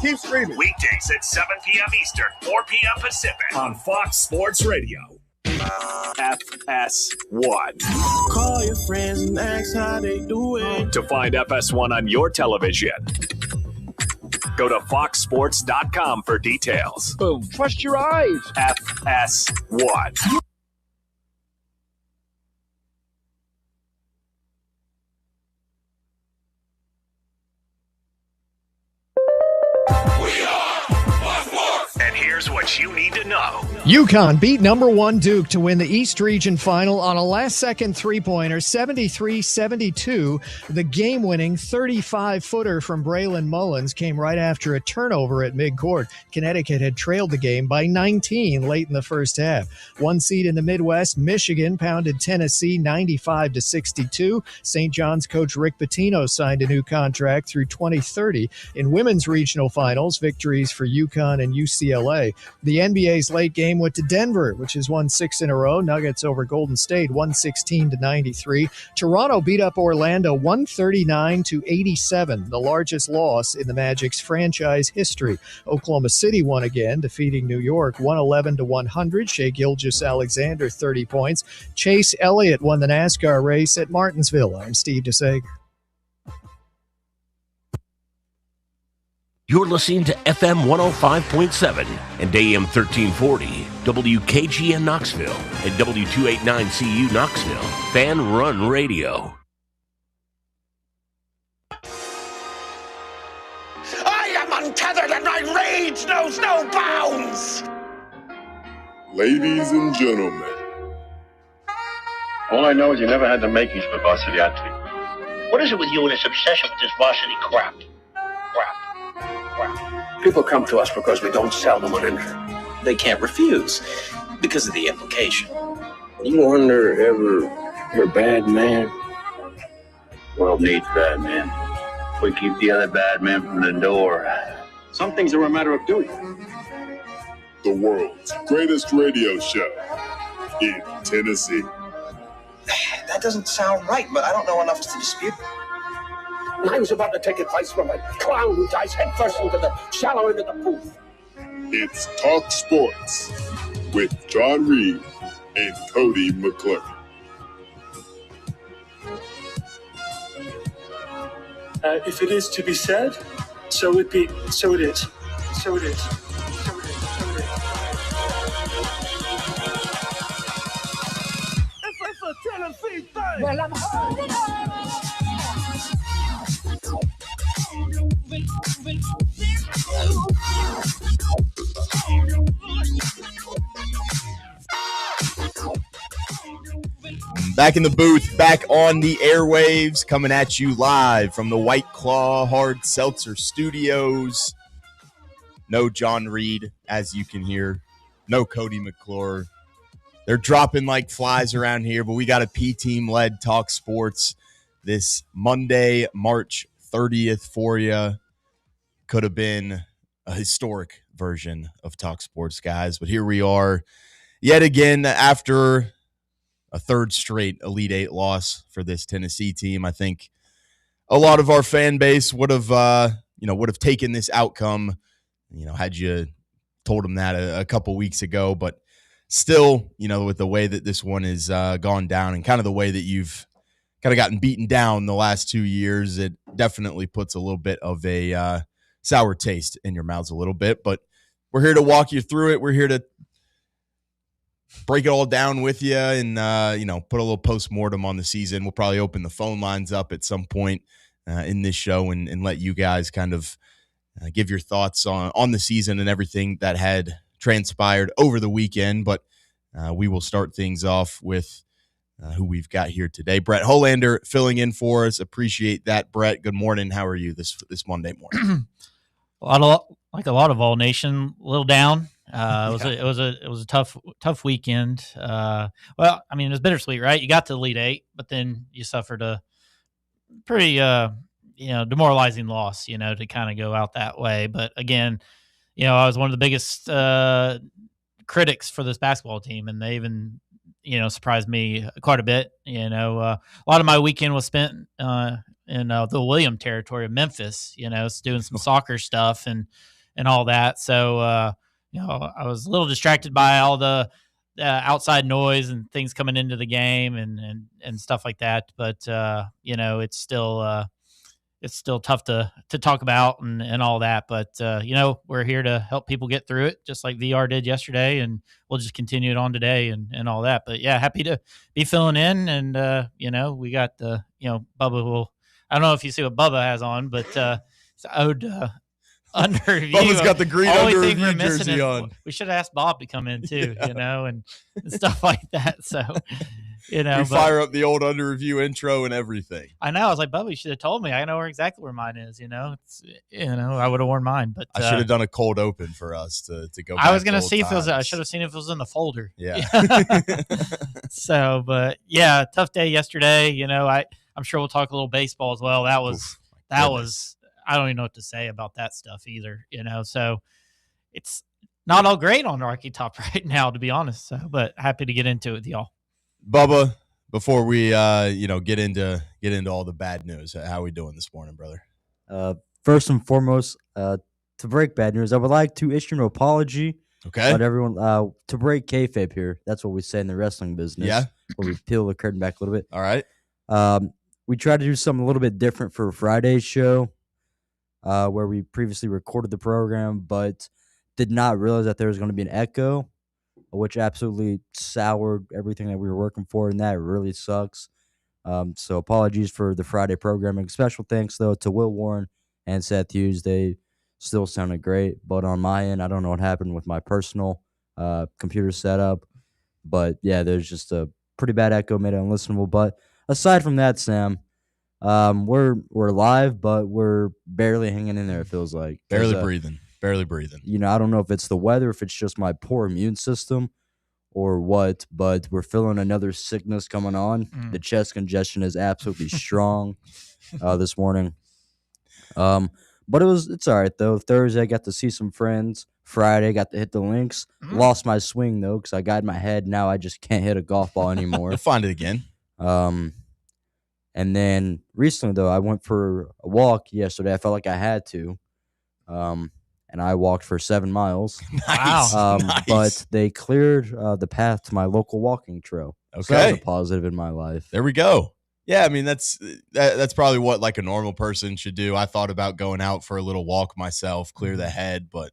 Keep streaming. Weekdays at 7 p.m. Eastern, 4 p.m. Pacific on Fox Sports Radio. FS1. Call your friends and ask how they doing. To find FS1 on your television, go to foxsports.com for details. Boom. Trust your eyes. FS1. And here's what you need to know. UConn beat number 1 Duke to win the East Region Final on a last-second three-pointer, 73-72. The game-winning 35-footer from Braylon Mullins came right after a turnover at midcourt. Connecticut had trailed the game by 19 late in the first half. One seed in the Midwest, Michigan, pounded Tennessee 95-62. St. John's coach Rick Pitino signed a new contract through 2030. In women's regional finals, victories for UConn and UCLA. The NBA's late game went to Denver, which has won 6 in a row. Nuggets over Golden State, 116-93. Toronto beat up Orlando 139-87, the largest loss in the Magic's franchise history. Oklahoma City won again, defeating New York 111-100. Shai Gilgeous-Alexander, 30 points. Chase Elliott won the NASCAR race at Martinsville. I'm Steve DeSager. You're listening to FM 105.7 and AM 1340, WKGN Knoxville, and W289CU Knoxville, Fan Run Radio. I am untethered and my rage knows no bounds! Ladies and gentlemen. All I know is you never had the makings of a varsity athlete. What is it with you and this obsession with this varsity crap? People come to us because we don't sell them on entry. They can't refuse because of the implication. You wonder ever you're a bad man? World needs bad men. We keep the other bad men from the door. Some things are a matter of duty. The world's greatest radio show in Tennessee. That doesn't sound right, but I don't know enough to dispute. I was about to take advice from a clown who dives headfirst into the shallow end of the pool. It's Talk Sports with John Reed and Cody McClure. If it is to be said, so it be. So it is. So it is. It's a Tennessee thing! Well, I'm holding on. Back in the booth, back on the airwaves, coming at you live from the White Claw Hard Seltzer Studios. No John Reed, as you can hear. No Cody McClure. They're dropping like flies around here, but we got a P-team-led Talk Sports this Monday, March 30th for you. Could have been a historic version of Talk Sports, guys, but here we are yet again after a third straight Elite Eight loss for this Tennessee team. I think a lot of our fan base would have taken this outcome, had you told them that a couple weeks ago, but still, with the way that this one has gone down and kind of the way that you've kind of gotten beaten down the last 2 years, it definitely puts a little bit of a sour taste in your mouths a little bit, but we're here to walk you through it. We're here to break it all down with you and, put a little postmortem on the season. We'll probably open the phone lines up at some point in this show and let you guys kind of give your thoughts on the season and everything that had transpired over the weekend. But we will start things off with who we've got here today. Brett Holander filling in for us. Appreciate that, Brett. Good morning. How are you this Monday morning? A lot of All Nation, a little down. It was a tough weekend. It was bittersweet, right? You got to the Elite Eight, but then you suffered a pretty demoralizing loss, to kind of go out that way. But again, I was one of the biggest critics for this basketball team, and they even surprised me quite a bit. A lot of my weekend was spent in the William territory of Memphis, doing some soccer stuff and and all that. So, I was a little distracted by all the outside noise and things coming into the game and stuff like that. But, it's still tough to talk about and all that. But, we're here to help people get through it, just like VR did yesterday, and we'll just continue it on today and all that. But, yeah, happy to be filling in. And, we got Bubba will – I don't know if you see what Bubba has on, but it's owed under review. Bubba's got the green under review jersey on. We should have asked Bob to come in too, and stuff like that. So, we fire up the old under review intro and everything. I know. I was like, Bubba, you should have told me. I know exactly where mine is. I would have worn mine, but I should have done a cold open for us to go. I was going to see if it was. I should have seen if it was in the folder. Yeah. So, but yeah, tough day yesterday. I'm sure we'll talk a little baseball as well. That was. I don't even know what to say about that stuff either, so it's not all great on Rocky Top right now, to be honest. So, but happy to get into it with y'all. Bubba, before we, get into all the bad news, how are we doing this morning, brother? First and foremost, to break bad news, I would like to issue an apology. Okay. But everyone, to break kayfabe here. That's what we say in the wrestling business. Yeah. Where we peel the curtain back a little bit. All right. We tried to do something a little bit different for Friday's show. Where we previously recorded the program, but did not realize that there was going to be an echo, which absolutely soured everything that we were working for, and that really sucks. So apologies for the Friday programming. Special thanks, though, to Will Warren and Seth Hughes. They still sounded great, but on my end, I don't know what happened with my personal computer setup. But, yeah, there's just a pretty bad echo, made it unlistenable. But aside from that, Sam, we're live, but we're barely hanging in there, it feels like. Barely breathing. I don't know if it's the weather, if it's just my poor immune system or what, but we're feeling another sickness coming on. The chest congestion is absolutely strong this morning. But it's all right, though. Thursday, I got to see some friends. Friday, got to hit the links. Lost my swing, though, because I got in my head. Now I just can't hit a golf ball anymore. You'll find it again. And then recently, though, I went for a walk yesterday. I felt like I had to. And I walked for 7 miles. Nice. Nice. But they cleared the path to my local walking trail. Okay. So that was a positive in my life. There we go. Yeah, I mean, that's probably what like a normal person should do. I thought about going out for a little walk myself, clear the head, but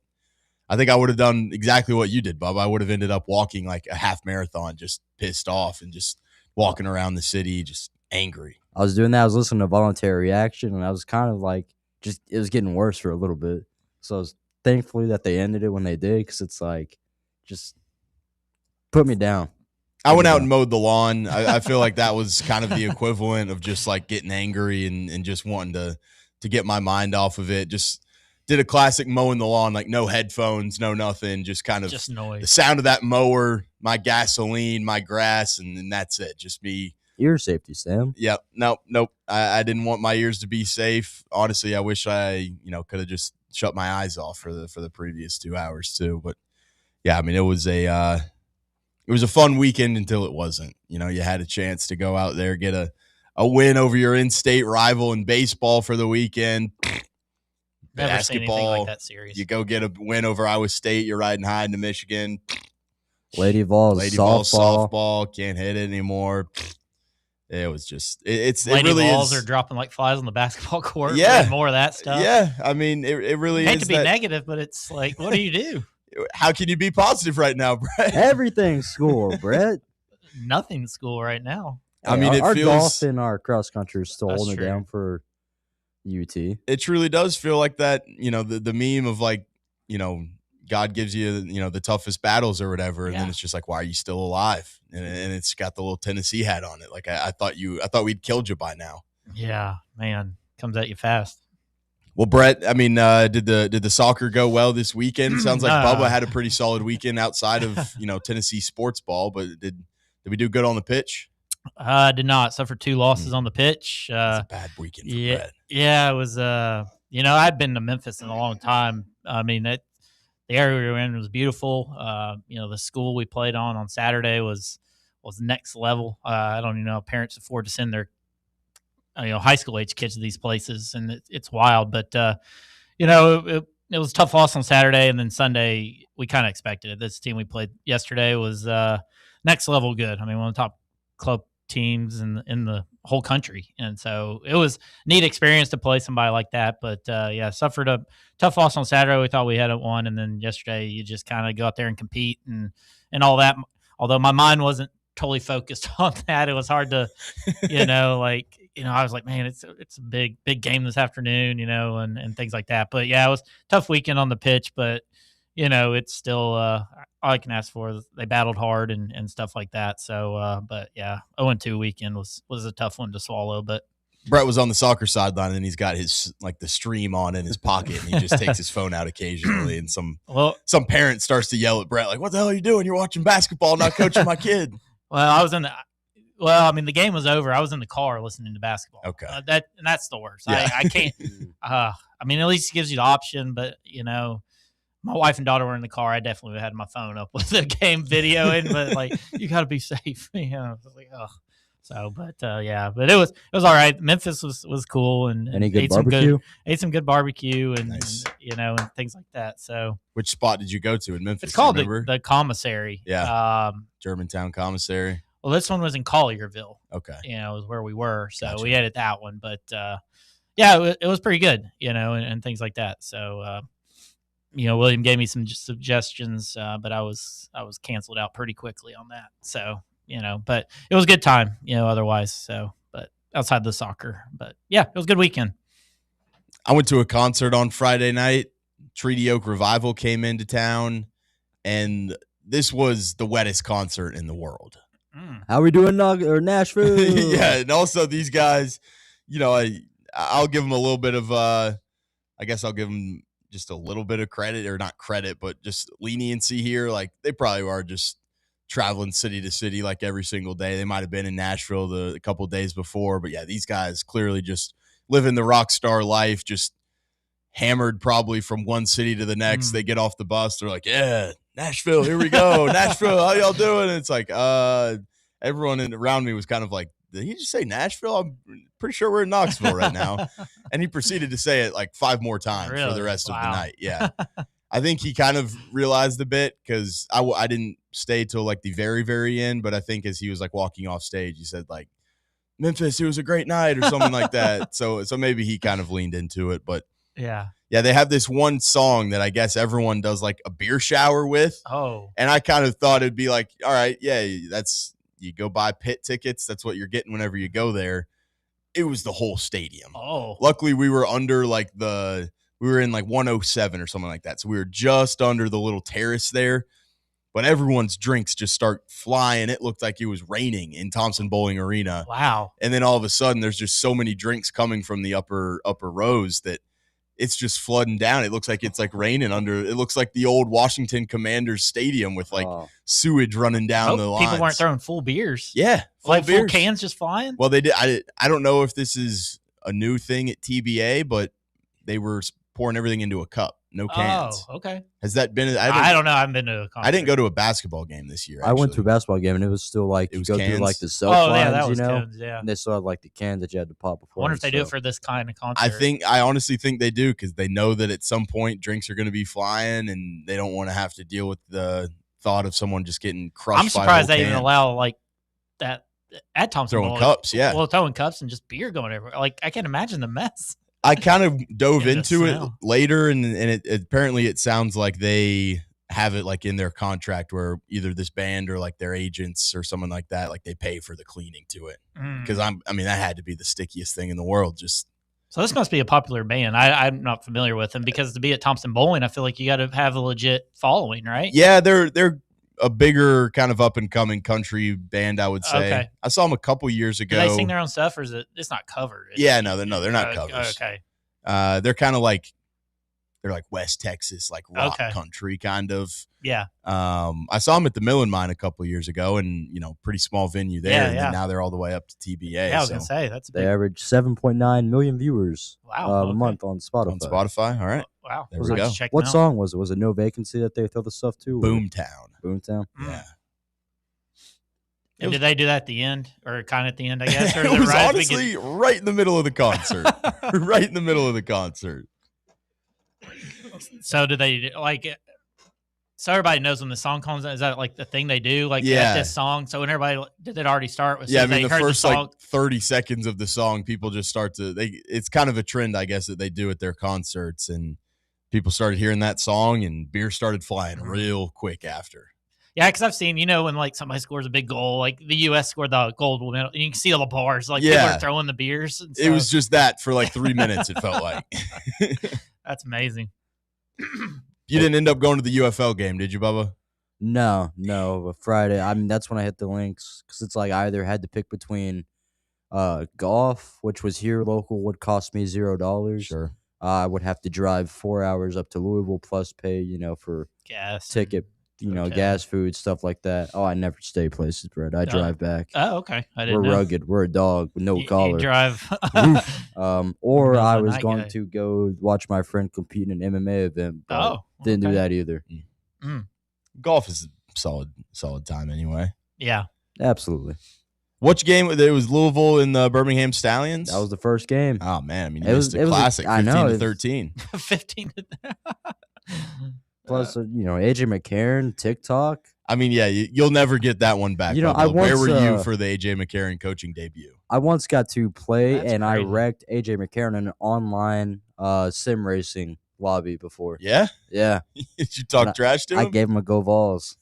I think I would have done exactly what you did, Bub. I would have ended up walking like a half marathon, just pissed off and just walking around the city, just angry. I was doing that. I was listening to Voluntary Reaction, and I was kind of like, it was getting worse for a little bit. So I was thankfully that they ended it when they did, because it's like, just put me down. I went out and mowed the lawn. I feel like that was kind of the equivalent of just like getting angry and just wanting to get my mind off of it. Just did a classic mowing the lawn, like no headphones, no nothing, just kind of just noise. The sound of that mower, my gasoline, my grass, and that's it. Just me. Ear safety, Sam. Yep. Nope. I didn't want my ears to be safe. Honestly, I wish I, could have just shut my eyes off for the previous 2 hours too. But yeah, I mean, it was a fun weekend until it wasn't. You had a chance to go out there, get a win over your in-state rival in baseball for the weekend. Never basketball, seen anything like that series. You go get a win over Iowa State. You're riding high into Michigan. Lady Vols softball can't hit it anymore. It was just it really Vols is. Are dropping like flies on the basketball court. Yeah, more of that stuff. Yeah, I mean it really I hate is. to be negative, but it's like, what do you do? How can you be positive right now, Brett? Everything's school, Brett. Nothing's school right now. I mean, our it feels golf and our cross country is still holding it down for UT. It truly does feel like that. The meme of like, God gives you, the toughest battles or whatever, and then it's just like, why are you still alive? And it's got the little Tennessee hat on it. Like I thought we'd killed you by now. Yeah, man, comes at you fast. Well, Brett, I mean, did the soccer go well this weekend? Sounds like Bubba had a pretty solid weekend outside of Tennessee sports ball, but did we do good on the pitch? Did not, except for 2 losses on the pitch. That's a bad weekend for Brett. Yeah, it was. I'd been to Memphis in a long time. I mean, the area we were in was beautiful. The school we played on Saturday was next level. I don't even know if parents afford to send their high school age kids to these places, and it's wild. But it it was a tough loss on Saturday, and then Sunday we kind of expected it. This team we played yesterday was next level good. I mean, one of the top club teams in the whole country, and so it was a neat experience to play somebody like that. But suffered a tough loss on Saturday. We thought we had it won, and then yesterday you just kind of go out there and compete and all that. Although my mind wasn't totally focused on that, it was hard to, I was like, man, it's a big game this afternoon, and things like that. But yeah, it was a tough weekend on the pitch, but it's still all I can ask for is they battled hard and stuff like that. So, but yeah, 0-2 weekend was a tough one to swallow. But Brett was on the soccer sideline and he's got his the stream on in his pocket and he just takes his phone out occasionally. And some parent starts to yell at Brett like, "What the hell are you doing? You're watching basketball, not coaching my kid." Well, the game was over. I was in the car listening to basketball. Okay, that's the worst. Yeah. I can't. At least it gives you the option, but my wife and daughter were in the car. I definitely had my phone up with the game videoing, but you got to be safe. So, but it was all right. Memphis was cool and any good barbecue. Ate some good barbecue and nice. And things like that. So, which spot did you go to in Memphis? It's called the Commissary. Yeah, Germantown Commissary. Well, this one was in Collierville. Okay, it was where we were, so gotcha. we had that one. But it was pretty good, and things like that. So. William gave me some suggestions, but I was canceled out pretty quickly on that. So, but it was a good time, otherwise. So, but outside the soccer, but yeah, it was a good weekend. I went to a concert on Friday night. Treaty Oak Revival came into town, and this was the wettest concert in the world. How we doing, Nashville? Yeah, and also these guys, I'll give them a little bit of, I guess I'll give them just a little bit of credit, or not credit, but just leniency here. Like they probably are just traveling city to city like every single day. They might have been in Nashville a couple of days before, but yeah, these guys clearly just living the rock star life, just hammered probably from one city to the next. They get off the bus. They're like, yeah, Nashville, here we go. Nashville, how y'all doing? And it's like, everyone around me was kind of like, did he just say Nashville? I'm pretty sure we're in Knoxville right now. And he proceeded to say it like 5 more times for the rest of the night. Yeah. I think he kind of realized a bit because I didn't stay till like the very, very end. But I think as he was like walking off stage, he said like, Memphis, it was a great night or something like that. So maybe he kind of leaned into it. But yeah, they have this one song that I guess everyone does like a beer shower with. Oh. And I kind of thought it'd be like, all right, yeah, you go buy pit tickets. That's what you're getting whenever you go there. It was the whole stadium. Oh, luckily we were under we were in like 107 or something like that. So we were just under the little terrace there, but everyone's drinks just start flying. It looked like it was raining in Thompson Bowling Arena. Wow. And then all of a sudden there's just so many drinks coming from the upper rows that it's just flooding down. It looks like it's like raining it looks like the old Washington Commanders stadium with like sewage running down the lines. People weren't throwing full beers. Yeah. Full cans just flying. Well, they did. I don't know if this is a new thing at TBA, but they were pouring everything into a cup. No cans. Oh, okay. Has that been? I don't know. I haven't been to a concert. I didn't go to a basketball game this year. I went to a basketball game and it was still like you go cans? through like the self lines, that was cans, yeah. And they still had like the cans that you had to pop before. I wonder if they do it for this kind of concert. I honestly think they do because they know that at some point drinks are going to be flying and they don't want to have to deal with the thought of someone just getting crushed. I'm surprised they even allow like that at Thompson throwing cups. Yeah, well, throwing cups and just beer going everywhere. Like I can't imagine the mess. I kind of dove into it later, and it apparently it sounds like they have it like in their contract where either this band or like their agents or someone like that, like they pay for the cleaning to it. Because that had to be the stickiest thing in the world. So this must be a popular band. I'm not familiar with them because to be at Thompson Bowling, I feel like you got to have a legit following, right? Yeah, they're a bigger kind of up and coming country band, I would say. Okay. I saw them a couple years ago. Do they sing their own stuff, or is it's not covered? Yeah, no, they're not covers. Okay. They're kind of like West Texas, like rock country kind of. Yeah. I saw them at the Millen Mine a couple of years ago, and pretty small venue there. And then now they're all the way up to TBA. Yeah, I was gonna say that's they average 7.9 million viewers a month on Spotify. On Spotify, all right. Wow. There we go. What song was it? Was it No Vacancy that they throw the stuff to? Boomtown. Yeah. And did they do that at the end, or kind of at the end? I guess. Or it was honestly right in the middle of the concert. Right in the middle of the concert. So do they so everybody knows when the song comes out? Is that like the thing they do? At this song? So when everybody, did it already start with? Yeah, I mean, the first 30 seconds of the song, people just start to, it's kind of a trend, I guess, that they do at their concerts. And people started hearing that song and beer started flying real quick after. Yeah, because I've seen, when somebody scores a big goal, like the U.S. scored the gold medal, and you can see all the bars, people are throwing the beers. And stuff. It was just that for 3 minutes, it felt like. That's amazing. You didn't end up going to the UFL game, did you, Bubba? No. But Friday, I mean, that's when I hit the links because it's I either had to pick between golf, which was here local, would cost me $0. Sure. I would have to drive 4 hours up to Louisville plus pay, for gas, ticket, gas, food, stuff like that. Oh, I never stay places, Brett. I drive back. Oh, okay. I didn't We're know. rugged. We're a dog with no collar. You drive. Or I was going to go watch my friend compete in an MMA event. But didn't do that either. Golf is a solid time anyway. Yeah. Absolutely. Which game? It was Louisville and the Birmingham Stallions? That was the first game. Oh, man. I mean, it was a classic. 15-13. 15 Plus, AJ McCarron, TikTok. I mean, yeah, you'll never get that one back. Where were you for the AJ McCarron coaching debut? I once got to play, and I wrecked AJ McCarron in an online sim racing lobby before. Yeah? Yeah. Did you talk trash to him? I gave him a go Vols.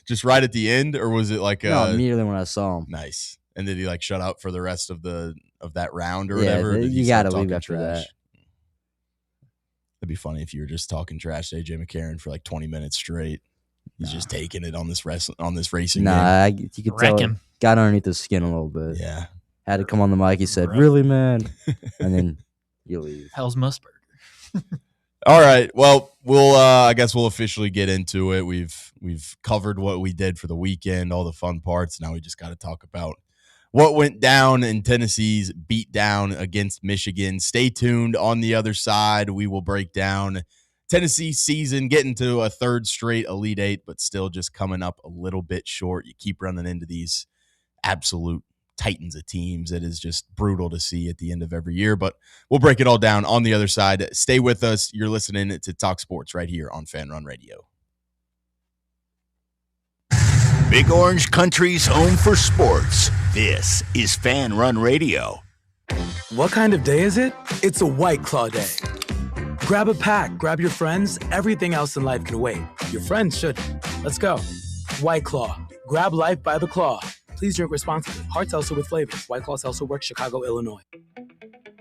Just right at the end, or was it No, immediately when I saw him. Nice. And did he shut up for the rest of that round or whatever? You got to leave after that. It'd be funny if you were just talking trash to AJ McCarron for 20 minutes straight. He's just taking it on this racing game. You could tell him. Got underneath the skin a little bit. Yeah. Had to come on the mic. He said, "Really, man?" And then you leave. Hell's Musburger. All right. Well, I guess we'll officially get into it. We've covered what we did for the weekend, all the fun parts. Now we just got to talk about what went down in Tennessee's beatdown against Michigan. Stay tuned. On the other side, we will break down Tennessee's season, getting to a third straight Elite Eight, but still just coming up a little bit short. You keep running into these absolute titans of teams. It is just brutal to see at the end of every year, but we'll break it all down on the other side. Stay with us. You're listening to Talk Sports right here on Fan Run Radio. Big Orange Country's home for sports. This is Fan Run Radio. What kind of day is it? It's a White Claw day. Grab a pack, grab your friends. Everything else in life can wait. Your friends shouldn't. Let's go. White Claw. Grab life by the claw. Please drink responsibly. Hard seltzer with flavors. White Claw Seltzer Works, Chicago, Illinois.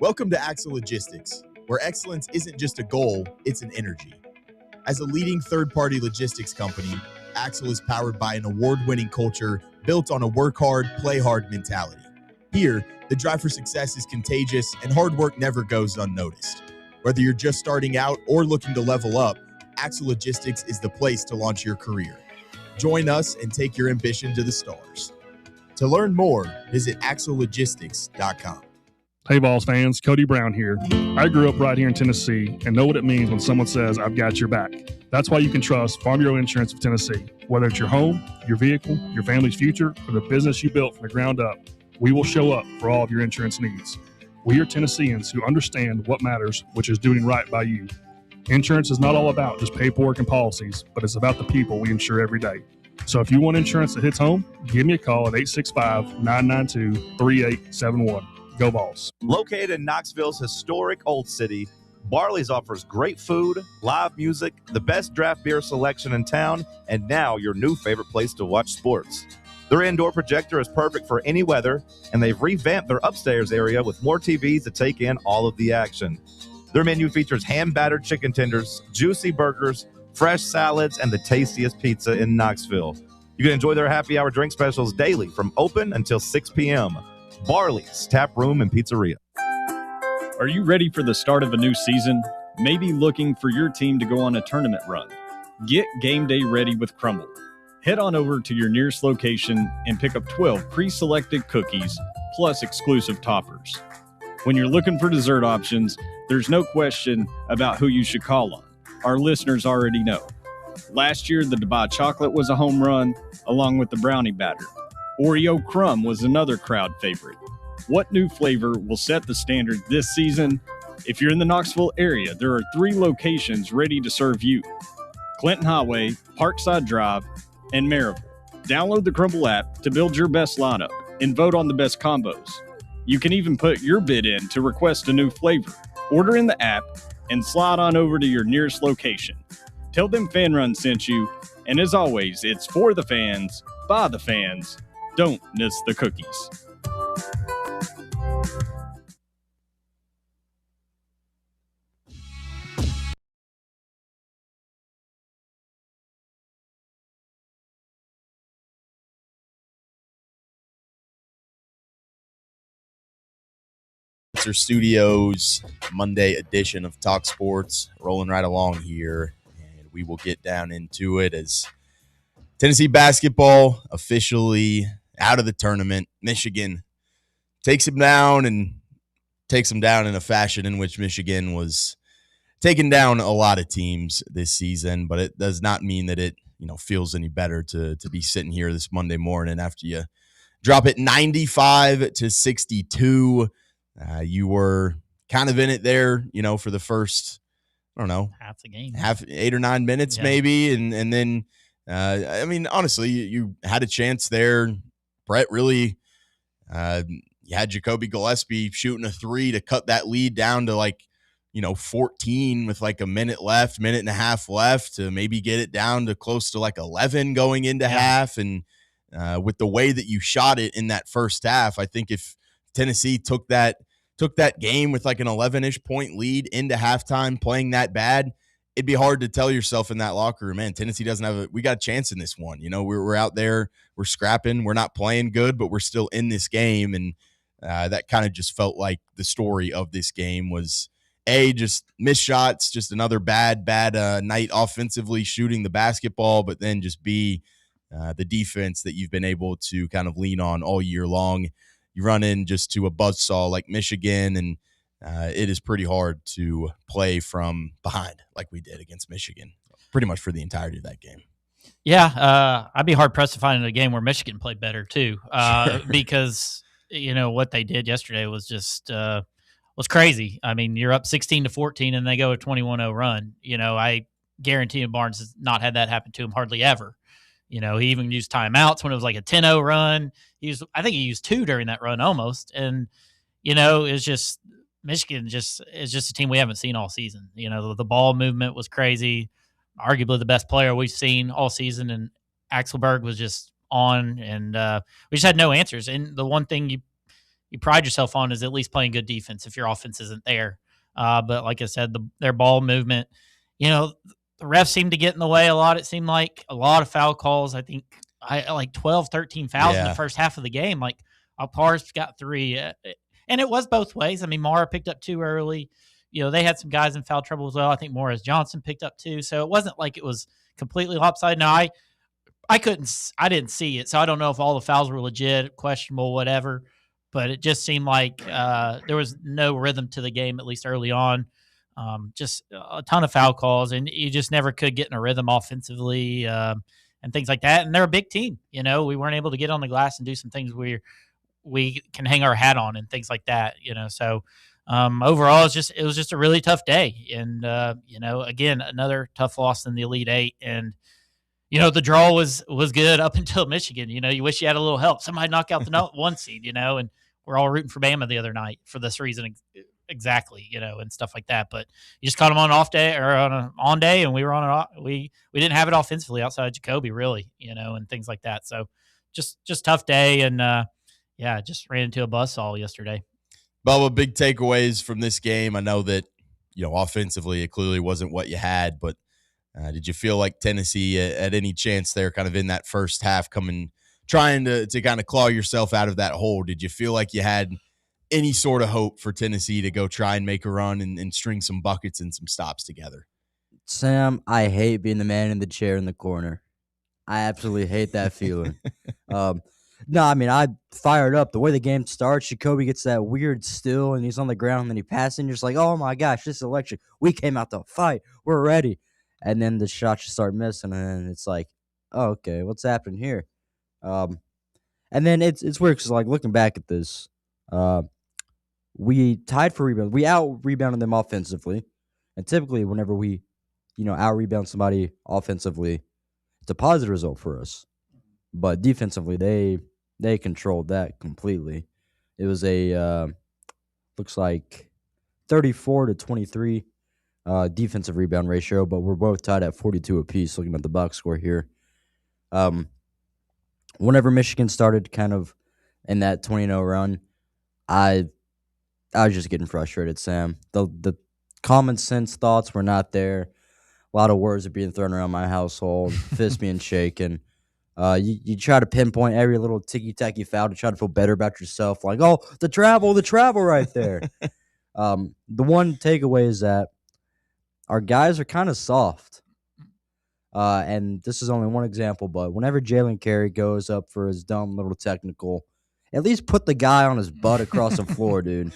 Welcome to Axle Logistics, where excellence isn't just a goal, it's an energy. As a leading third-party logistics company, Axle is powered by an award-winning culture built on a work hard, play hard mentality. Here, the drive for success is contagious and hard work never goes unnoticed. Whether you're just starting out or looking to level up, Axle Logistics is the place to launch your career. Join us and take your ambition to the stars. To learn more, visit axlelogistics.com. Hey, Vols fans, Cody Brown here. I grew up right here in Tennessee and know what it means when someone says, "I've got your back." That's why you can trust Farm Bureau Insurance of Tennessee. Whether it's your home, your vehicle, your family's future, or the business you built from the ground up, we will show up for all of your insurance needs. We are Tennesseans who understand what matters, which is doing right by you. Insurance is not all about just paperwork and policies, but it's about the people we insure every day. So if you want insurance that hits home, give me a call at 865-992-3871. Go Vols. Located in Knoxville's historic Old City, Barley's offers great food, live music, the best draft beer selection in town, and now your new favorite place to watch sports. Their indoor projector is perfect for any weather, and they've revamped their upstairs area with more TVs to take in all of the action. Their menu features hand-battered chicken tenders, juicy burgers, fresh salads, and the tastiest pizza in Knoxville. You can enjoy their happy hour drink specials daily from open until 6 p.m. Barley's Tap Room and Pizzeria. Are you ready for the start of a new season? Maybe looking for your team to go on a tournament run? Get game day ready with Crumble. Head on over to your nearest location and pick up 12 pre-selected cookies plus exclusive toppers. When you're looking for dessert options, there's no question about who you should call on. Our listeners already know. Last year, the Dubai chocolate was a home run, along with the brownie batter. Oreo crumb was another crowd favorite. What new flavor will set the standard this season? If you're in the Knoxville area, there are 3 locations ready to serve you: Clinton Highway, Parkside Drive, and Maryville. Download the Crumble app to build your best lineup and vote on the best combos. You can even put your bid in to request a new flavor. Order in the app and slide on over to your nearest location. Tell them Fan Run sent you, and as always, it's for the fans, by the fans. Don't miss the cookies. Studios Monday edition of Talk Sports rolling right along here, and we will get down into it as Tennessee basketball officially out of the tournament. Michigan takes them down and takes them down in a fashion in which Michigan was taking down a lot of teams this season, but it does not mean that it feels any better to be sitting here this Monday morning after you drop it 95-62. You were kind of in it there, for the first, I don't know, half the game, 8 or 9 minutes maybe. And then, honestly, you had a chance there. Brett really, you had Jacoby Gillespie shooting a 3 to cut that lead down to 14 with a minute and a half left to maybe get it down to close to 11 going into half. And with the way that you shot it in that first half, I think if Tennessee took that game with an 11-ish point lead into halftime playing that bad, it'd be hard to tell yourself in that locker room, man, Tennessee doesn't have we got a chance in this one. We're out there, we're scrapping, we're not playing good, but we're still in this game. And that kind of just felt like the story of this game was just missed shots, just another bad night offensively shooting the basketball, but then just B, the defense that you've been able to kind of lean on all year long. You run in just to a buzzsaw like Michigan, and it is pretty hard to play from behind like we did against Michigan pretty much for the entirety of that game. Yeah, I'd be hard-pressed to find a game where Michigan played better too, because what they did yesterday was just was crazy. I mean, you're up 16-14, and they go a 21-0 run. I guarantee you Barnes has not had that happen to him hardly ever. He even used timeouts when it was a 10-0 run. I think he used 2 during that run almost. And, it's just Michigan is just a team we haven't seen all season. The ball movement was crazy. Arguably the best player we've seen all season. And Axelberg was just on, and we just had no answers. And the one thing you pride yourself on is at least playing good defense if your offense isn't there. But like I said, their ball movement, the refs seemed to get in the way a lot. It seemed like a lot of foul calls. I think 12, 13 fouls in the first half of the game. Parr's got 3. And it was both ways. I mean, Mara picked up 2 early. They had some guys in foul trouble as well. I think Morris Johnson picked up 2. So it wasn't like it was completely lopsided. No, I didn't see it. So I don't know if all the fouls were legit, questionable, whatever. But it just seemed like there was no rhythm to the game, at least early on. Just a ton of foul calls, and you just never could get in a rhythm offensively and things like that. And they're a big team. We weren't able to get on the glass and do some things we can hang our hat on and things like that. So overall, it was just a really tough day. And again, another tough loss in the Elite Eight. And the draw was good up until Michigan. You wish you had a little help. Somebody knock out the 1 seed. And we're all rooting for Bama the other night for this reason. Exactly, and stuff like that. But you just caught them on an off day or on an on day, and we were on we didn't have it offensively outside of Jacoby, really, and things like that. So just tough day, and just ran into a buzzsaw yesterday. Bubba, big takeaways from this game. I know that offensively it clearly wasn't what you had, but did you feel like Tennessee at any chance there, kind of in that first half, trying to kind of claw yourself out of that hole? Did you feel like you had any sort of hope for Tennessee to go try and make a run and string some buckets and some stops together? Sam, I hate being the man in the chair in the corner. I absolutely hate that feeling. No, I mean, I fired up. The way the game starts, Jacoby gets that weird still, and he's on the ground, and then he passes, and you're just like, oh, my gosh, this is electric. We came out to fight. We're ready. And then the shots just start missing, and it's like, oh, okay, what's happening here? And then it's weird because, looking back at this, we tied for rebounds. We out-rebounded them offensively. And typically, whenever we, out-rebound somebody offensively, it's a positive result for us. But defensively, they controlled that completely. It was a looks like 34-23 defensive rebound ratio, but we're both tied at 42 apiece. Looking at the box score here, whenever Michigan started kind of in that 20-0 run, I was just getting frustrated, Sam. The common sense thoughts were not there. A lot of words are being thrown around my household, fists being shaken. You try to pinpoint every little ticky-tacky foul to try to feel better about yourself. Like, oh, the travel right there. The one takeaway is that our guys are kind of soft. And this is only one example, but whenever Jalen Carey goes up for his dumb little technical, at least put the guy on his butt across the floor, dude.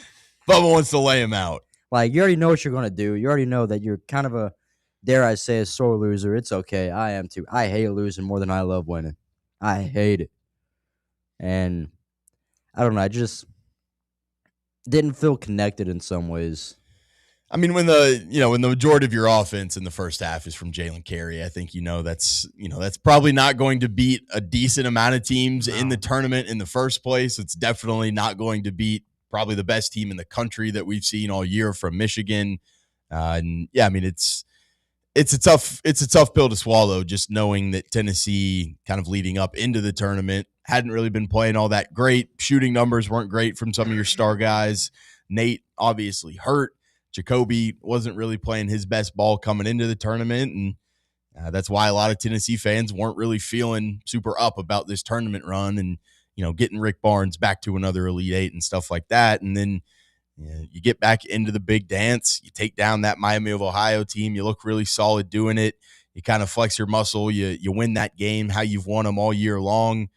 Bubba wants to lay him out. Like, you already know what you're going to do. You already know that you're kind of a, dare I say, a sore loser. It's okay. I am too. I hate losing more than I love winning. I hate it. And I don't know. I just didn't feel connected in some ways. I mean, when the majority of your offense in the first half is from Jalen Carey, I think that's probably not going to beat a decent amount of teams in the tournament in the first place. It's definitely not going to beat probably the best team in the country that we've seen all year from Michigan. And yeah, I mean, it's a tough pill to swallow, just knowing that Tennessee, kind of leading up into the tournament, hadn't really been playing all that great. Shooting numbers weren't great from some of your star guys. Nate obviously hurt. Jacoby wasn't really playing his best ball coming into the tournament, and that's why a lot of Tennessee fans weren't really feeling super up about this tournament run and, getting Rick Barnes back to another Elite Eight and stuff like that. And then you get back into the big dance. You take down that Miami of Ohio team. You look really solid doing it. You kind of flex your muscle. You win that game how you've won them all year long.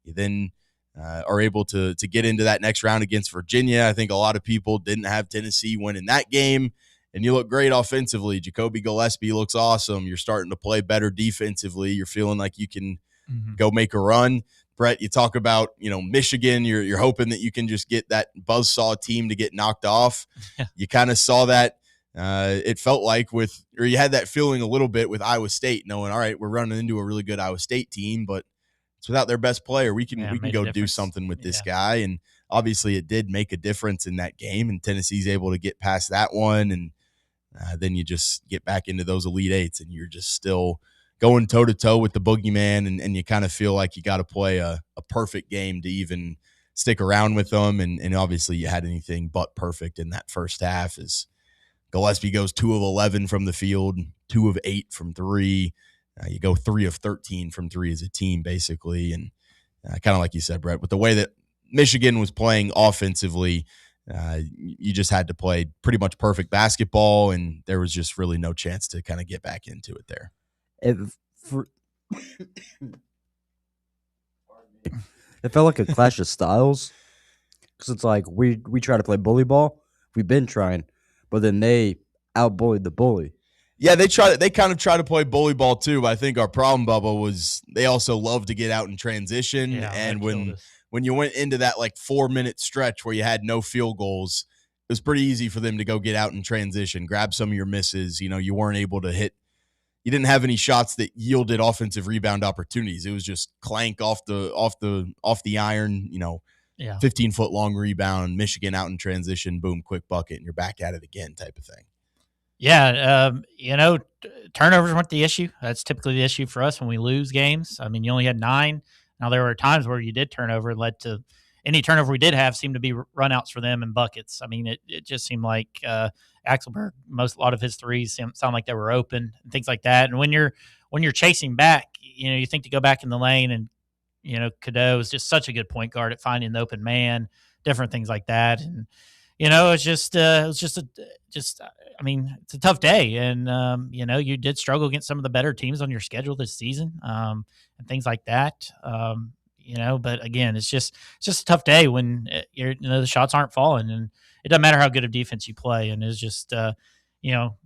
You then are able to get into that next round against Virginia. I think a lot of people didn't have Tennessee winning that game, and you look great offensively. Jacoby Gillespie looks awesome. You're starting to play better defensively. You're feeling like you can go make a run. Brett, you talk about, Michigan. You're hoping that you can just get that buzzsaw team to get knocked off. You kind of saw that. It felt like you had that feeling a little bit with Iowa State, knowing, all right, we're running into a really good Iowa State team, but it's without their best player. We can go do something with this guy. And obviously it did make a difference in that game, and Tennessee's able to get past that one. And then you just get back into those Elite Eights, and you're just still going toe-to-toe with the boogeyman, and you kind of feel like you got to play a perfect game to even stick around with them. And obviously you had anything but perfect in that first half, as Gillespie goes 2 of 11 from the field, 2 of 8 from 3. You go 3 of 13 from 3 as a team, basically. And kind of like you said, Brett, with the way that Michigan was playing offensively, you just had to play pretty much perfect basketball, and there was just really no chance to kind of get back into it there. It felt like a clash of styles, because it's like we try to play bully ball. We've been trying, but then they out-bullied the bully. Yeah, they kind of try to play bully ball too, but I think our problem, Bubba, was they also love to get out in transition. Yeah, and when you went into that 4-minute stretch where you had no field goals, it was pretty easy for them to go get out in transition, grab some of your misses. You weren't able to hit. You didn't have any shots that yielded offensive rebound opportunities. It was just clank off the iron, 15-foot long rebound, Michigan out in transition, boom, quick bucket, and you're back at it again type of thing. Yeah, turnovers weren't the issue. That's typically the issue for us when we lose games. I mean, you only had 9. Now, there were times where you did turnover and led to any turnover we did have seemed to be runouts for them and buckets. I mean, it just seemed like Axelberg, a lot of his threes sound like they were open and things like that. And when you're chasing back, you think to go back in the lane, and Cadeau is just such a good point guard at finding the open man, different things like that. And it's a tough day. And, you did struggle against some of the better teams on your schedule this season, and things like that. But again, it's just a tough day when the shots aren't falling, and it doesn't matter how good of defense you play. And it's just,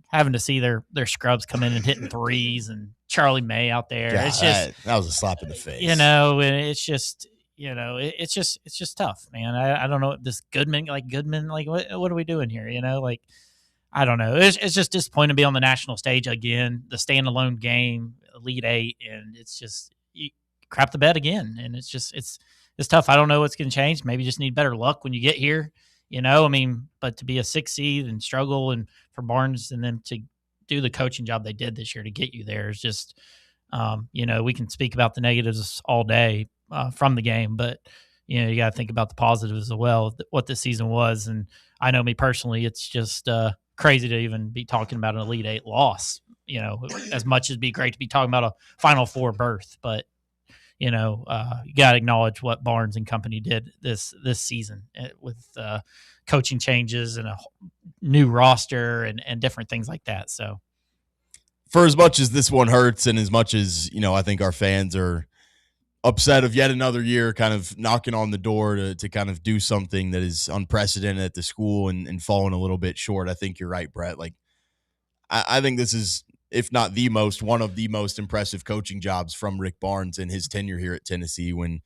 having to see their scrubs come in and hitting threes, and Charlie May out there. God, it's just, that was a slap in the face. And it's just, it's just tough, man. I don't know this Goodman, like what are we doing here? Like I don't know. It's just disappointing to be on the national stage again, the standalone game, Elite Eight, and it's just you crap the bed again, and it's tough. I don't know what's going to change. Maybe you just need better luck when you get here. I mean, but to be a 6 seed and struggle, and for Barnes and them to do the coaching job they did this year to get you there is just, we can speak about the negatives all day from the game, but you got to think about the positives as well, what this season was. And I know me personally, it's just crazy to even be talking about an Elite Eight loss, as much as it'd be great to be talking about a Final Four berth, but you got to acknowledge what Barnes and company did this season with coaching changes and a new roster and different things like that. So for as much as this one hurts and as much as, I think our fans are upset of yet another year kind of knocking on the door to kind of do something that is unprecedented at the school and falling a little bit short, I think you're right, Brett. Like, I think this is, if not one of the most impressive coaching jobs from Rick Barnes in his tenure here at Tennessee. When,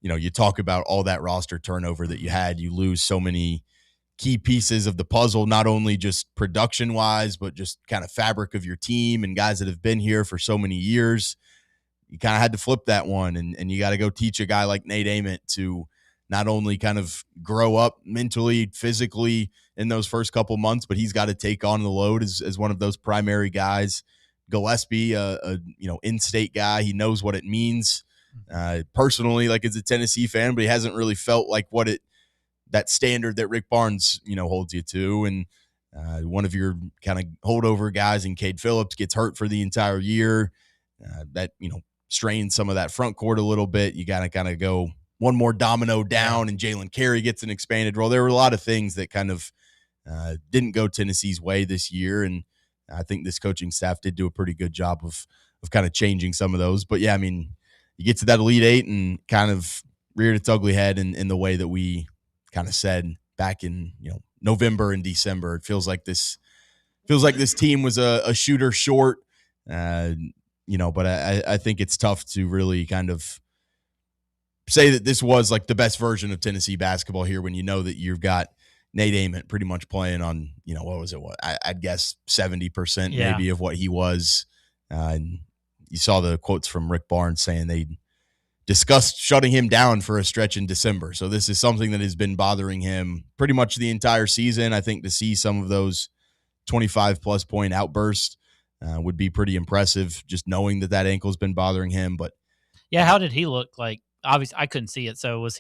you talk about all that roster turnover that you had, you lose so many key pieces of the puzzle, not only just production wise, but just kind of fabric of your team and guys that have been here for so many years. You kind of had to flip that one, and you got to go teach a guy like Nate Ament to not only kind of grow up mentally, physically in those first couple months, but he's got to take on the load as one of those primary guys. Gillespie, a in-state guy, he knows what it means personally, like as a Tennessee fan, but he hasn't really felt like that standard that Rick Barnes, holds you to. And one of your kind of holdover guys in Cade Phillips gets hurt for the entire year. That, strains some of that front court a little bit. You got to kind of go one more domino down, and Jalen Carey gets an expanded role. There were a lot of things that kind of didn't go Tennessee's way this year, and I think this coaching staff did do a pretty good job of kind of changing some of those. But, yeah, I mean, you get to that Elite Eight and kind of reared its ugly head in the way that we kind of said back in, November and December. It feels like this team was a shooter short, but I think it's tough to really kind of say that this was like the best version of Tennessee basketball here when you know that you've got Nate Ament pretty much playing on, what was it? I'd guess 70% maybe of what he was. And you saw the quotes from Rick Barnes saying they discussed shutting him down for a stretch in December. So this is something that has been bothering him pretty much the entire season. I think to see some of those 25-plus point outbursts would be pretty impressive, just knowing that ankle's been bothering him. But yeah, how did he look like? Obviously, I couldn't see it. So was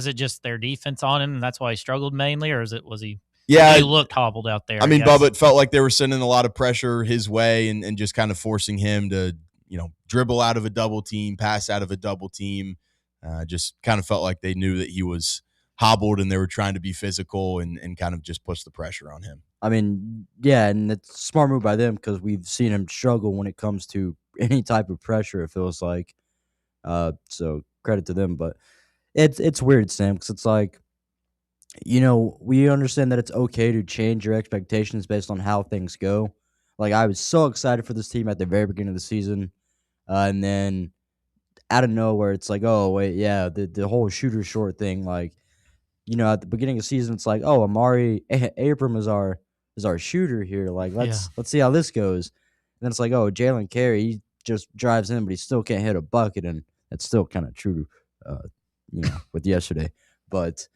it just their defense on him, and that's why he struggled mainly, or was he? Yeah, he looked hobbled out there. I mean, Bubba, it felt like they were sending a lot of pressure his way and just kind of forcing him to, dribble out of a double team, pass out of a double team. Just kind of felt like they knew that he was hobbled and they were trying to be physical and kind of just push the pressure on him. I mean, yeah, and it's a smart move by them because we've seen him struggle when it comes to any type of pressure, it feels like. So credit to them. But it's weird, Sam, because it's like, we understand that it's okay to change your expectations based on how things go. Like, I was so excited for this team at the very beginning of the season. And then out of nowhere, it's like, oh, wait, yeah, the whole shooter short thing. Like, at the beginning of the season, it's like, oh, Amari Abram is our shooter here. Like, let's see how this goes. And then it's like, oh, Jalen Carey, he just drives in, but he still can't hit a bucket. And that's still kind of true, with yesterday. But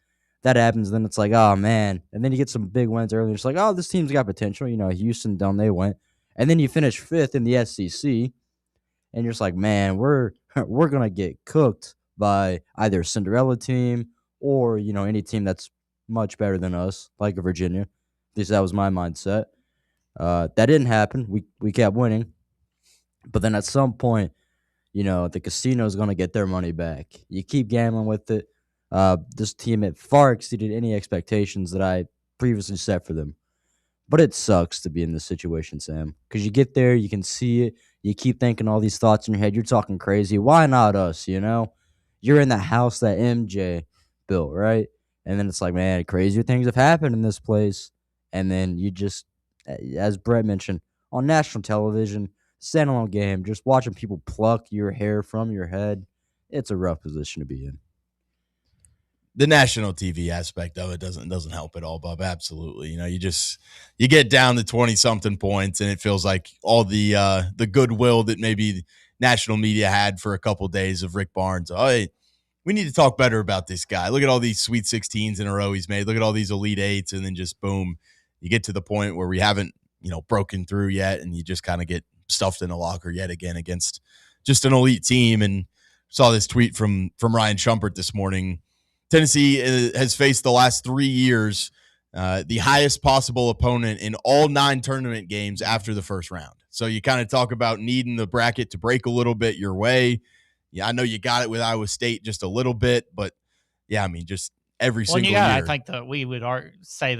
that happens, then it's like, oh, man. And then you get some big wins early. It's like, oh, this team's got potential. Houston, down they went. And then you finish 5th in the SEC. And you're just like, man, we're going to get cooked by either a Cinderella team or, any team that's much better than us, like a Virginia. At least that was my mindset. That didn't happen. We kept winning. But then at some point, the casino's going to get their money back. You keep gambling with it. This team had far exceeded any expectations that I previously set for them. But it sucks to be in this situation, Sam, because you get there, you can see it, you keep thinking all these thoughts in your head, you're talking crazy. Why not us, You're in the house that MJ built, right? And then it's like, man, crazier things have happened in this place. And then you just, as Brett mentioned, on national television, standalone game, just watching people pluck your hair from your head, it's a rough position to be in. The national TV aspect of it doesn't help at all, Bub. Absolutely. You get down to 20-something points, and it feels like all the goodwill that maybe national media had for a couple days of Rick Barnes. Oh, hey, we need to talk better about this guy. Look at all these Sweet 16s in a row he's made. Look at all these Elite Eights, and then just boom, you get to the point where we haven't, broken through yet, and you just kind of get stuffed in a locker yet again against just an elite team. And saw this tweet from Ryan Shumpert this morning. Tennessee has faced the last 3 years the highest possible opponent in all 9 tournament games after the first round. So you kind of talk about needing the bracket to break a little bit your way. Yeah, I know you got it with Iowa State just a little bit, but yeah, I mean, just every single year. I think we would say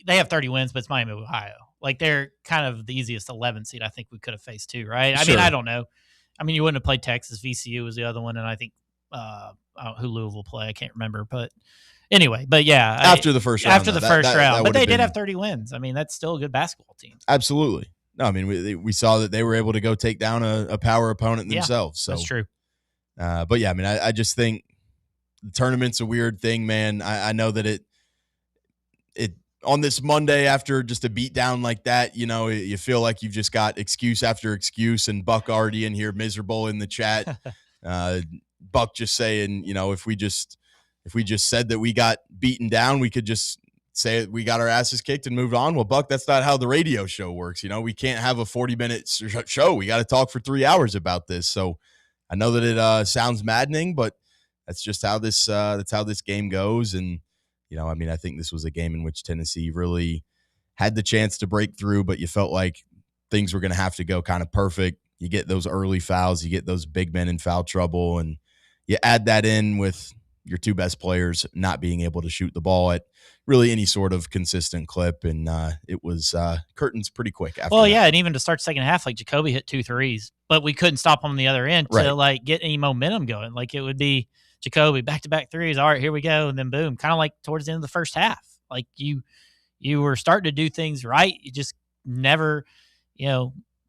they have 30 wins, but it's Miami of Ohio. Like they're kind of the easiest 11 seed I think we could have faced too, right? I mean, I don't know. I mean, you wouldn't have played Texas. VCU was the other one, and I think who Louisville play. I can't remember, but anyway. But yeah, after the first round, but they did have 30 wins. I mean, that's still a good basketball team. Absolutely. No, I mean we saw that they were able to go take down a power opponent themselves. So that's true. But yeah, I mean, I just think the tournament's a weird thing, man. I know that it on this Monday after just a beat down like that, you feel like you've just got excuse after excuse, and Buck already in here miserable in the chat. Buck just saying, if we just said that we got beaten down, we could just say we got our asses kicked and moved on. Well, Buck, that's not how the radio show works. We can't have a 40-minute show. We got to talk for 3 hours about this. So I know that it sounds maddening, but that's just how this game goes. And I mean, I think this was a game in which Tennessee really had the chance to break through, but you felt like things were going to have to go kind of perfect. You get those early fouls, you get those big men in foul trouble, and you add that in with your 2 best players not being able to shoot the ball at really any sort of consistent clip, and it was curtains pretty quick after that. Yeah, and even to start second half, like Jacoby hit 2 threes, but we couldn't stop him on the other end to like get any momentum going. Like it would be Jacoby back-to-back threes. All right, here we go, and then boom, kind of like towards the end of the first half. Like you were starting to do things right. You just never,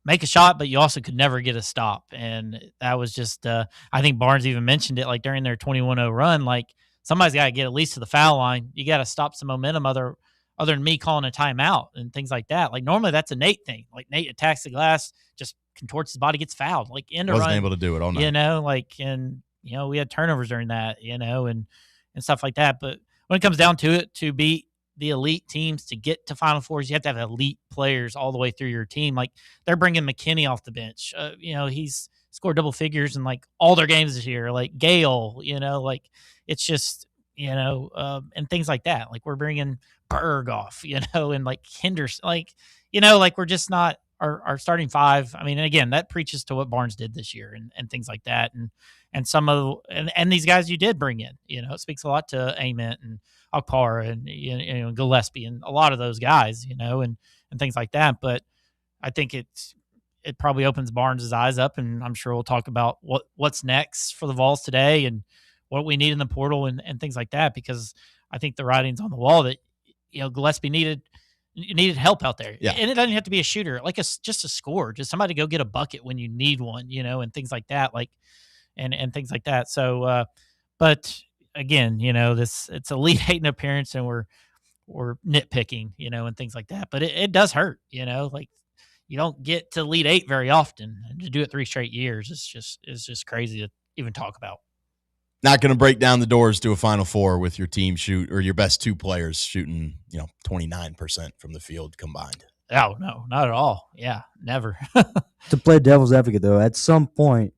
make a shot, but you also could never get a stop. And that was just, I think Barnes even mentioned it, like during their 21-0 run, like somebody's got to get at least to the foul line. You got to stop some momentum other than me calling a timeout and things like that. Like normally that's a Nate thing. Like Nate attacks the glass, just contorts his body, gets fouled. Like end wasn't able to do it all night. We had turnovers during that, and stuff like that. But when it comes down to it, to beat the elite teams, to get to Final Fours, you have to have elite players all the way through your team. Like they're bringing McKinney off the bench. He's scored double figures in like all their games this year. Like Gale, like it's just, and things like that. Like we're bringing Berg off, and like Henderson, like we're just not our starting 5. I mean, and again, that preaches to what Barnes did this year and things like that. And some of and these guys you did bring in, it speaks a lot to Ament and Akpar and Gillespie and a lot of those guys, and things like that. But I think it probably opens Barnes' eyes up, and I'm sure we'll talk about what's next for the Vols today and what we need in the portal and things like that, because I think the writing's on the wall that, Gillespie needed help out there. Yeah. And it doesn't have to be a shooter, like just a scorer, just somebody to go get a bucket when you need one, and things like that, like, and things like that. So, but again, it's Elite 8 appearance, and we're nitpicking, and things like that, but it does hurt, like you don't get to Elite 8 very often, and to do it 3 straight years, it's just crazy to even talk about. Not going to break down the doors to a Final Four with your team or your best 2 players shooting, 29% from the field combined. Oh, no, not at all. Yeah, never. To play devil's advocate, though, at some point,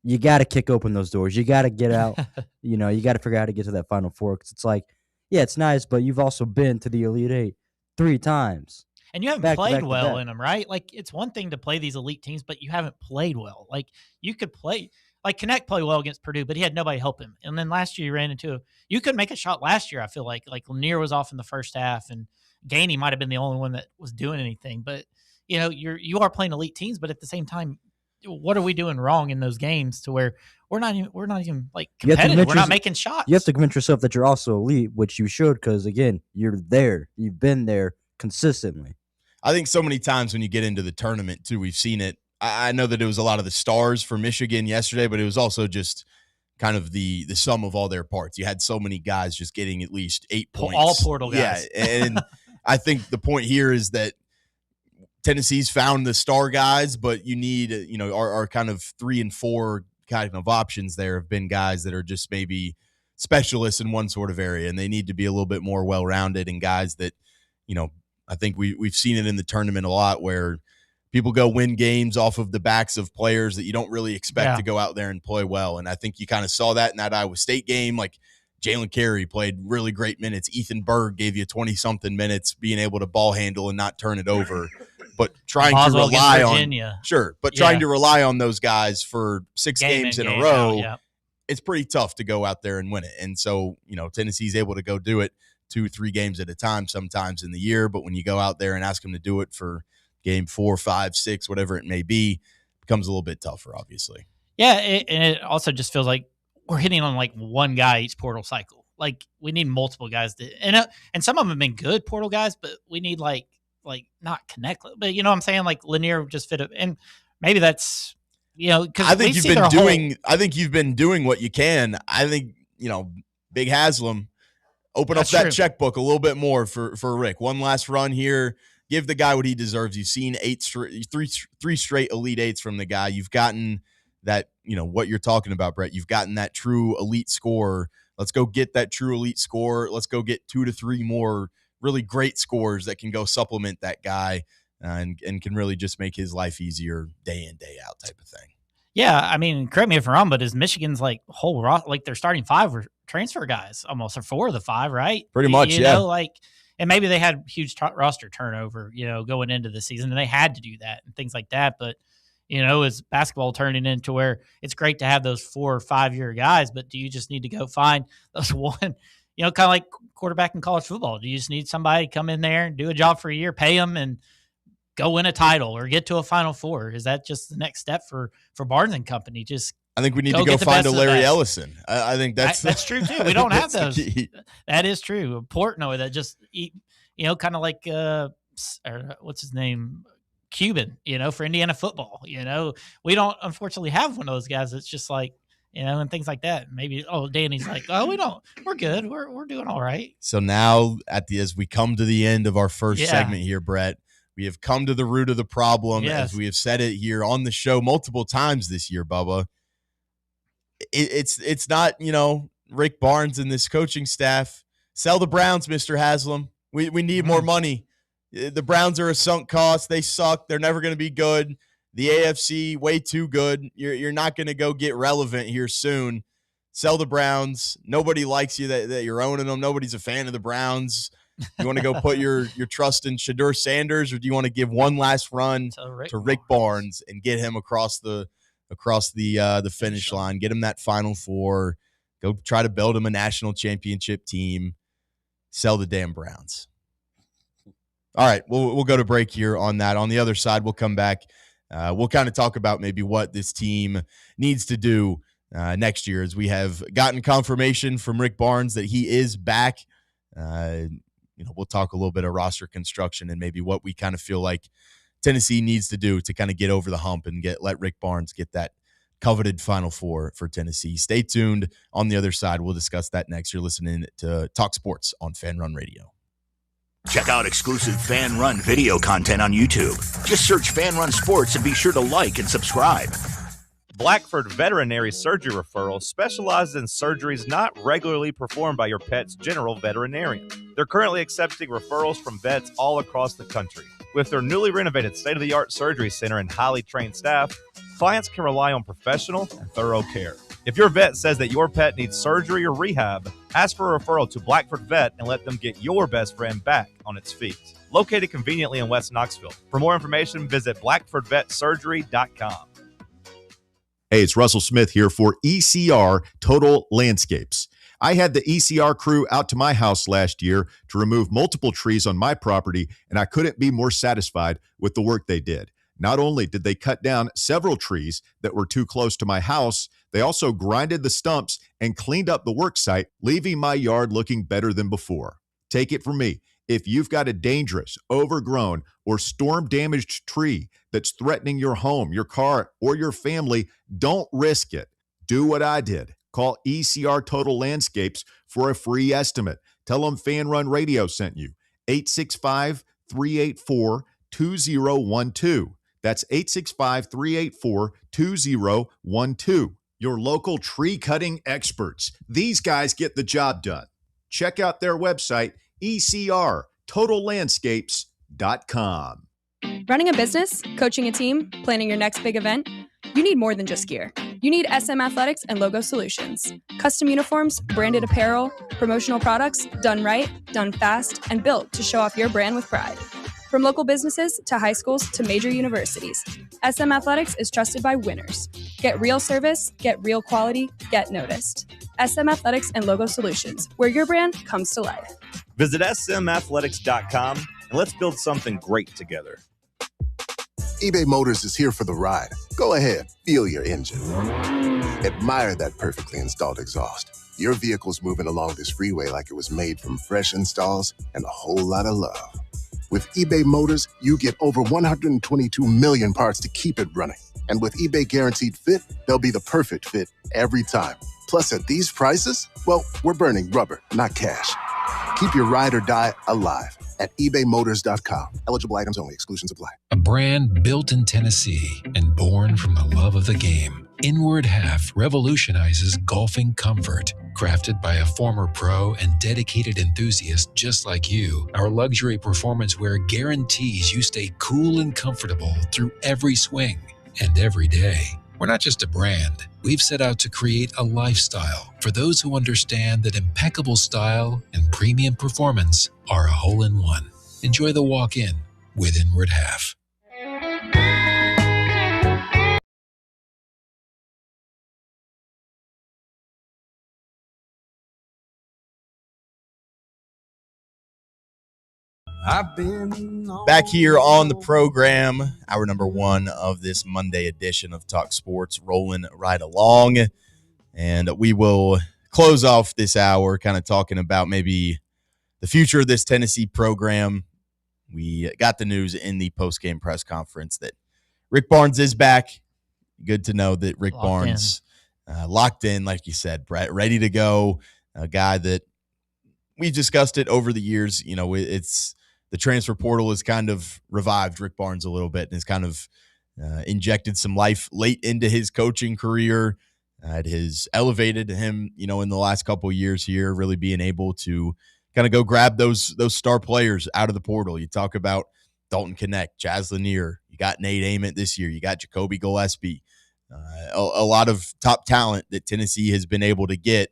you got to kick open those doors. You got to get out. You got to figure out how to get to that Final Four, because it's like, yeah, it's nice, but you've also been to the Elite 8 3 times. And you haven't played well in them, right? Like, it's one thing to play these elite teams, but you haven't played well. Like, you could play – like, Connect played well against Purdue, but he had nobody help him. And then last year you ran into – you couldn't make a shot last year, I feel like. Like, Lanier was off in the first half, and Gainey might have been the only one that was doing anything. But, you are playing elite teams, but at the same time, what are we doing wrong in those games to where we're not even like competitive? We're not making shots. You have to convince yourself that you're also elite, which you should, because, again, you're there. You've been there consistently. I think so many times when you get into the tournament, too, we've seen it. I know that it was a lot of the stars for Michigan yesterday, but it was also just kind of the sum of all their parts. You had so many guys just getting at least 8 points. All portal guys. Yeah, and I think the point here is that Tennessee's found the star guys, but you need, our kind of 3 and 4 kind of options there have been guys that are just maybe specialists in one sort of area, and they need to be a little bit more well-rounded, and guys that, I think we've seen it in the tournament a lot where people go win games off of the backs of players that you don't really expect to go out there and play well. And I think you kind of saw that in that Iowa State game. Like Jalen Carey played really great minutes. Ethan Berg gave you 20-something minutes, being able to ball handle and not turn it over. But trying to rely on those guys for 6 games in a row, it's pretty tough to go out there and win it. And so, Tennessee's able to go do it 2-3 games at a time sometimes in the year. But when you go out there and ask them to do it for game 4, 5, 6, whatever it may be, it becomes a little bit tougher, obviously. Yeah, and it also just feels like we're hitting on like one guy each portal cycle. Like we need multiple guys and some of them have been good portal guys, but we need like not connect. But you know what I'm saying? Like Lanier just fit it, and maybe that's because I think you've been doing what you can. I think Big Haslam open up that checkbook a little bit more for Rick. One last run here. Give the guy what he deserves. You've seen 3 straight Elite Eights from the guy. You've gotten that, what you're talking about, Brett. You've gotten that true elite scorer. Let's go get that true elite scorer. Let's go get 2 to 3 more really great scores that can go supplement that guy and can really just make his life easier day in, day out type of thing. Yeah, I mean, correct me if I'm wrong, but is Michigan's like whole like their starting 5 were transfer guys almost, or 4 of the 5, right? Pretty much, And maybe they had huge roster turnover, going into the season, and they had to do that and things like that. But, is basketball turning into where it's great to have those 4 or 5 year guys, but do you just need to go find those one, kind of like quarterback in college football? Do you just need somebody to come in there and do a job for a year, pay them, and go win a title or get to a Final Four? Is that just the next step for Barnes and Company? I think we need to go find a Larry Ellison. I think that's true too. We don't have those. That is true. Portnoy that just kind of like what's his name, Cuban. For Indiana football. We don't unfortunately have one of those guys. That's just like and things like that. Maybe Danny's like, we're good. We're doing all right. So now as we come to the end of our first segment here, Brett, we have come to the root of the problem, as we have said it here on the show multiple times this year, Bubba. It's not, Rick Barnes and this coaching staff. Sell the Browns, Mr. Haslam. We need more money. The Browns are a sunk cost. They suck. They're never going to be good. The AFC, way too good. You're not going to go get relevant here soon. Sell the Browns. Nobody likes you that you're owning them. Nobody's a fan of the Browns. You want to go put your trust in Shedeur Sanders, or do you want to give one last run to Rick Barnes and get him across the finish line, get him that Final Four, go try to build him a national championship team, sell the damn Browns? All right, we'll go to break here on that. On the other side, we'll come back. We'll kind of talk about maybe what this team needs to do next year, as we have gotten confirmation from Rick Barnes that he is back. We'll talk a little bit of roster construction and maybe what we kind of feel like Tennessee needs to do to kind of get over the hump and let Rick Barnes get that coveted Final Four for Tennessee. Stay tuned. On the other side, we'll discuss that next. You're listening to Talk Sports on Fan Run Radio. Check out exclusive Fan Run video content on YouTube. Just search Fan Run Sports and be sure to like and subscribe. Blackford Veterinary Surgery Referral specializes in surgeries not regularly performed by your pet's general veterinarian. They're currently accepting referrals from vets all across the country. With their newly renovated state-of-the-art surgery center and highly trained staff, clients can rely on professional and thorough care. If your vet says that your pet needs surgery or rehab, ask for a referral to Blackford Vet and let them get your best friend back on its feet. Located conveniently in West Knoxville. For more information, visit blackfordvetsurgery.com. Hey, it's Russell Smith here for ECR Total Landscapes. I had the ECR crew out to my house last year to remove multiple trees on my property, and I couldn't be more satisfied with the work they did. Not only did they cut down several trees that were too close to my house, they also grinded the stumps and cleaned up the work site, leaving my yard looking better than before. Take it from me. If you've got a dangerous, overgrown, or storm-damaged tree that's threatening your home, your car, or your family, don't risk it. Do what I did. Call ECR Total Landscapes for a free estimate. Tell them Fan Run Radio sent you. 865-384-2012. That's 865-384-2012. Your local tree cutting experts. These guys get the job done. Check out their website, ecrtotallandscapes.com. Running a business, coaching a team, planning your next big event, you need more than just gear. You need SM Athletics and Logo Solutions. Custom uniforms, branded apparel, promotional products, done right, done fast, and built to show off your brand with pride. From local businesses to high schools to major universities, SM Athletics is trusted by winners. Get real service, get real quality, get noticed. SM Athletics and Logo Solutions, where your brand comes to life. Visit smathletics.com and let's build something great together. eBay Motors is here for the ride. Go ahead, feel your engine. Admire that perfectly installed exhaust. Your vehicle's moving along this freeway like it was made from fresh installs and a whole lot of love. With eBay Motors, you get over 122 million parts to keep it running. And with eBay Guaranteed Fit, they'll be the perfect fit every time. Plus, at these prices, well, we're burning rubber, not cash. Keep your ride or die alive at ebaymotors.com. Eligible items only. Exclusions apply. A brand built in Tennessee and born from the love of the game. Inward Half revolutionizes golfing comfort. Crafted by a former pro and dedicated enthusiast just like you, our luxury performance wear guarantees you stay cool and comfortable through every swing and every day. We're not just a brand. We've set out to create a lifestyle for those who understand that impeccable style and premium performance are a hole-in-one. Enjoy the walk-in with Inward Half. I've been back here on the program, hour number one of this Monday edition of Talk Sports, rolling right along. And we will close off this hour kind of talking about maybe the future of this Tennessee program. We got the news in the post-game press conference that Rick Barnes is back. Good to know that Rick Barnes locked in, like you said, Brett, ready to go. A guy that we've discussed it over the years. You know, it's the transfer portal has kind of revived Rick Barnes a little bit and has kind of injected some life late into his coaching career. It has elevated him, you know, in the last couple of years here, really being able to kind of go grab those star players out of the portal. You talk about Dalton Knecht, Jazz Lanier. You got Nate Ament this year. You got Jacoby Gillespie. A lot of top talent that Tennessee has been able to get.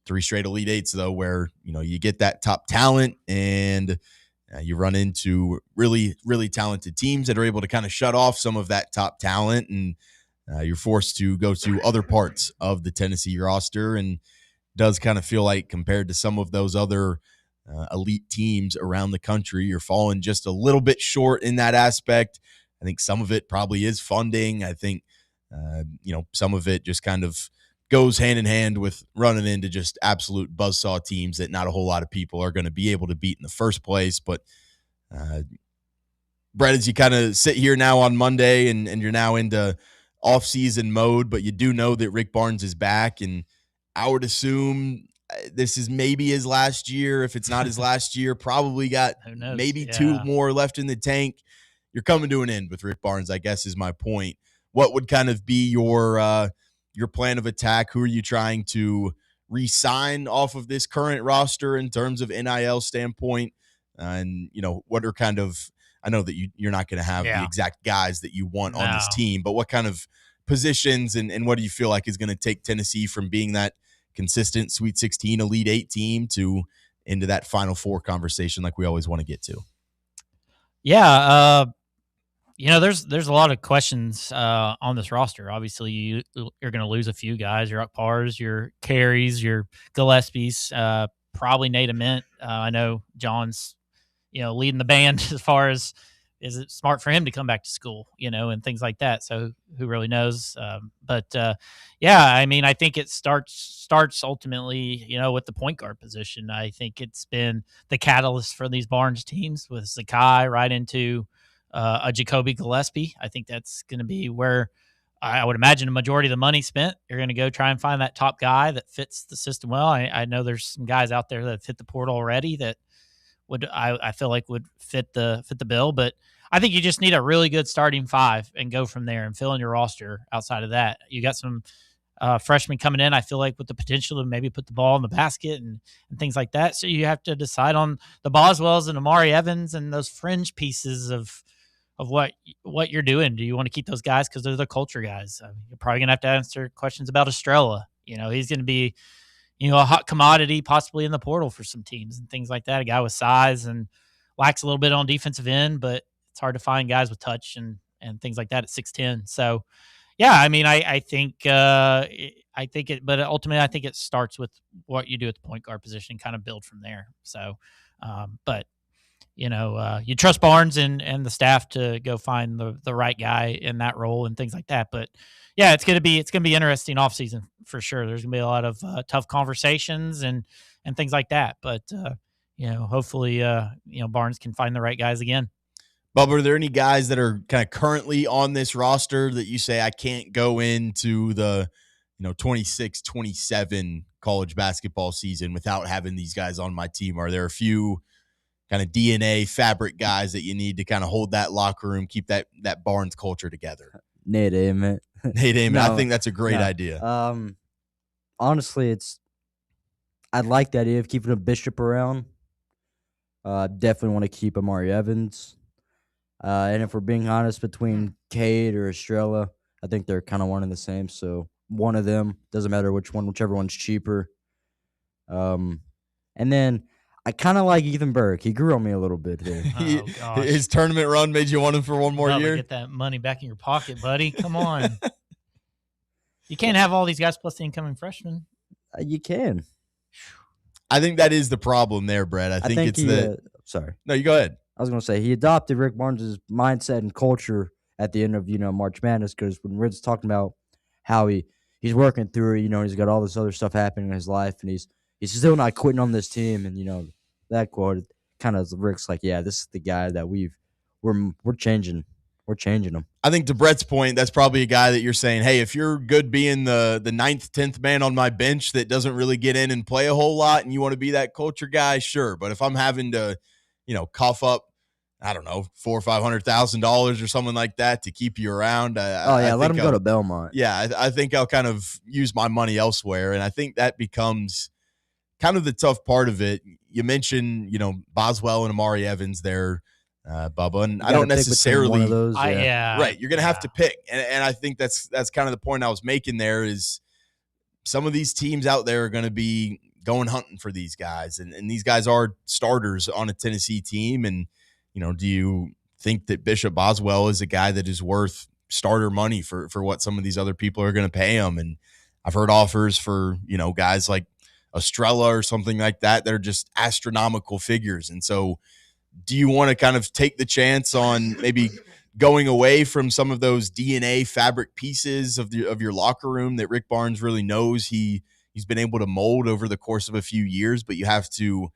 3 straight Elite Eights, though, where, you know, you get that top talent and you run into really, really talented teams that are able to kind of shut off some of that top talent, and you're forced to go to other parts of the Tennessee roster. And does kind of feel like compared to some of those other elite teams around the country, you're falling just a little bit short in that aspect. I think some of it probably is funding. I think, you know, some of it just kind of goes hand in hand with running into just absolute buzzsaw teams that not a whole lot of people are going to be able to beat in the first place. But Brett, as you kind of sit here now on Monday and you're now into off-season mode, but you do know that Rick Barnes is back, and I would assume this is maybe his last year. If it's not his last year, probably got maybe 2 more left in the tank. You're coming to an end with Rick Barnes, I guess, is my point. What would kind of be your plan of attack? Who are you trying to re-sign off of this current roster in terms of NIL standpoint? And, you know, what are kind of, I know that you're not going to have the exact guys that you want on this team, but what kind of positions and what do you feel like is going to take Tennessee from being that consistent Sweet 16 Elite 8 team to into that Final Four conversation like we always want to get to? Yeah, you know, there's a lot of questions on this roster. Obviously, you're going to lose a few guys. Your Ukpars, your Carries, your Gillespies, probably Nate Ament. I know John's, you know, leading the band as far as is it smart for him to come back to school, you know, and things like that. So who really knows? But yeah, I mean, I think it starts ultimately, you know, with the point guard position. I think it's been the catalyst for these Barnes teams with Zakai right into a Jacoby Gillespie. I think that's going to be where I would imagine a majority of the money spent, you're going to go try and find that top guy that fits the system well. I know there's some guys out there that fit the portal already that I feel like would fit the bill, but I think you just need a really good starting five and go from there and fill in your roster. Outside of that, you got some freshmen coming in, I feel like, with the potential to maybe put the ball in the basket and things like that. So you have to decide on the Boswells and Amari Evans and those fringe pieces of what you're doing. Do you want to keep those guys because they're the culture guys? I mean, you're probably going to have to answer questions about Estrella. He's going to be, a hot commodity possibly in the portal for some teams and things like that. A guy with size and lacks a little bit on defensive end, but it's hard to find guys with touch and things like that at 6'10". So, yeah, I mean, I think it, but ultimately I think it starts with what you do at the point guard position, kind of build from there. So, but you trust Barnes and the staff to go find the right guy in that role and things like that. But yeah, it's gonna be interesting offseason for sure. There's gonna be a lot of tough conversations and things like that. But hopefully Barnes can find the right guys again. Bubba, are there any guys that are kind of currently on this roster that you say I can't go into the 26-27 college basketball season without having these guys on my team? Are there a few kind of DNA fabric guys that you need to kind of hold that locker room, keep that Barnes culture together? Nate Ament. Nate Ament. No, I think that's a great idea. Honestly, I'd like the idea of keeping a Bishop around. Definitely want to keep Amari Evans. And if we're being honest, between Cade or Estrella, I think they're kind of one and the same. So one of them, doesn't matter which one, whichever one's cheaper. And then I kind of like Ethan Burke. He grew on me a little bit here. Oh, gosh. His tournament run made you want him for one more year? Get that money back in your pocket, buddy. Come on. You can't have all these guys plus the incoming freshmen. You can. I think that is the problem there, Brett. I think it's sorry. No, you go ahead. I was going to say he adopted Rick Barnes' mindset and culture at the end of March Madness, because when Rick's talking about how he's working through it, he's got all this other stuff happening in his life, and he's still not quitting on this team. And that quote kind of Rick's like, yeah, this is the guy that we're changing. We're changing him. I think to Brett's point, that's probably a guy that you're saying, hey, if you're good being the 9th, 10th man on my bench that doesn't really get in and play a whole lot, and you want to be that culture guy, sure. But if I'm having to, cough up, I don't know, $400,000 or $500,000 or something like that to keep you around. Let him go to Belmont. Yeah, I think I'll kind of use my money elsewhere, and I think that becomes kind of the tough part of it. You mentioned, Boswell and Amari Evans there, Bubba, and I don't necessarily one of those. Right, you're gonna have to pick, and I think that's kind of the point I was making there. Is some of these teams out there are going to be going hunting for these guys, and these guys are starters on a Tennessee team, and do you think that Bishop Boswell is a guy that is worth starter money for what some of these other people are going to pay him? And I've heard offers for guys like Estrella or something like that that are just astronomical figures. And so do you want to kind of take the chance on maybe going away from some of those DNA fabric pieces of your locker room that Rick Barnes really knows he's been able to mold over the course of a few years, but you have to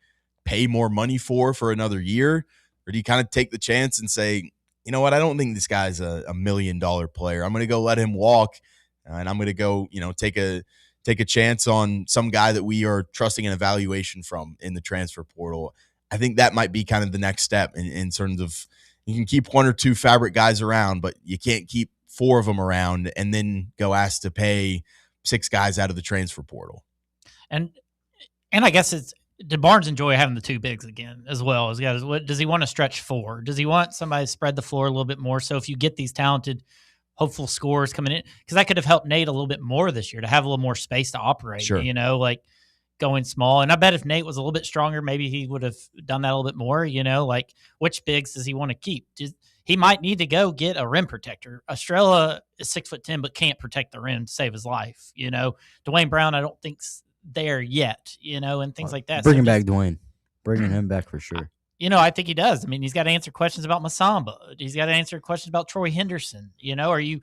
pay more money for another year? Or do you kind of take the chance and say, you know what, I don't think this guy's a $1 million player. I'm going to go let him walk, and I'm going to go, take a chance on some guy that we are trusting an evaluation from in the transfer portal. I think that might be kind of the next step in terms of you can keep one or two fabric guys around, but you can't keep 4 of them around and then go ask to pay 6 guys out of the transfer portal. And I guess did Barnes enjoy having the 2 bigs again as well? What does he want to stretch 4? Does he want somebody to spread the floor a little bit more? So if you get these talented, hopeful scorers coming in, because that could have helped Nate a little bit more this year to have a little more space to operate, sure. Like going small. And I bet if Nate was a little bit stronger, maybe he would have done that a little bit more, like which bigs does he want to keep? He might need to go get a rim protector. Estrella is 6'10", but can't protect the rim to save his life. Dwayne Brown, I don't think's there yet, and things like that. Bringing back Dwayne. Bringing him back for sure. I think he does. I mean, he's got to answer questions about Masamba. He's got to answer questions about Troy Henderson. Are you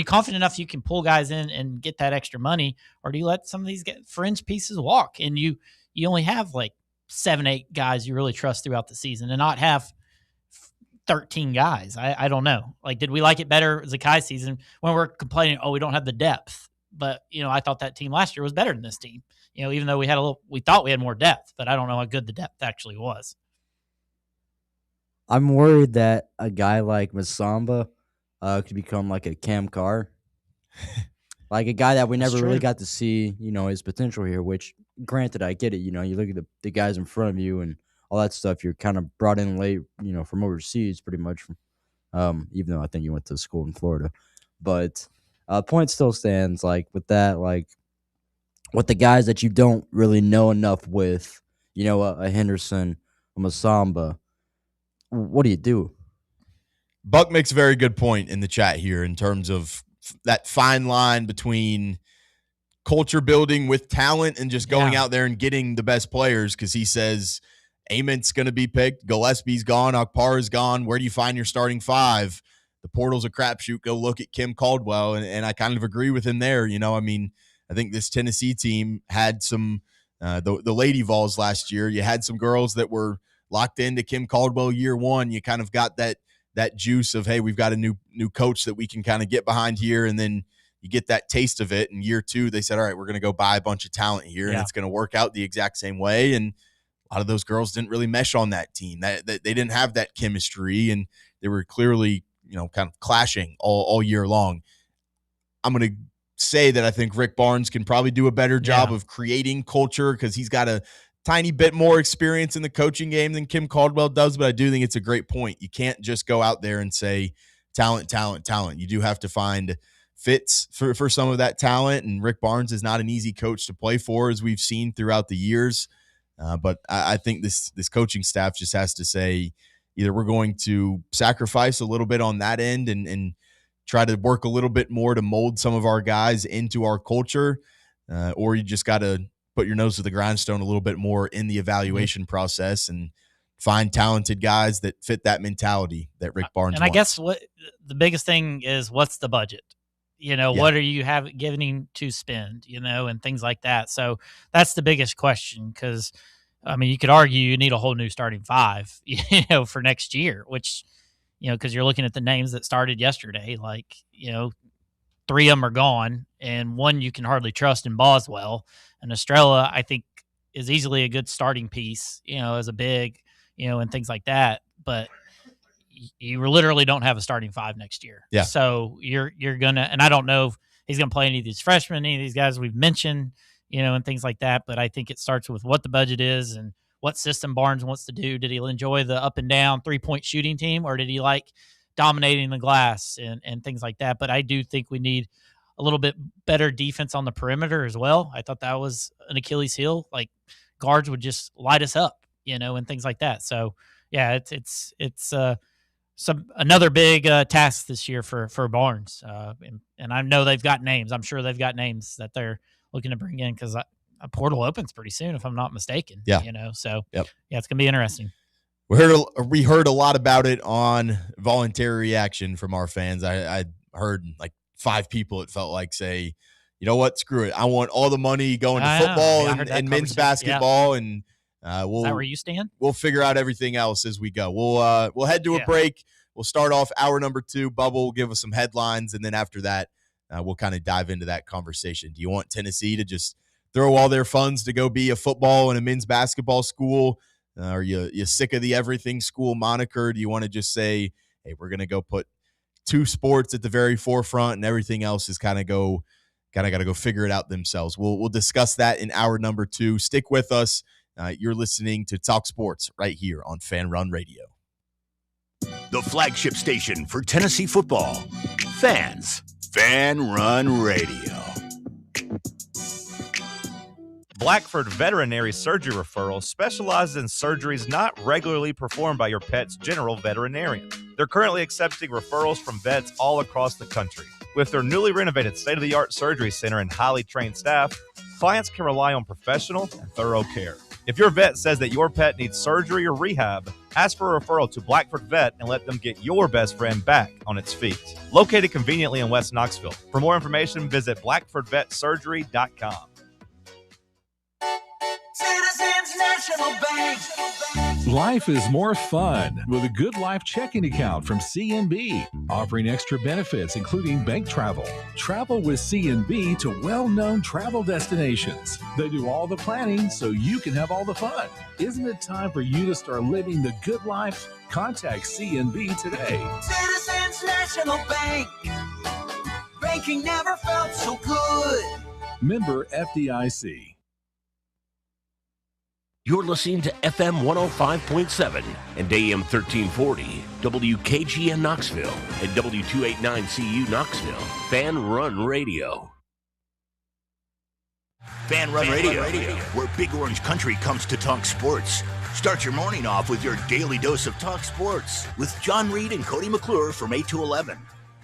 confident enough you can pull guys in and get that extra money, or do you let some of these fringe pieces walk and you only have like 7-8 guys you really trust throughout the season and not have 13 guys. I don't know. Like, did we like it better Zakai season when we're complaining, oh, we don't have the depth? But, I thought that team last year was better than this team. Even though we thought we had more depth, but I don't know how good the depth actually was. I'm worried that a guy like Masamba could become like a Cam Carr. Like a guy that we never really got to see, his potential here, which, granted, I get it. You look at the guys in front of you and all that stuff. You're kind of brought in late, from overseas pretty much, even though I think you went to school in Florida. But point still stands, like, with that, like, with the guys that you don't really know enough with, a Henderson, a Masamba, what do you do? Buck makes a very good point in the chat here in terms of that fine line between culture building with talent and just going out there and getting the best players, because he says Ament's going to be picked, Gillespie's gone, Akpar is gone. Where do you find your starting five? The portal's a crapshoot. Go look at Kim Caldwell, and I kind of agree with him there. I think this Tennessee team had some the Lady Vols last year. You had some girls that were locked into Kim Caldwell year one. You kind of got that juice of, hey, we've got a new coach that we can kind of get behind here, and then you get that taste of it. In year two, they said, all right, we're going to go buy a bunch of talent here, and it's going to work out the exact same way. And a lot of those girls didn't really mesh on that team. That they didn't have that chemistry, and they were clearly, kind of clashing all year long. I'm going to say that I think Rick Barnes can probably do a better job of creating culture, because he's got a tiny bit more experience in the coaching game than Kim Caldwell does, but I do think it's a great point. You can't just go out there and say talent. You do have to find fits for some of that talent, and Rick Barnes is not an easy coach to play for, as we've seen throughout the years. But I think this coaching staff just has to say, either we're going to sacrifice a little bit on that end and try to work a little bit more to mold some of our guys into our culture, or you just got to put your nose to the grindstone a little bit more in the evaluation process and find talented guys that fit that mentality that Rick Barnes wants. I guess what the biggest thing is, what's the budget? What are you giving to spend, and things like that. So that's the biggest question, because, you could argue you need a whole new starting five, for next year, which, because you're looking at the names that started yesterday, like, 3 of them are gone, and one you can hardly trust in Boswell. And Estrella, I think, is easily a good starting piece, as a big, and things like that. But you literally don't have a starting five next year. Yeah. So you're gonna, and I don't know if he's gonna play any of these freshmen, any of these guys we've mentioned, and things like that. But I think it starts with what the budget is and what system Barnes wants to do. Did he enjoy the up and down 3-point shooting team, or did he like dominating the glass and things like that? But I do think we need a little bit better defense on the perimeter as well. I thought that was an Achilles heel. Like, guards would just light us up, and things like that. So yeah, it's another big task this year for Barnes. And I know they've got names. I'm sure they've got names that they're looking to bring in, because a portal opens pretty soon, if I'm not mistaken. Yeah. So yeah, it's gonna be interesting. We heard a lot about it on voluntary reaction from our fans. I heard like 5 people, it felt like, say, you know what, screw it. I want all the money going to football and men's basketball, and is that where you stand? We'll figure out everything else as we go. We'll head to a break. We'll start off hour number 2. Bubba will give us some headlines, and then after that, we'll kind of dive into that conversation. Do you want Tennessee to just throw all their funds to go be a football and a men's basketball school? Are you sick of the everything school moniker? Do you want to just say, hey, we're going to go put 2 sports at the very forefront, and everything else is kind of got to go figure it out themselves? We'll discuss that in hour number 2. Stick with us. You're listening to Talk Sports right here on Fan Run Radio. The flagship station for Tennessee football. Fans. Fan Run Radio. Blackford Veterinary Surgery Referral specializes in surgeries not regularly performed by your pet's general veterinarian. They're currently accepting referrals from vets all across the country. With their newly renovated state-of-the-art surgery center and highly trained staff, clients can rely on professional and thorough care. If your vet says that your pet needs surgery or rehab, ask for a referral to Blackford Vet and let them get your best friend back on its feet. Located conveniently in West Knoxville. For more information, visit blackfordvetsurgery.com. Citizens National Bank. Life is more fun with a Good Life checking account from CNB, offering extra benefits including bank travel. Travel with CNB to well-known travel destinations. They do all the planning so you can have all the fun. Isn't it time for you to start living the good life? Contact CNB today. Citizens National Bank. Banking never felt so good. Member FDIC. You're listening to FM 105.7 and AM 1340, WKGN Knoxville, and W289CU Knoxville, Fan Run Radio. Fan Run Radio, where Big Orange Country comes to talk sports. Start your morning off with your daily dose of talk sports with John Reed and Cody McClure from 8 to 11.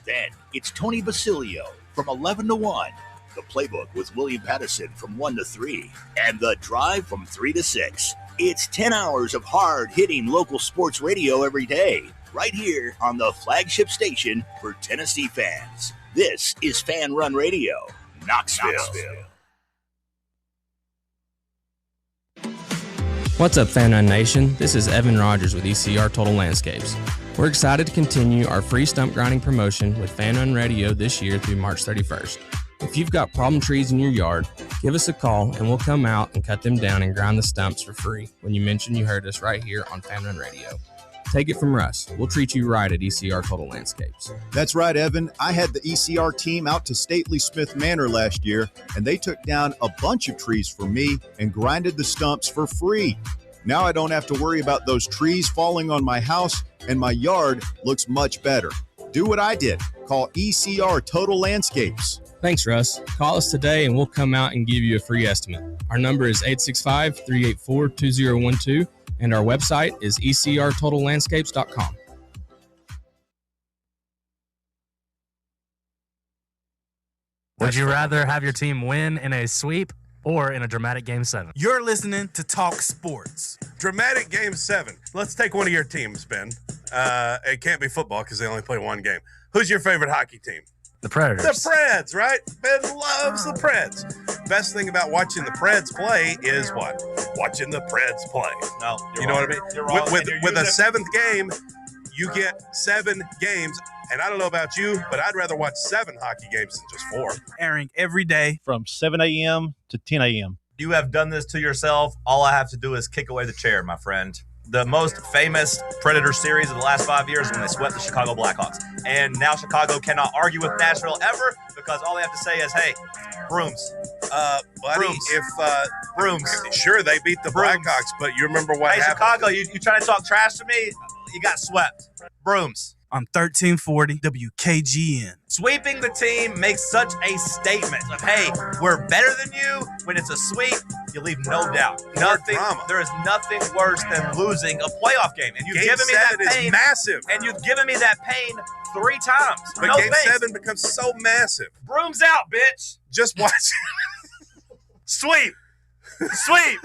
Then it's Tony Basilio from 11 to 1. The Playbook with William Pattison from 1 to 3, and The Drive from 3 to 6. It's 10 hours of hard-hitting local sports radio every day, right here on the flagship station for Tennessee fans. This is Fan Run Radio, Knoxville. What's up, Fan Run Nation? This is Evan Rogers with ECR Total Landscapes. We're excited to continue our free stump grinding promotion with Fan Run Radio this year through March 31st. If you've got problem trees in your yard, give us a call and we'll come out and cut them down and grind the stumps for free when you mention you heard us right here on Fan Run Radio. Take it from Russ. We'll treat you right at ECR Total Landscapes. That's right, Evan. I had the ECR team out to Stately Smith Manor last year, and they took down a bunch of trees for me and grinded the stumps for free. Now I don't have to worry about those trees falling on my house, and my yard looks much better. Do what I did. Call ECR Total Landscapes. Thanks, Russ. Call us today and we'll come out and give you a free estimate. Our number is 865-384-2012 and our website is ecrtotallandscapes.com. Would you rather have your team win in a sweep or in a dramatic Game 7? You're listening to Talk Sports. Dramatic Game 7. Let's take one of your teams, Ben. It can't be football because they only play one game. Who's your favorite hockey team? The Predators. The Preds, right? Ben loves the Preds. Best thing about watching the Preds play is what? Watching the Preds play. No, you know what I mean? You're wrong. With a seventh game, you get 7 games. And I don't know about you, but I'd rather watch 7 hockey games than just 4. Airing every day from 7 a.m. to 10 a.m. You have done this to yourself. All I have to do is kick away the chair, my friend. The most famous Predator series of the last 5 years when they swept the Chicago Blackhawks. And now Chicago cannot argue with Nashville ever because all they have to say is, hey, brooms. Buddy, brooms. Brooms. Sure, they beat the Blackhawks, but you remember what happened. Chicago, you trying to talk trash to me? You got swept. Brooms. On 1340 WKGN. Sweeping the team makes such a statement of, hey, we're better than you. When it's a sweep, you leave no doubt. There is nothing worse than losing a playoff game. And you've given me that pain. Is massive. And you've given me that pain 3 times. But no Game thanks. 7 becomes so massive. Brooms out, bitch. Just watch. Sweep. Sweep.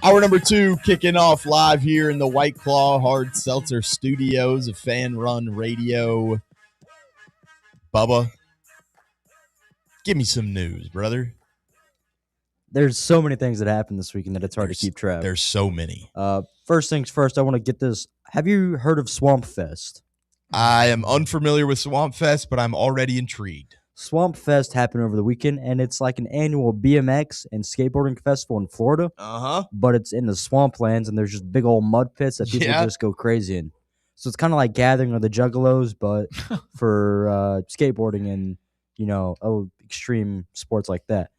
Hour number 2 kicking off live here in the White Claw Hard Seltzer studios of Fan Run Radio. Bubba, give me some news, brother. There's so many things that happened this weekend that it's hard to keep track. There's so many. First things first, I want to get this. Have you heard of Swamp Fest? I am unfamiliar with Swamp Fest, but I'm already intrigued. Swamp Fest happened over the weekend, and it's like an annual BMX and skateboarding festival in Florida. But it's in the swamplands, and there's just big old mud pits that people just go crazy in. So it's kind of like Gathering of the Juggalos, but for skateboarding and, extreme sports like that.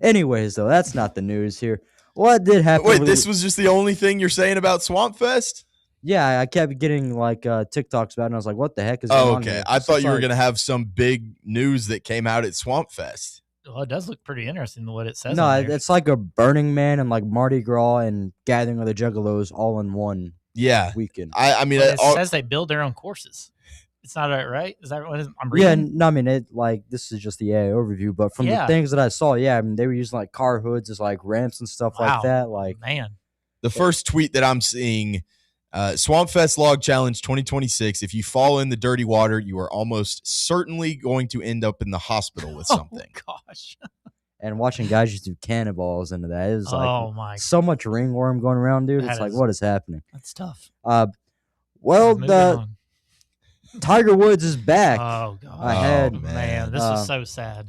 Anyways, though, that's not the news here. What did happen? Wait, this was just the only thing you're saying about Swamp Fest? Yeah, I kept getting TikToks about it, and I was like, what the heck is going on here? I thought you were going to have some big news that came out at Swamp Fest. Well, it does look pretty interesting what it says. No, it's like a Burning Man and like Mardi Gras and Gathering of the Juggalos all in one weekend. I mean, it says they build their own courses. It's not right. Is that what I'm reading? Yeah, no, I mean, this is just the overview, but from the things that I saw, I mean, they were using like car hoods as like ramps and stuff like that. Like, man, the first tweet that I'm seeing Swamp Fest Log Challenge 2026. If you fall in the dirty water, you are almost certainly going to end up in the hospital with something. Oh, gosh. And watching guys just do cannonballs into that is Oh, like my. so much ringworm going around, dude. That It's like, is- what is happening? That's tough. Well, Moving the on. Tiger Woods is back. Oh, God. ahead. Man, this was so sad.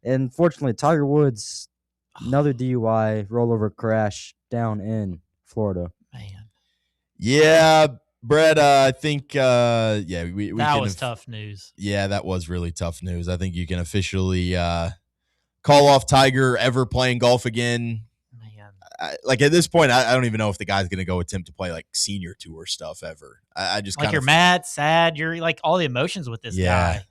Unfortunately, Tiger Woods, another DUI rollover crash down in Florida. Man. Yeah, Brett, I think, we That can was tough news. Yeah, that was really tough news. I think you can officially call off Tiger ever playing golf again. Man. Like at this point, I don't even know if the guy's going to go attempt to play like senior tour stuff ever. I just Like kind you're of mad, sad, you're like all the emotions with this guy.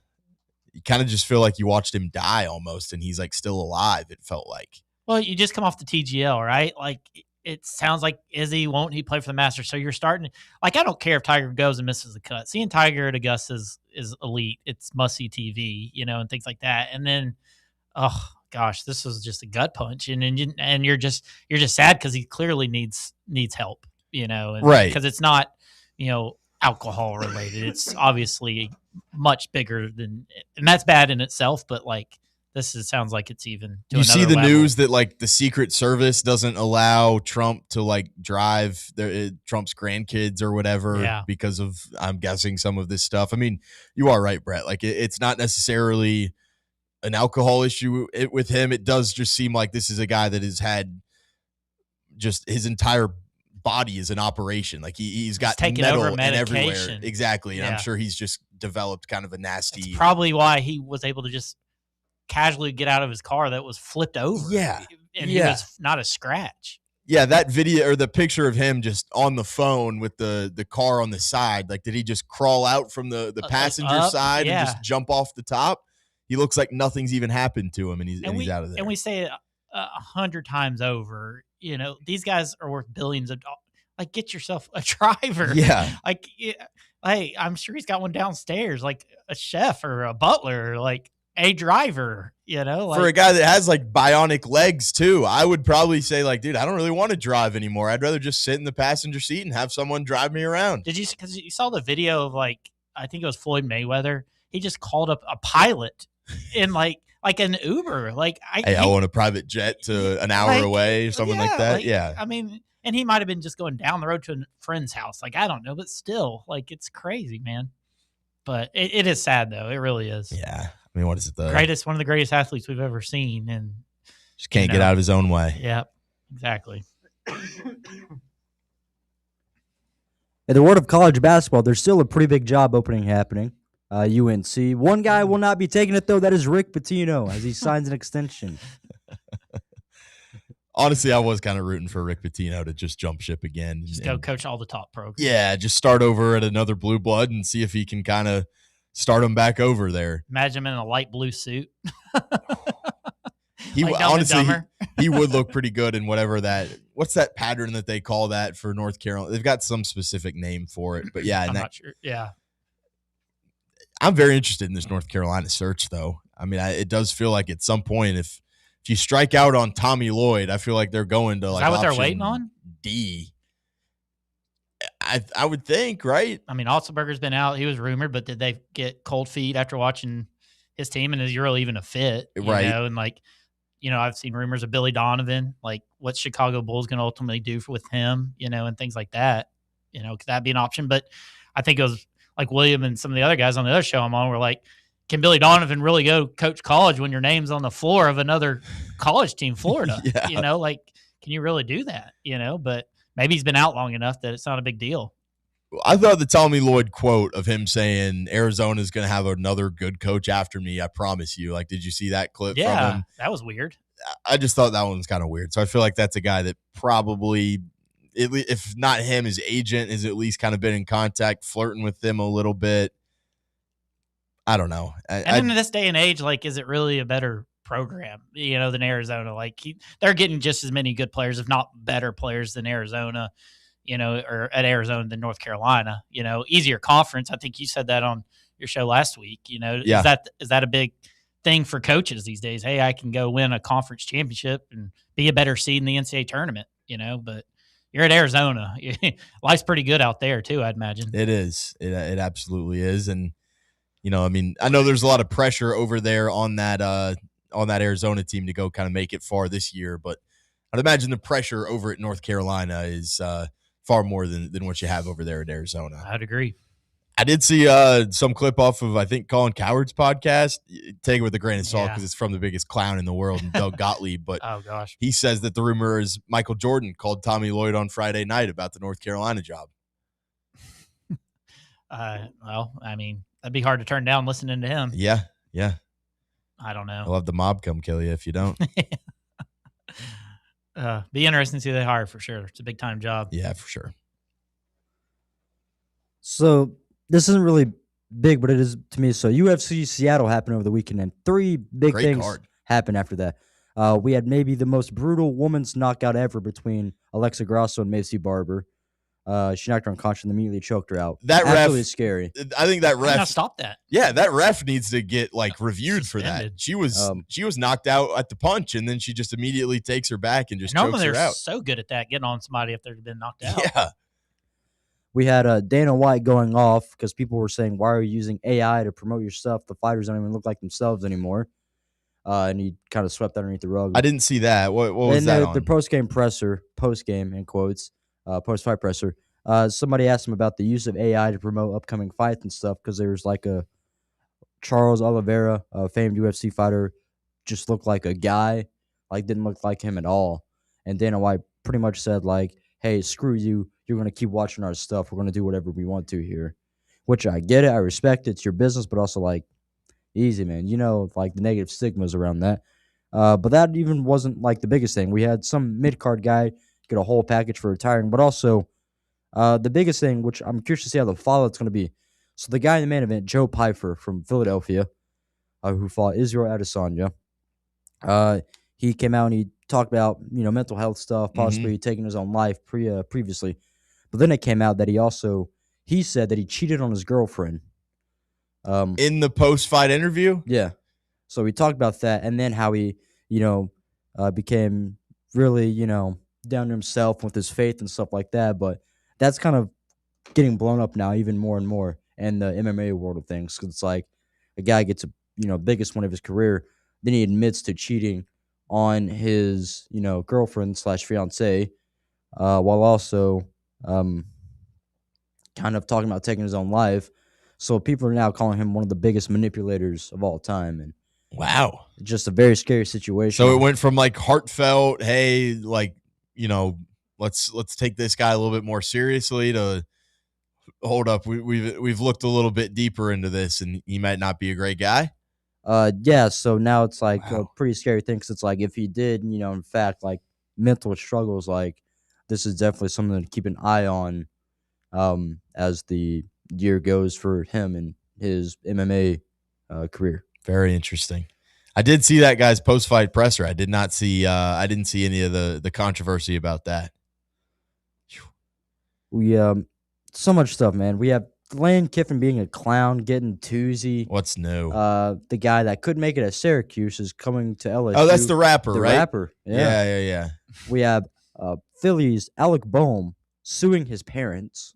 You kind of just feel like you watched him die almost, and he's like still alive. It felt like. Well, you just come off the TGL, right? Like it sounds like won't he play for the Masters? So you're starting like I don't care if Tiger goes and misses the cut. Seeing Tiger at Augusta is elite. It's must-see TV, and things like that. And then, oh gosh, this was just a gut punch, and you're just sad because he clearly needs help, right? Because it's not alcohol related. It's obviously much bigger than, and that's bad in itself. But like sounds like it's even. To you see the level. news that like the Secret Service doesn't allow Trump to like drive Trump's grandkids or whatever because of, I'm guessing, some of this stuff. I mean, you are right, Brett. Like it's not necessarily an alcohol issue with him. It does just seem like this is a guy that has had just his entire body is an operation. Like he's got metal and everywhere. Exactly. And I'm sure he's just developed kind of a nasty. That's probably why he was able to just casually get out of his car that was flipped over. Yeah. And he was not a scratch. Yeah, that video or the picture of him just on the phone with the car on the side. Like, did he just crawl out from the passenger side and just jump off the top? He looks like nothing's even happened to him, and he's out of there. And we say it 100 times over. These guys are worth billions of dollars. Like, get yourself a driver. Yeah. Like, hey, I'm sure he's got one downstairs, like a chef or a butler, or like a driver. Like, for a guy that has like bionic legs too, I would probably say like, dude, I don't really want to drive anymore. I'd rather just sit in the passenger seat and have someone drive me around. Did you? Because you saw the video of like, I think it was Floyd Mayweather. He just called up a pilot in like an Uber. Like, I want a private jet to an hour away or something like that. Yeah. I mean, and he might have been just going down the road to a friend's house. Like, I don't know, but still, like, it's crazy, man. But it is sad though. It really is. Yeah. I mean, what is it? One of the greatest athletes we've ever seen, and just can't get out of his own way. Yeah, exactly. In the world of college basketball, there's still a pretty big job opening happening. UNC. One guy will not be taking it, though. That is Rick Pitino, as he signs an extension. Honestly, I was kind of rooting for Rick Pitino to just jump ship again. Just go coach all the top programs. Yeah, just start over at another blue blood and see if he can kind of start them back over there. Imagine him in a light blue suit. He honestly, he would look pretty good in whatever what's that pattern that they call that for North Carolina? They've got some specific name for it, but yeah. I'm not sure. Yeah. I'm very interested in this North Carolina search, though. I mean, it does feel like at some point, if you strike out on Tommy Lloyd, I feel like they're going to like. Is that what they're waiting on? D. I would think, right? I mean, Otzelberger's been out. He was rumored, but did they get cold feet after watching his team? And is he really even a fit? Right. And like, I've seen rumors of Billy Donovan, like what's Chicago Bulls going to ultimately do with him, and things like that. Could that be an option? But I think it was like William and some of the other guys on the other show I'm on were like, can Billy Donovan really go coach college when your name's on the floor of another college team, Florida? Yeah. Like, can you really do that? But maybe he's been out long enough that it's not a big deal. I thought the Tommy Lloyd quote of him saying Arizona's going to have another good coach after me, I promise you. Like, did you see that clip from him? That was weird. I just thought that one was kind of weird. So I feel like that's a guy that probably, if not him, his agent has at least kind of been in contact, flirting with them a little bit. I don't know. And in this day and age, like, is it really a better program, than Arizona? Like, they're getting just as many good players, if not better players than Arizona, or at Arizona than North Carolina, easier conference. I think you said that on your show last week, Yeah. Is that a big thing for coaches these days? Hey, I can go win a conference championship and be a better seed in the NCAA tournament, but you're at Arizona. Life's pretty good out there too, I'd imagine. It is. It absolutely is. And I mean, I know there's a lot of pressure over there on that Arizona team to go kind of make it far this year, but I'd imagine the pressure over at North Carolina is far more than what you have over there at Arizona. I'd agree. I did see some clip off of, I think, Colin Cowherd's podcast. Take it with a grain of salt because it's from the biggest clown in the world, Doug Gottlieb. But oh gosh, he says that the rumor is Michael Jordan called Tommy Lloyd on Friday night about the North Carolina job. Well, I mean, that'd be hard to turn down listening to him. Yeah. I don't know. He'll have the mob come kill you if you don't. Be interesting to see who they hire for sure. It's a big time job. Yeah, for sure. So this isn't really big, but it is to me. So UFC Seattle happened over the weekend, and three big Great things card. happened after that. We had maybe the most brutal woman's knockout ever between Alexa Grasso and Macy Barber. She knocked her unconscious and immediately choked her out. That absolutely ref, scary. I think that ref stop that. Yeah, that ref needs to get reviewed suspended. for that. She was knocked out at the punch, and then she just immediately takes her back and just Normally chokes her they're out. so good at that, getting on somebody if they've been knocked out. Yeah. We had Dana White going off because people were saying, why are you using AI to promote your stuff? The fighters don't even look like themselves anymore. And he kind of swept underneath the rug. I didn't see that. What was that on? The post-game in quotes, post-fight presser, somebody asked him about the use of AI to promote upcoming fights and stuff because there was a Charles Oliveira, a famed UFC fighter, just looked like a guy, didn't look like him at all. And Dana White pretty much said, hey, screw you. You're going to keep watching our stuff. We're going to do whatever we want to here, which I get it. I respect it. It's your business, but also easy, man. The negative stigmas around that. But that even wasn't the biggest thing. We had some mid-card guy get a whole package for retiring, but also the biggest thing, which I'm curious to see how the fallout's going to be. So the guy in the main event, Joe Pyfer from Philadelphia, who fought Israel Adesanya, he came out and he talked about mental health stuff, possibly taking his own life previously. But then it came out that he said that he cheated on his girlfriend. In the post-fight interview? Yeah. So we talked about that, and then how he, became really, down to himself with his faith and stuff like that. But that's kind of getting blown up now even more and more in the MMA world of things. 'Cause it's a guy gets a, biggest one of his career, then he admits to cheating on his, girlfriend / fiance, while also kind of talking about taking his own life. So people are now calling him one of the biggest manipulators of all time. And wow, just a very scary situation. So it went from heartfelt, hey, let's take this guy a little bit more seriously to hold up. We've looked a little bit deeper into this, and he might not be a great guy. Yeah. So now it's a pretty scary thing. 'Cause it's if he did, in fact, mental struggles, this is definitely something to keep an eye on, as the year goes for him and his MMA career. Very interesting. I did see that guy's post-fight presser. I didn't see any of the controversy about that. We so much stuff, man. We have Lane Kiffin being a clown, getting Toozy. What's new? The guy that could make it at Syracuse is coming to LSU. Oh, that's the rapper, right? The rapper. Yeah. We have Philly's Alec Boehm suing his parents.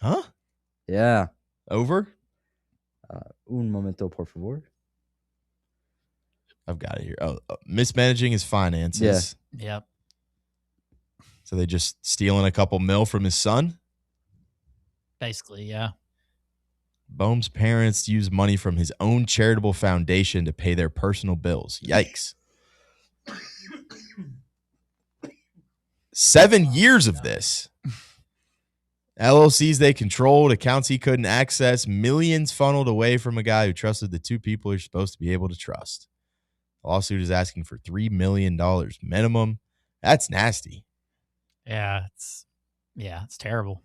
Huh? Yeah. Over? Un momento, por favor. I've got it here. Oh, mismanaging his finances. Yeah. Yep. So they just stealing a couple mil from his son? Basically, yeah. Boehm's parents use money from his own charitable foundation to pay their personal bills. Yikes. 7 years of this. LLCs they controlled, accounts he couldn't access, millions funneled away from a guy who trusted the two people you're supposed to be able to trust. The lawsuit is asking for $3 million minimum. That's nasty. Yeah, it's terrible.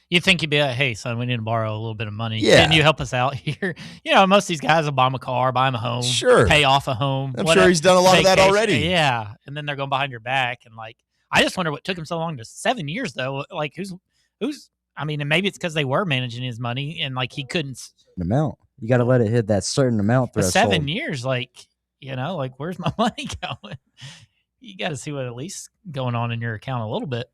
You'd think you'd be like, hey, son, we need to borrow a little bit of money. Yeah. Can you help us out here? Most of these guys will buy him a car, buy him a home, sure, pay off a home. I'm sure he's done a lot of that already. Yeah, and then they're going behind your back. And, I just wonder what took him so long to 7 years, though. Who's I mean, and maybe it's because they were managing his money and, he couldn't. An amount. You got to let it hit that certain amount threshold. 7 years, where's my money going? You got to see what at least going on in your account a little bit.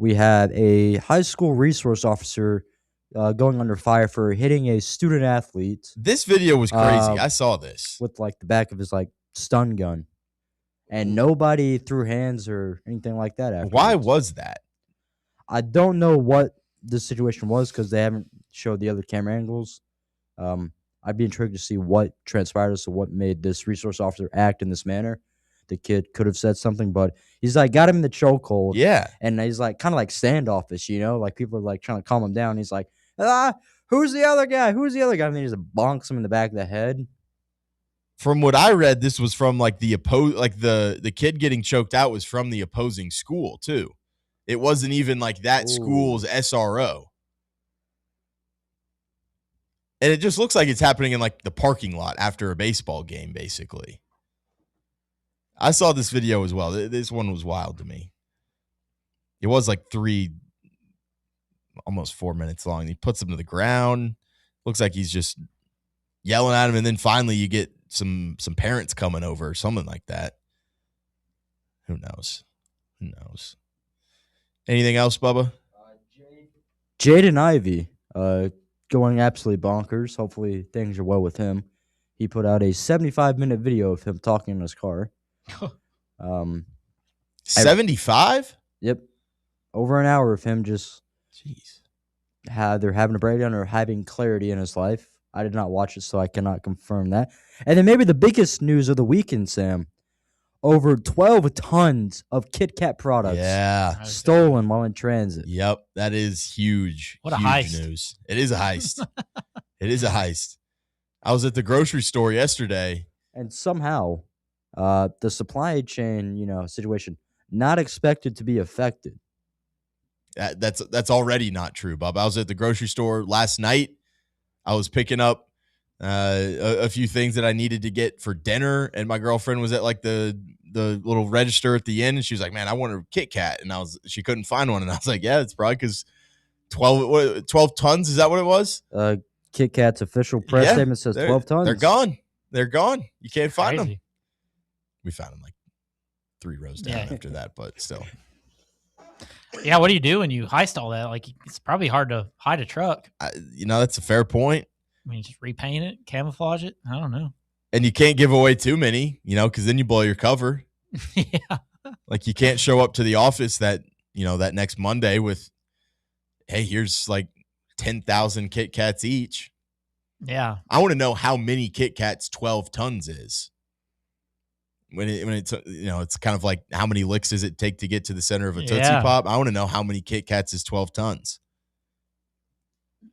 we have a high school resource officer going under fire for hitting a student athlete. This video was crazy. I saw this. With like the back of his like stun gun. And nobody threw hands or anything like that afterwards. Why was that? I don't know what the situation was because they haven't showed the other camera angles. I'd be intrigued to see what transpired as to what made this resource officer act in this manner. The kid could have said something, but he's like got him in the chokehold. Yeah. And he's like kind of like standoffish, you know? Like people are like trying to calm him down. He's like, who's the other guy? Who's the other guy? And then he just bonks him in the back of the head. From what I read, this was from like the kid getting choked out was from the opposing school too. It wasn't even like that school's SRO. And it just looks like it's happening in like the parking lot after a baseball game, basically. I saw this video as well. This one was wild to me. It was like almost 4 minutes long. He puts him to the ground. Looks like he's just yelling at him. And then finally you get some parents coming over or something like that. Who knows? Who knows? Anything else, Bubba? Jaden Ivey going absolutely bonkers. Hopefully things are well with him. He put out a 75-minute video of him talking in his car. 75? Yep. Over an hour of him just either having a breakdown or having clarity in his life. I did not watch it, so I cannot confirm that. And then maybe the biggest news of the weekend, Sam. Over 12 tons of Kit Kat products stolen while in transit. Yep, that is huge. What a huge heist. News. It is a heist. It is a heist. I was at the grocery store yesterday. And somehow, the supply chain, situation, not expected to be affected. That's already not true, Bob. I was at the grocery store last night. I was picking up a few things that I needed to get for dinner, and my girlfriend was at like the little register at the end, and she was like, "Man, I want a Kit Kat," and she couldn't find one, and I was like, "Yeah, it's probably because 12 tons. Is that what it was?" Kit Kat's official press statement says 12 tons. They're gone. They're gone. You can't find them. We found them like 3 rows down after that, but still. Yeah, what do you do when you heist all that? Like, it's probably hard to hide a truck. That's a fair point. I mean, just repaint it, camouflage it. I don't know. And you can't give away too many, because then you blow your cover. Yeah. Like you can't show up to the office that next Monday with, hey, here's like 10,000 Kit Kats each. Yeah. I want to know how many Kit Kats 12 tons is. When it's it's kind of like how many licks does it take to get to the center of a Tootsie Pop? I want to know how many Kit Kats is 12 tons.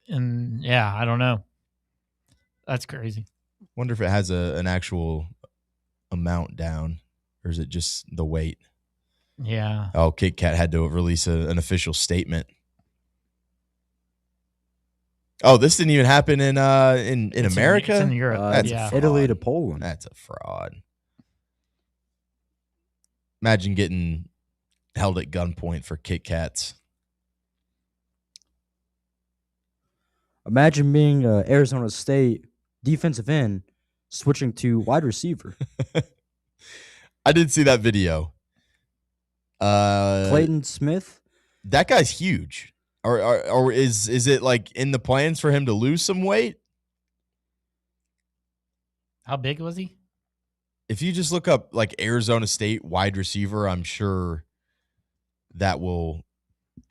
And I don't know. That's crazy. Wonder if it has an actual amount down, or is it just the weight? Yeah. Oh, Kit Kat had to release an official statement. Oh, this didn't even happen in America? It's in Europe. That's Italy to Poland. That's a fraud. Imagine getting held at gunpoint for Kit Kats. Imagine being Arizona State defensive end switching to wide receiver. I did see that video. Clayton Smith. That guy's huge. Or is it like in the plans for him to lose some weight? How big was he? If you just look up like Arizona State wide receiver, I'm sure that will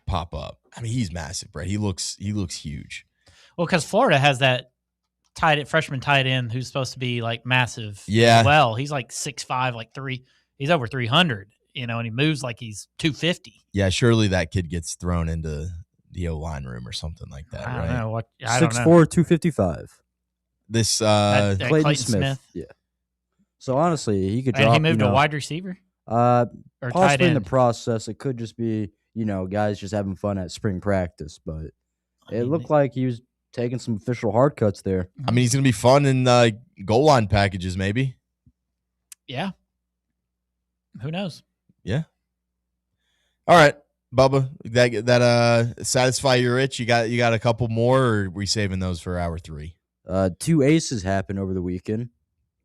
pop up. I mean, he's massive, Brett. He looks huge. Well, because Florida has that freshman tight end who's supposed to be like massive. Yeah. Well, he's like 6'5", like he's over 300, and he moves like he's 250. Yeah, surely that kid gets thrown into the O-line room or something like that, I right? don't know what. 6'4", 255. This Clayton Smith. Yeah. So honestly, he could drop. And he moved to wide receiver. Or tight possibly in the end. process, it could just be guys just having fun at spring practice, but it looked like he was taking some official hard cuts there. I mean, he's gonna be fun in goal line packages, maybe. Yeah. Who knows? Yeah. All right, Bubba, that satisfy your itch. You got a couple more, or are we saving those for hour 3? 2 aces happened over the weekend.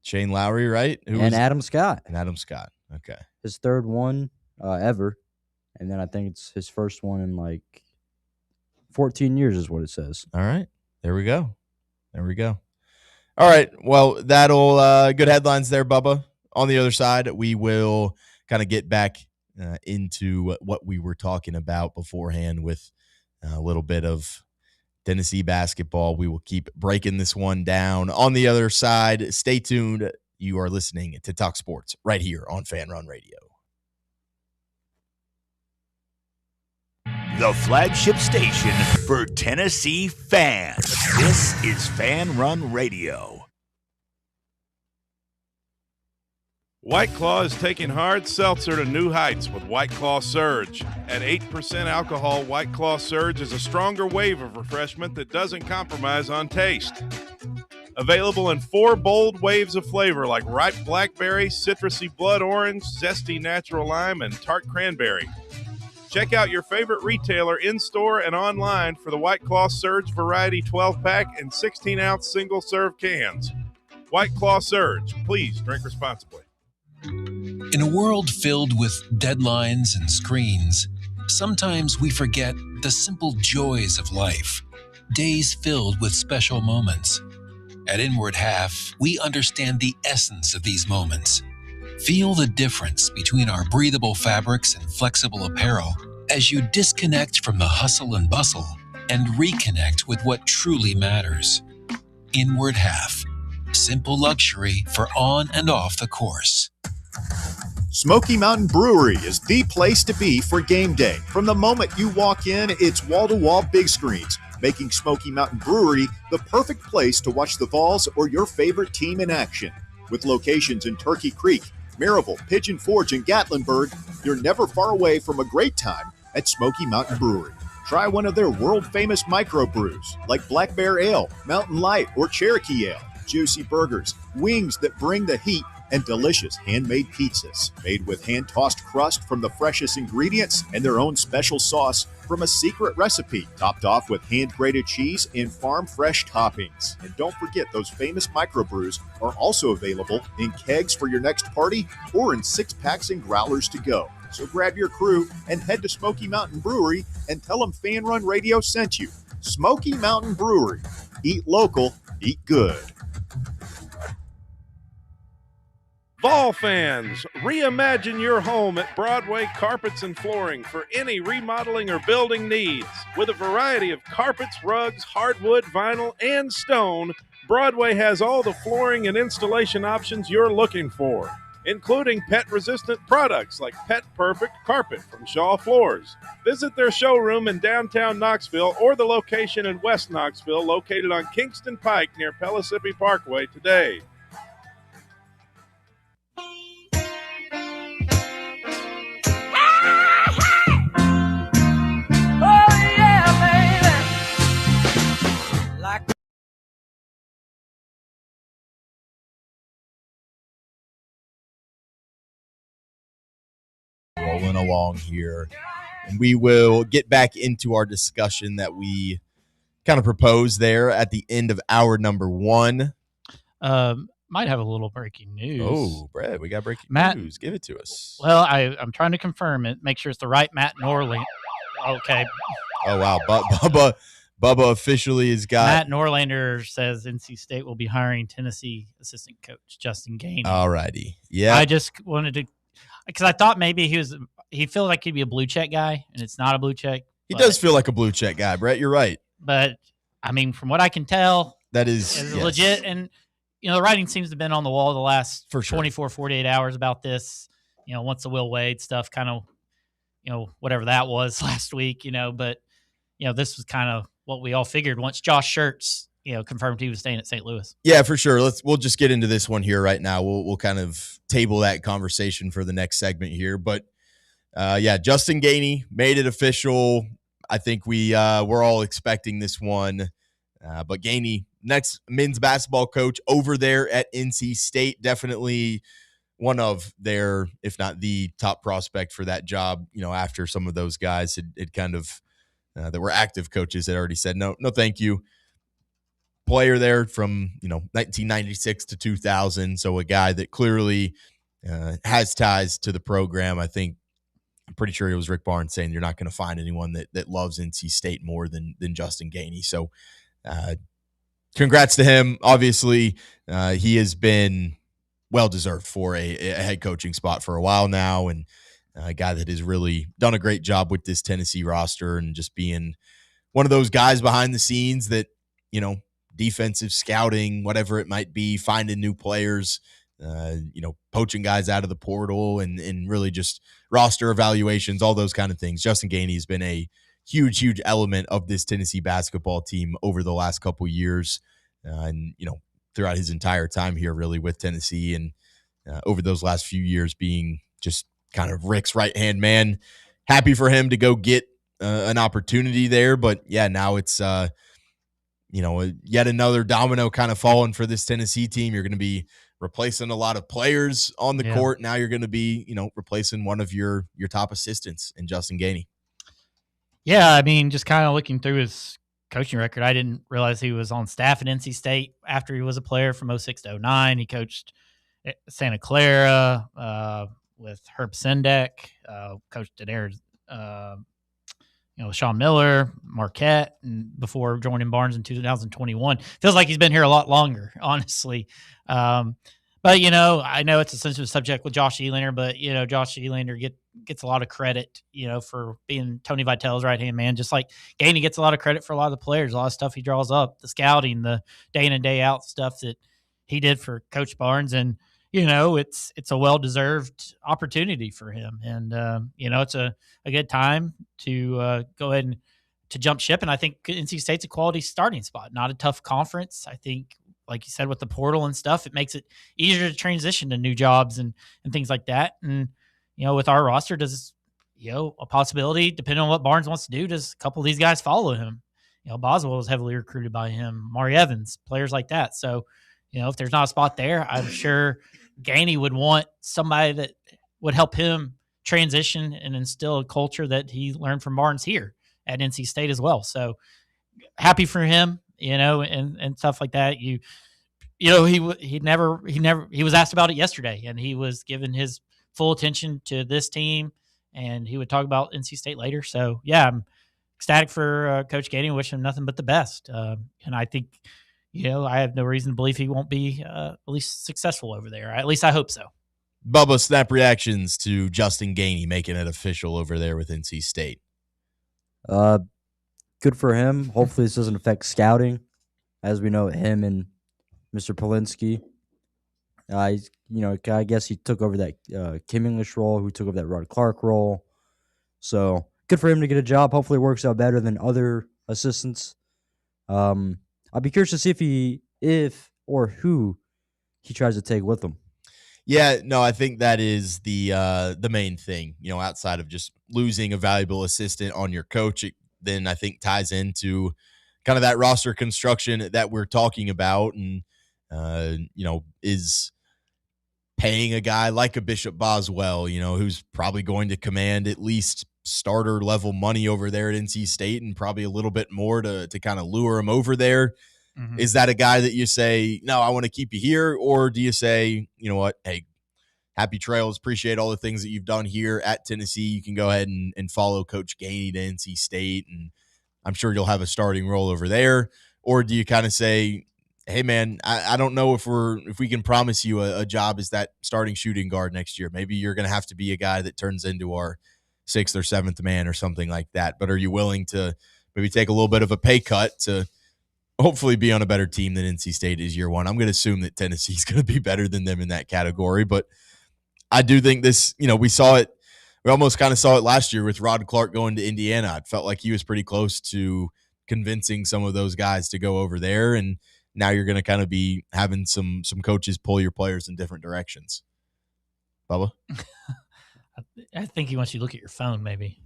Shane Lowry, right? Adam Scott. And Adam Scott. Okay. His third one ever. And then I think it's his first one in like 14 years is what it says. All right. There we go. All right. Well, that'll good headlines there, Bubba. On the other side, we will kind of get back into what we were talking about beforehand with a little bit of Tennessee basketball. We will keep breaking this one down. On the other side, stay tuned. You are listening to Talk Sports right here on Fan Run Radio. The flagship station for Tennessee fans. This is Fan Run Radio. White Claw is taking hard seltzer to new heights with White Claw Surge. At 8% alcohol, White Claw Surge is a stronger wave of refreshment that doesn't compromise on taste. Available in 4 bold waves of flavor like ripe blackberry, citrusy blood orange, zesty natural lime, and tart cranberry. Check out your favorite retailer in-store and online for the White Claw Surge Variety 12-pack and 16-ounce single-serve cans. White Claw Surge. Please drink responsibly. In a world filled with deadlines and screens, sometimes we forget the simple joys of life, days filled with special moments. At Inward Half, we understand the essence of these moments. Feel the difference between our breathable fabrics and flexible apparel as you disconnect from the hustle and bustle and reconnect with what truly matters. Inward Half. Simple luxury for on and off the course. Smoky Mountain Brewery is the place to be for game day. From the moment you walk in, it's wall-to-wall big screens, making Smoky Mountain Brewery the perfect place to watch the Vols or your favorite team in action. With locations in Turkey Creek, Maryville, Pigeon Forge, and Gatlinburg, you're never far away from a great time at Smoky Mountain Brewery. Try one of their world-famous microbrews like Black Bear Ale, Mountain Light, or Cherokee Ale. Juicy burgers, wings that bring the heat, and delicious handmade pizzas made with hand-tossed crust from the freshest ingredients and their own special sauce from a secret recipe, topped off with hand-grated cheese and farm-fresh toppings. And don't forget, those famous microbrews are also available in kegs for your next party or in 6-packs and growlers to go. So grab your crew and head to Smoky Mountain Brewery and tell them Fan Run Radio sent you. Smoky Mountain Brewery. Eat local, eat good. Vol fans, reimagine your home at Broadway Carpets and Flooring for any remodeling or building needs. With a variety of carpets, rugs, hardwood, vinyl, and stone, Broadway has all the flooring and installation options you're looking for, including pet-resistant products like Pet Perfect Carpet from Shaw Floors. Visit their showroom in downtown Knoxville or the location in West Knoxville located on Kingston Pike near Pellissippi Parkway today. Rolling along here, and we will get back into our discussion that we kind of proposed there at the end of hour number 1. Might have a little breaking news. Oh, Brad, we got breaking news. Give it to us. Well, I'm trying to confirm it. Make sure it's the right Matt Norley. Okay. Oh, wow. Bubba officially has got... Matt Norlander says NC State will be hiring Tennessee assistant coach Justin Gainey. All righty. Yeah. I just wanted to... Because I thought maybe he feels like he'd be a blue check guy, and it's not a blue check. He does feel like a blue check guy, Brett. You're right. But, I mean, from what I can tell... That is legit, and... You know, the writing seems to have been on the wall the last 24, 48 hours about this, you know, once the Will Wade stuff kind of, you know, whatever that was last week, you know, but, you know, this was kind of what we all figured once Josh Schertz, you know, confirmed he was staying at St. Louis. Yeah, for sure. We'll just get into this one here right now. We'll kind of table that conversation for the next segment here. But, yeah, Justin Gainey made it official. I think we're all expecting this one. But Gainey, next men's basketball coach over there at NC State, definitely one of their, if not the top prospect for that job, you know, after some of those guys had kind of, that were active coaches had already said, no, thank you. Player there from, you know, 1996 to 2000. So a guy that clearly has ties to the program. I think I'm pretty sure it was Rick Barnes saying you're not going to find anyone that loves NC State more than Justin Gainey. So congrats to him. Obviously, he has been well-deserved for a head coaching spot for a while now, and a guy that has really done a great job with this Tennessee roster and just being one of those guys behind the scenes that, defensive scouting, whatever it might be, finding new players, poaching guys out of the portal and really just roster evaluations, all those kind of things. Justin Gainey has been a huge, huge element of this Tennessee basketball team over the last couple years. And throughout his entire time here really with Tennessee and over those last few years being just kind of Rick's right-hand man. Happy for him to go get an opportunity there. But, yeah, now it's, yet another domino kind of falling for this Tennessee team. You're going to be replacing a lot of players on the court. Now you're going to be, replacing one of your top assistants in Justin Gainey. Yeah, I mean, just kind of looking through his coaching record, I didn't realize he was on staff at NC State after he was a player from 06 to 09. He coached at Santa Clara with Herb Sendek, coached at Sean Miller, Marquette, and before joining Barnes in 2021. Feels like he's been here a lot longer, honestly. But, I know it's a sensitive subject with Josh Elander, but, Josh Elander gets a lot of credit, for being Tony Vitello's right-hand man, just like Gainey gets a lot of credit for a lot of the players, a lot of stuff he draws up, the scouting, the day in and day out stuff that he did for Coach Barnes. And, it's a well-deserved opportunity for him. And, it's a good time to go ahead and to jump ship. And I think NC State's a quality starting spot, not a tough conference. I think, like you said, with the portal and stuff, it makes it easier to transition to new jobs and things like that. And, with our roster, does, a possibility, depending on what Barnes wants to do, does a couple of these guys follow him? Boswell was heavily recruited by him, Maury Evans, players like that. So, if there's not a spot there, I'm sure Gainey would want somebody that would help him transition and instill a culture that he learned from Barnes here at NC State as well. So happy for him, and stuff like that. He was asked about it yesterday, and he was given his full attention to this team, and he would talk about NC State later. So yeah, I'm ecstatic for Coach Gainey and wish him nothing but the best. And I think, I have no reason to believe he won't be at least successful over there. At least I hope so. Bubba, snap reactions to Justin Gainey making it official over there with NC State. Good for him. Hopefully this doesn't affect scouting. As we know, him and Mr. Polinsky. I guess he took over that Kim English role, who took over that Rod Clark role. So good for him to get a job. Hopefully it works out better than other assistants. I'll be curious to see if or who he tries to take with him. Yeah, no, I think that is the main thing. Outside of just losing a valuable assistant on your coach, it then I think ties into kind of that roster construction that we're talking about, and is paying a guy like a Bishop Boswell, who's probably going to command at least starter level money over there at NC State and probably a little bit more to kind of lure him over there. Mm-hmm. Is that a guy that you say, no, I want to keep you here? Or do you say, you know what, hey, happy trails, appreciate all the things that you've done here at Tennessee. You can go ahead and follow Coach Gainey to NC State, and I'm sure you'll have a starting role over there. Or do you kind of say, hey, man, I don't know if we can promise you a job as that starting shooting guard next year. Maybe you're going to have to be a guy that turns into our 6th or 7th man or something like that. But are you willing to maybe take a little bit of a pay cut to hopefully be on a better team than NC State is year one? I'm going to assume that Tennessee's going to be better than them in that category. But I do think this, we saw it. We almost kind of saw it last year with Rod Clark going to Indiana. It felt like he was pretty close to convincing some of those guys to go over there. And now you're going to kind of be having some coaches pull your players in different directions. Bubba? I think he wants you to look at your phone, maybe.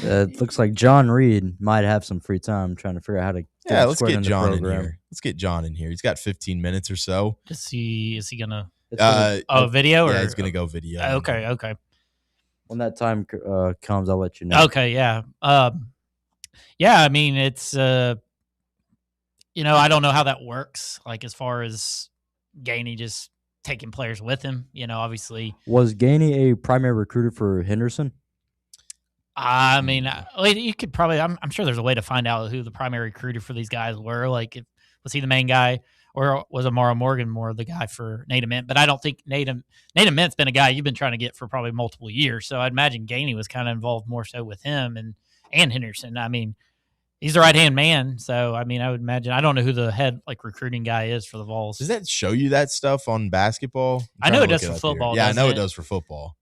It looks like John Reed might have some free time trying to figure out how to let's get John in here. Let's get John in here. He's got 15 minutes or so. Is he going to video? Yeah, or? he's going to go video. Okay. When that time comes, I'll let you know. Okay, yeah. I mean, it's, I don't know how that works, like as far as Gainey just taking players with him, obviously. Was Gainey a primary recruiter for Henderson? I mean, you could probably. I'm sure there's a way to find out who the primary recruiter for these guys were. Like, was he the main guy, or was Amara Morgan more the guy for Nate Ament? But I don't think Nate Ament's been a guy you've been trying to get for probably multiple years. So I'd imagine Gainey was kind of involved more so with him and Henderson. I mean, he's the right hand man. So I mean, I would imagine. I don't know who the head recruiting guy is for the Vols. Does that show you that stuff on basketball? I know it does for football. Yeah, I know it does for football.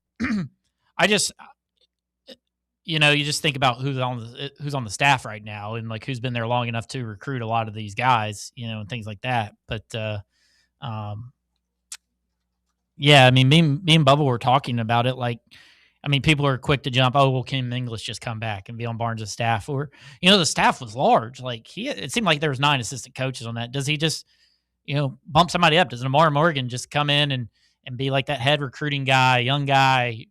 I just. You just think about who's on the staff right now and who's been there long enough to recruit a lot of these guys, and things like that. But, yeah, I mean, me and Bubba were talking about it. People are quick to jump. Oh, well, can English just come back and be on Barnes' staff? Or, the staff was large. It seemed like there was 9 assistant coaches on that. Does he just, bump somebody up? Does Amar Morgan just come in and be like that head recruiting guy, young guy,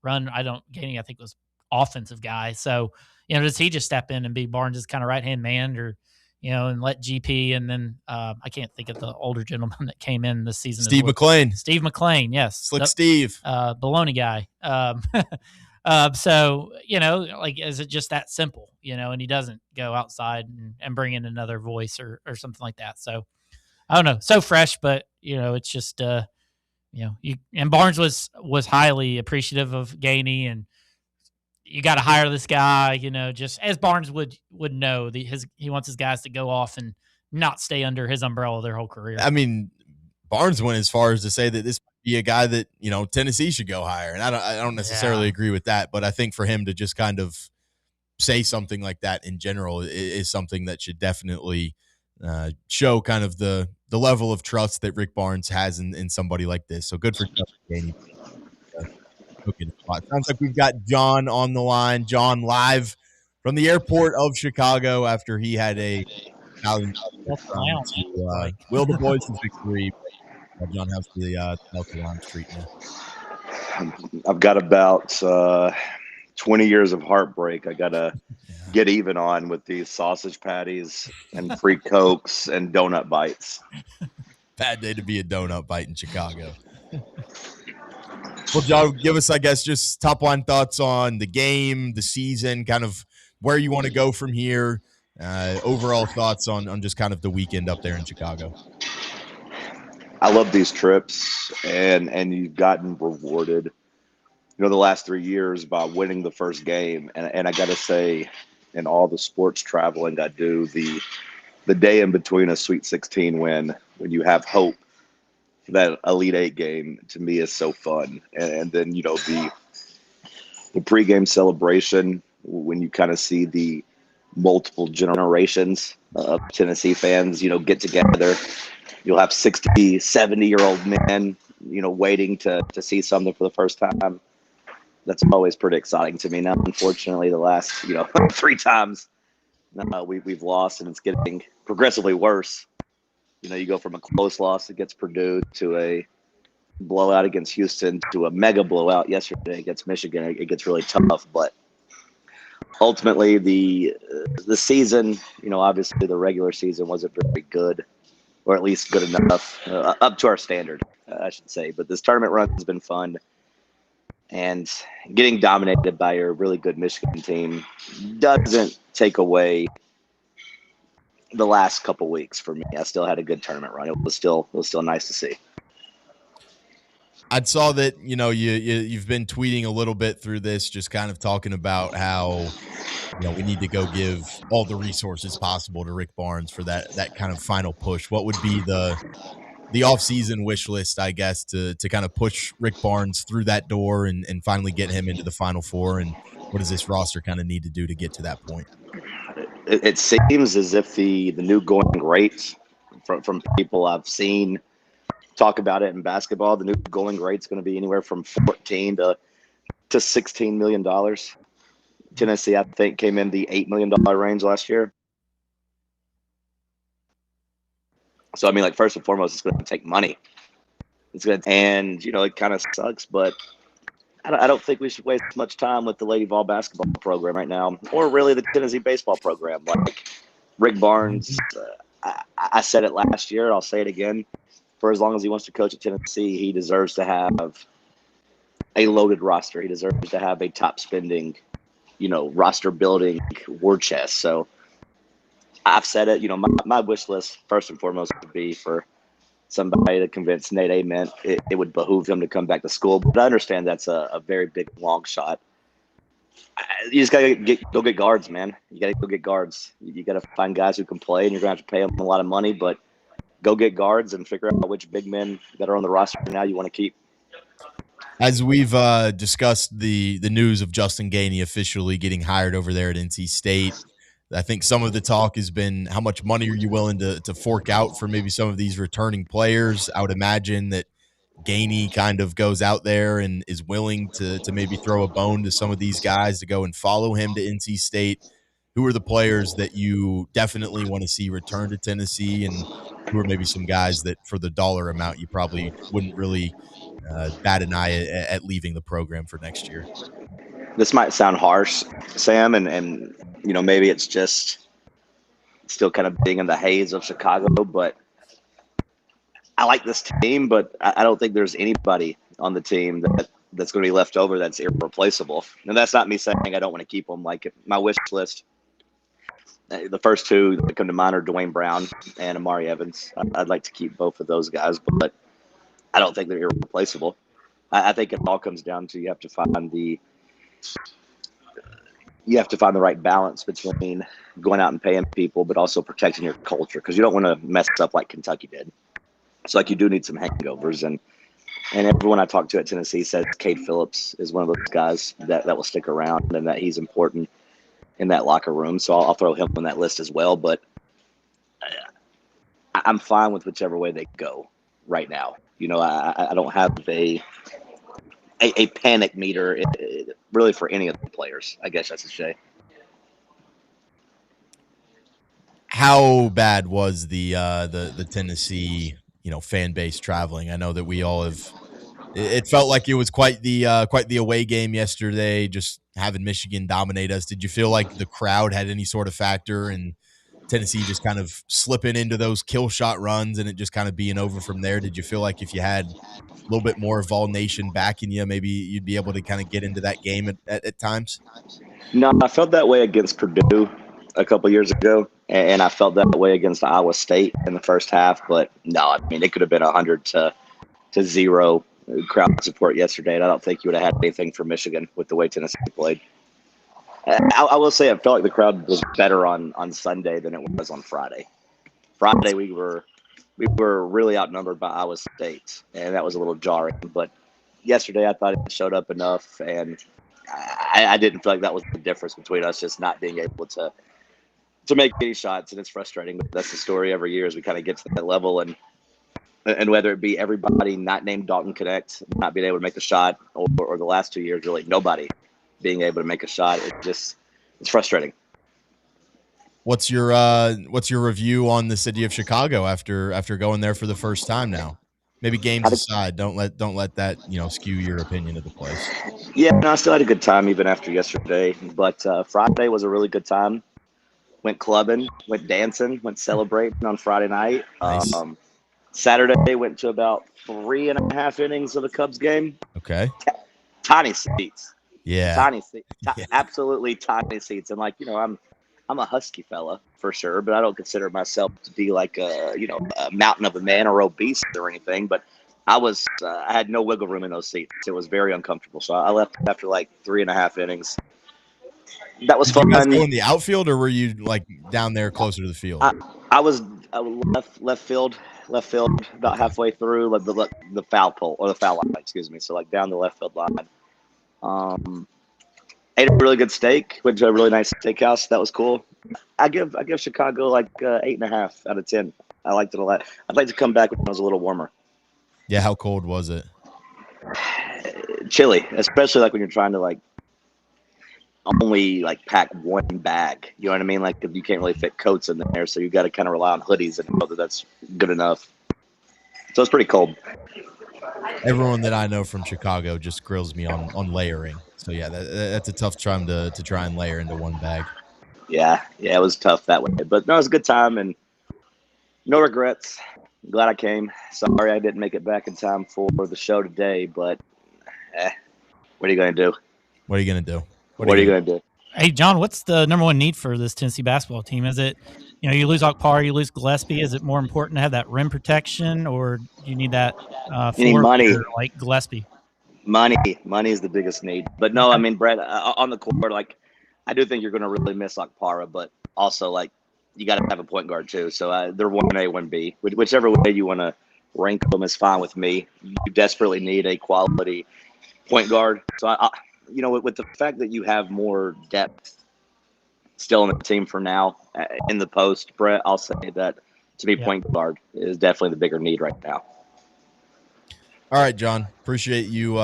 run? Gainey, I think was offensive guy. So, does he just step in and be Barnes' kind of right-hand man or, and let GP and then I can't think of the older gentleman that came in this season. Steve McLean. Steve McLean, yes. Slick Steve. Baloney guy. So, is it just that simple, and he doesn't go outside and bring in another voice or something like that. So, I don't know. So fresh, but, it's just, and Barnes was highly appreciative of Gainey and, you got to hire this guy, just as Barnes would know. He wants his guys to go off and not stay under his umbrella their whole career. I mean, Barnes went as far as to say that this might be a guy that Tennessee should go hire, and I don't necessarily agree with that. But I think for him to just kind of say something like that in general is something that should definitely show kind of the level of trust that Rick Barnes has in somebody like this. So good for Gainey. Okay, sounds like we've got John on the line. John live from the airport of Chicago after he had a will the boys to victory. John, how's the Delta Line treating you? I've got about 20 years of heartbreak. I got to get even on with these sausage patties and free Cokes and donut bites. Bad day to be a donut bite in Chicago. Well, John, give us, I guess, just top line thoughts on the game, the season, kind of where you want to go from here. Overall thoughts on just kind of the weekend up there in Chicago. I love these trips, and you've gotten rewarded, the last 3 years by winning the first game. And I got to say, in all the sports traveling I do, the day in between a Sweet 16 win, when you have hope, that Elite Eight game to me is so fun. And then, the pregame celebration, when you kind of see the multiple generations of Tennessee fans, get together, you'll have 60, 70-year-old men, waiting to see something for the first time. That's always pretty exciting to me. Now, unfortunately, the last, 3 times we've lost, and it's getting progressively worse. You go from a close loss against Purdue to a blowout against Houston to a mega blowout yesterday against Michigan. It gets really tough, but ultimately the season, obviously the regular season wasn't very good, or at least good enough, up to our standard, I should say. But this tournament run has been fun, and getting dominated by your really good Michigan team doesn't take away the last couple weeks for me. I still had a good tournament run. It was still nice to see. I saw that, you've been tweeting a little bit through this, just kind of talking about how, we need to go give all the resources possible to Rick Barnes for that kind of final push. What would be the offseason wish list, I guess, to kind of push Rick Barnes through that door and finally get him into the Final Four? And what does this roster kind of need to do to get to that point? It seems as if the new going rate from people I've seen talk about it in basketball, the new going rate is going to be anywhere from $14 to $16 million. Tennessee, I think, came in the $8 million range last year. So, first and foremost, it's going to take money. And it kind of sucks, but I don't think we should waste much time with the Lady Vol basketball program right now, or really the Tennessee baseball program. Rick Barnes, I said it last year, I'll say it again. For as long as he wants to coach at Tennessee, he deserves to have a loaded roster. He deserves to have a top spending roster building war chest. So I've said it, my wish list first and foremost would be for somebody to convince Nate Ament it would behoove him to come back to school. But I understand that's a very big long shot. You just gotta go get guards, man. You gotta go get guards. You gotta find guys who can play, and you're gonna have to pay them a lot of money. But go get guards and figure out which big men that are on the roster now you want to keep. As we've discussed the news of Justin Gainey officially getting hired over there at NC State, I think some of the talk has been how much money are you willing to fork out for maybe some of these returning players. I would imagine that Gainey kind of goes out there and is willing to maybe throw a bone to some of these guys to go and follow him to NC State. Who are the players that you definitely want to see return to Tennessee, and who are maybe some guys that for the dollar amount you probably wouldn't really bat an eye at leaving the program for next year? This might sound harsh, Sam, and maybe it's just still kind of being in the haze of Chicago, but I like this team, but I don't think there's anybody on the team that's going to be left over that's irreplaceable. And that's not me saying I don't want to keep them. Like my wish list, the first two that come to mind are Dwayne Brown and Amari Evans. I'd like to keep both of those guys, but I don't think they're irreplaceable. I think it all comes down to you have to find the right balance between going out and paying people, but also protecting your culture, because you don't want to mess up like Kentucky did. So like you do need some hangovers, and everyone I talk to at Tennessee says Cade Phillips is one of those guys that will stick around and that he's important in that locker room. So I'll throw him on that list as well. But I'm fine with whichever way they go right now. I don't have a panic meter really for any of the players, I guess I should say. How bad was the Tennessee fan base traveling? I know that we all have. It felt like it was quite the away game yesterday. Just having Michigan dominate us. Did you feel like the crowd had any sort of factor in Tennessee just kind of slipping into those kill shot runs and it just kind of being over from there? Did you feel like if you had a little bit more of Vol Nation backing you, maybe you'd be able to kind of get into that game at times? No, I felt that way against Purdue a couple years ago, and I felt that way against Iowa State in the first half. But no, I mean, it could have been 100 to 0 crowd support yesterday, and I don't think you would have had anything for Michigan with the way Tennessee played. I will say I felt like the crowd was better on Sunday than it was on Friday. Friday we were really outnumbered by Iowa State, and that was a little jarring. But yesterday I thought it showed up enough, and I didn't feel like that was the difference between us just not being able to make any shots, and it's frustrating. But that's the story every year as we kind of get to that level, and whether it be everybody not named Dalton Connect not being able to make a shot, or the last 2 years really nobody being able to make a shot, it's frustrating. What's your review on the city of Chicago after going there for the first time now? Maybe games aside, don't let that skew your opinion of the place. Yeah, no, I still had a good time even after yesterday, but Friday was a really good time. Went clubbing, went dancing, went celebrating on Friday night. Nice. Saturday went to about 3.5 innings of the Cubs game. Okay. Tiny seats. Yeah. Tiny seats. Absolutely tiny seats. And I'm a husky fella for sure, but I don't consider myself to be like a mountain of a man or obese or anything. But I had no wiggle room in those seats. It was very uncomfortable. So I left after like 3.5 innings. That was fun. Did you guys go in the outfield, or were you like down there closer to the field? I was left field, about halfway through like the foul pole or the foul line, excuse me. So like down the left field line. Ate a really good steak. Went to a really nice steakhouse. That was cool. I give Chicago like 8.5 out of 10. I liked it a lot. I'd like to come back when it was a little warmer. Yeah, how cold was it? Chilly, especially like when you're trying to like only like pack one bag. You know what I mean? Like if you can't really fit coats in there, so you got to kind of rely on hoodies and know that that's good enough. So it's pretty cold. Everyone that I know from Chicago just grills me on layering. So yeah, that's a tough time to try and layer into one bag. Yeah, it was tough that way, but no, it was a good time and no regrets. Glad I came. Sorry I didn't make it back in time for the show today, but what are you gonna do? What are you gonna do? What are you gonna do? Hey, John, what's the number one need for this Tennessee basketball team? Is it, you lose Okpara, you lose Gillespie. Is it more important to have that rim protection, or do you need that You need floor money. leader like Gillespie? Money is the biggest need. But no, I mean, Brett, on the court, like, I do think you're going to really miss Okpara, but also, like, you got to have a point guard too. So they're 1A, 1B. Whichever way you want to rank them is fine with me. You desperately need a quality point guard. So, with the fact that you have more depth still in the team for now in the post, Brett, I'll say that to me, point guard is definitely the bigger need right now. All right, John. Appreciate you,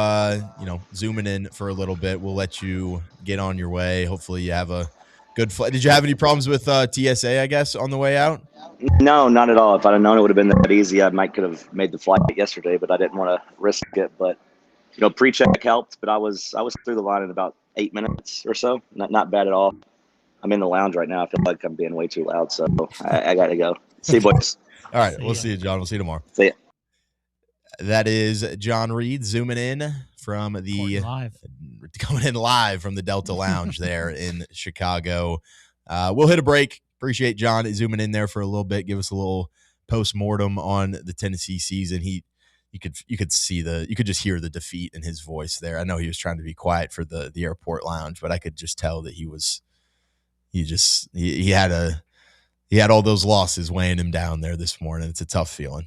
zooming in for a little bit. We'll let you get on your way. Hopefully, you have a good flight. Did you have any problems with TSA? I guess on the way out. No, not at all. If I'd have known it would have been that easy, I could have made the flight yesterday, but I didn't want to risk it. But pre-check helped. But I was through the line in about 8 minutes or so. Not bad at all. I'm in the lounge right now. I feel like I'm being way too loud, so I got to go. See you, boys. All right, we'll see you, John. We'll see you tomorrow. See ya. That is John Reed zooming in from coming in live from the Delta Lounge there in Chicago. We'll hit a break. Appreciate John zooming in there for a little bit. Give us a little post-mortem on the Tennessee season. You could just hear the defeat in his voice there. I know he was trying to be quiet for the airport lounge, but I could just tell that he had all those losses weighing him down there this morning. It's a tough feeling.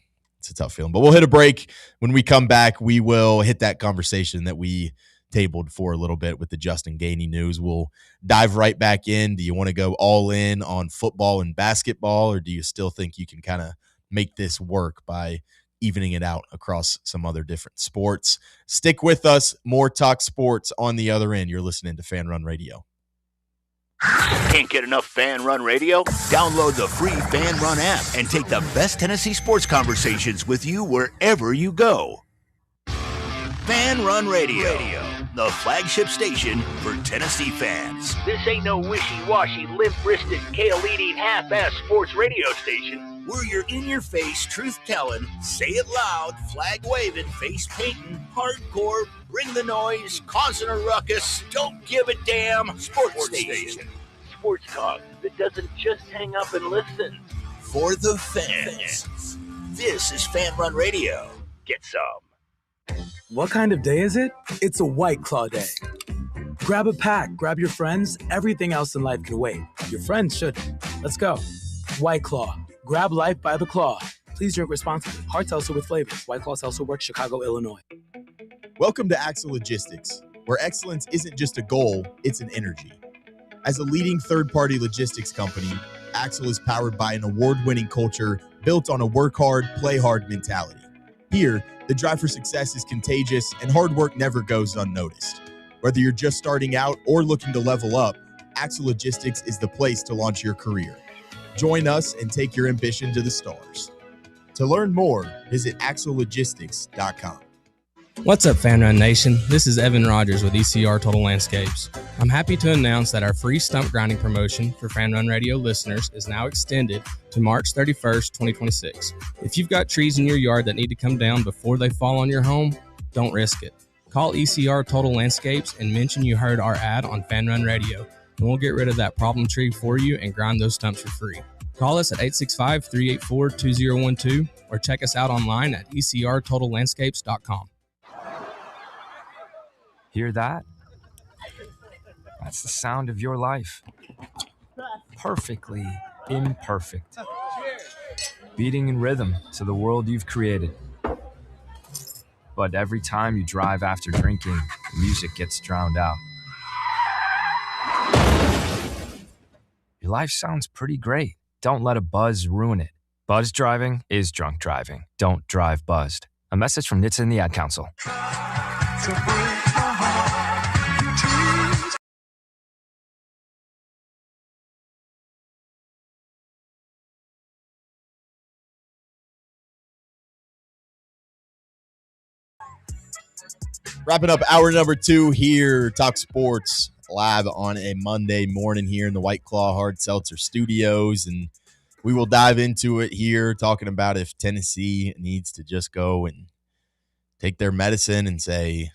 But we'll hit a break. When we come back, we will hit that conversation that we tabled for a little bit with the Justin Gainey news. We'll dive right back in. Do you want to go all in on football and basketball, or do you still think you can kind of make this work by evening it out across some other different sports? Stick with us. More Talk Sports on the other end. You're listening to Fan Run Radio. Can't get enough Fan Run Radio? Download the free Fan Run app and take the best Tennessee sports conversations with you wherever you go. Fan Run Radio, the flagship station for Tennessee fans. This ain't no wishy-washy, limp-wristed, kale-eating, half-ass sports radio station. We're your in-your-face, truth-telling, say it loud, flag-waving, face-painting, hardcore, bring the noise, causing a ruckus, don't give a damn sports station. Sports talk that doesn't just hang up and listen. For the fans. This is Fan Run Radio. Get some. What kind of day is it? It's a White Claw day. Grab a pack, grab your friends. Everything else in life can wait. Your friends shouldn't. Let's go. White Claw. Grab life by the claw. Please drink responsibly. Hard seltzer with flavors. White Claw Seltzer Works, Chicago, Illinois. Welcome to Axle Logistics, where excellence isn't just a goal, it's an energy. As a leading third-party logistics company, Axle is powered by an award-winning culture built on a work hard, play hard mentality. Here, the drive for success is contagious and hard work never goes unnoticed. Whether you're just starting out or looking to level up, Axle Logistics is the place to launch your career. Join us and take your ambition to the stars. To learn more, visit axlelogistics.com. What's up, Fan Run Nation? This is Evan Rogers with ECR Total Landscapes. I'm happy to announce that our free stump grinding promotion for Fan Run Radio listeners is now extended to March 31st, 2026. If you've got trees in your yard that need to come down before they fall on your home, don't risk it. Call ECR Total Landscapes and mention you heard our ad on Fan Run Radio, and we'll get rid of that problem tree for you and grind those stumps for free. Call us at 865-384-2012 or check us out online at ecrtotallandscapes.com. Hear that? That's the sound of your life. Perfectly imperfect. Beating in rhythm to the world you've created. But every time you drive after drinking, the music gets drowned out. Your life sounds pretty great. Don't let a buzz ruin it. Buzz driving is drunk driving. Don't drive buzzed. A message from NHTSA and the Ad Council. Wrapping up hour number 2 here, Talk Sports live on a Monday morning here in the White Claw Hard Seltzer Studios, and we will dive into it here, talking about if Tennessee needs to just go and take their medicine and say,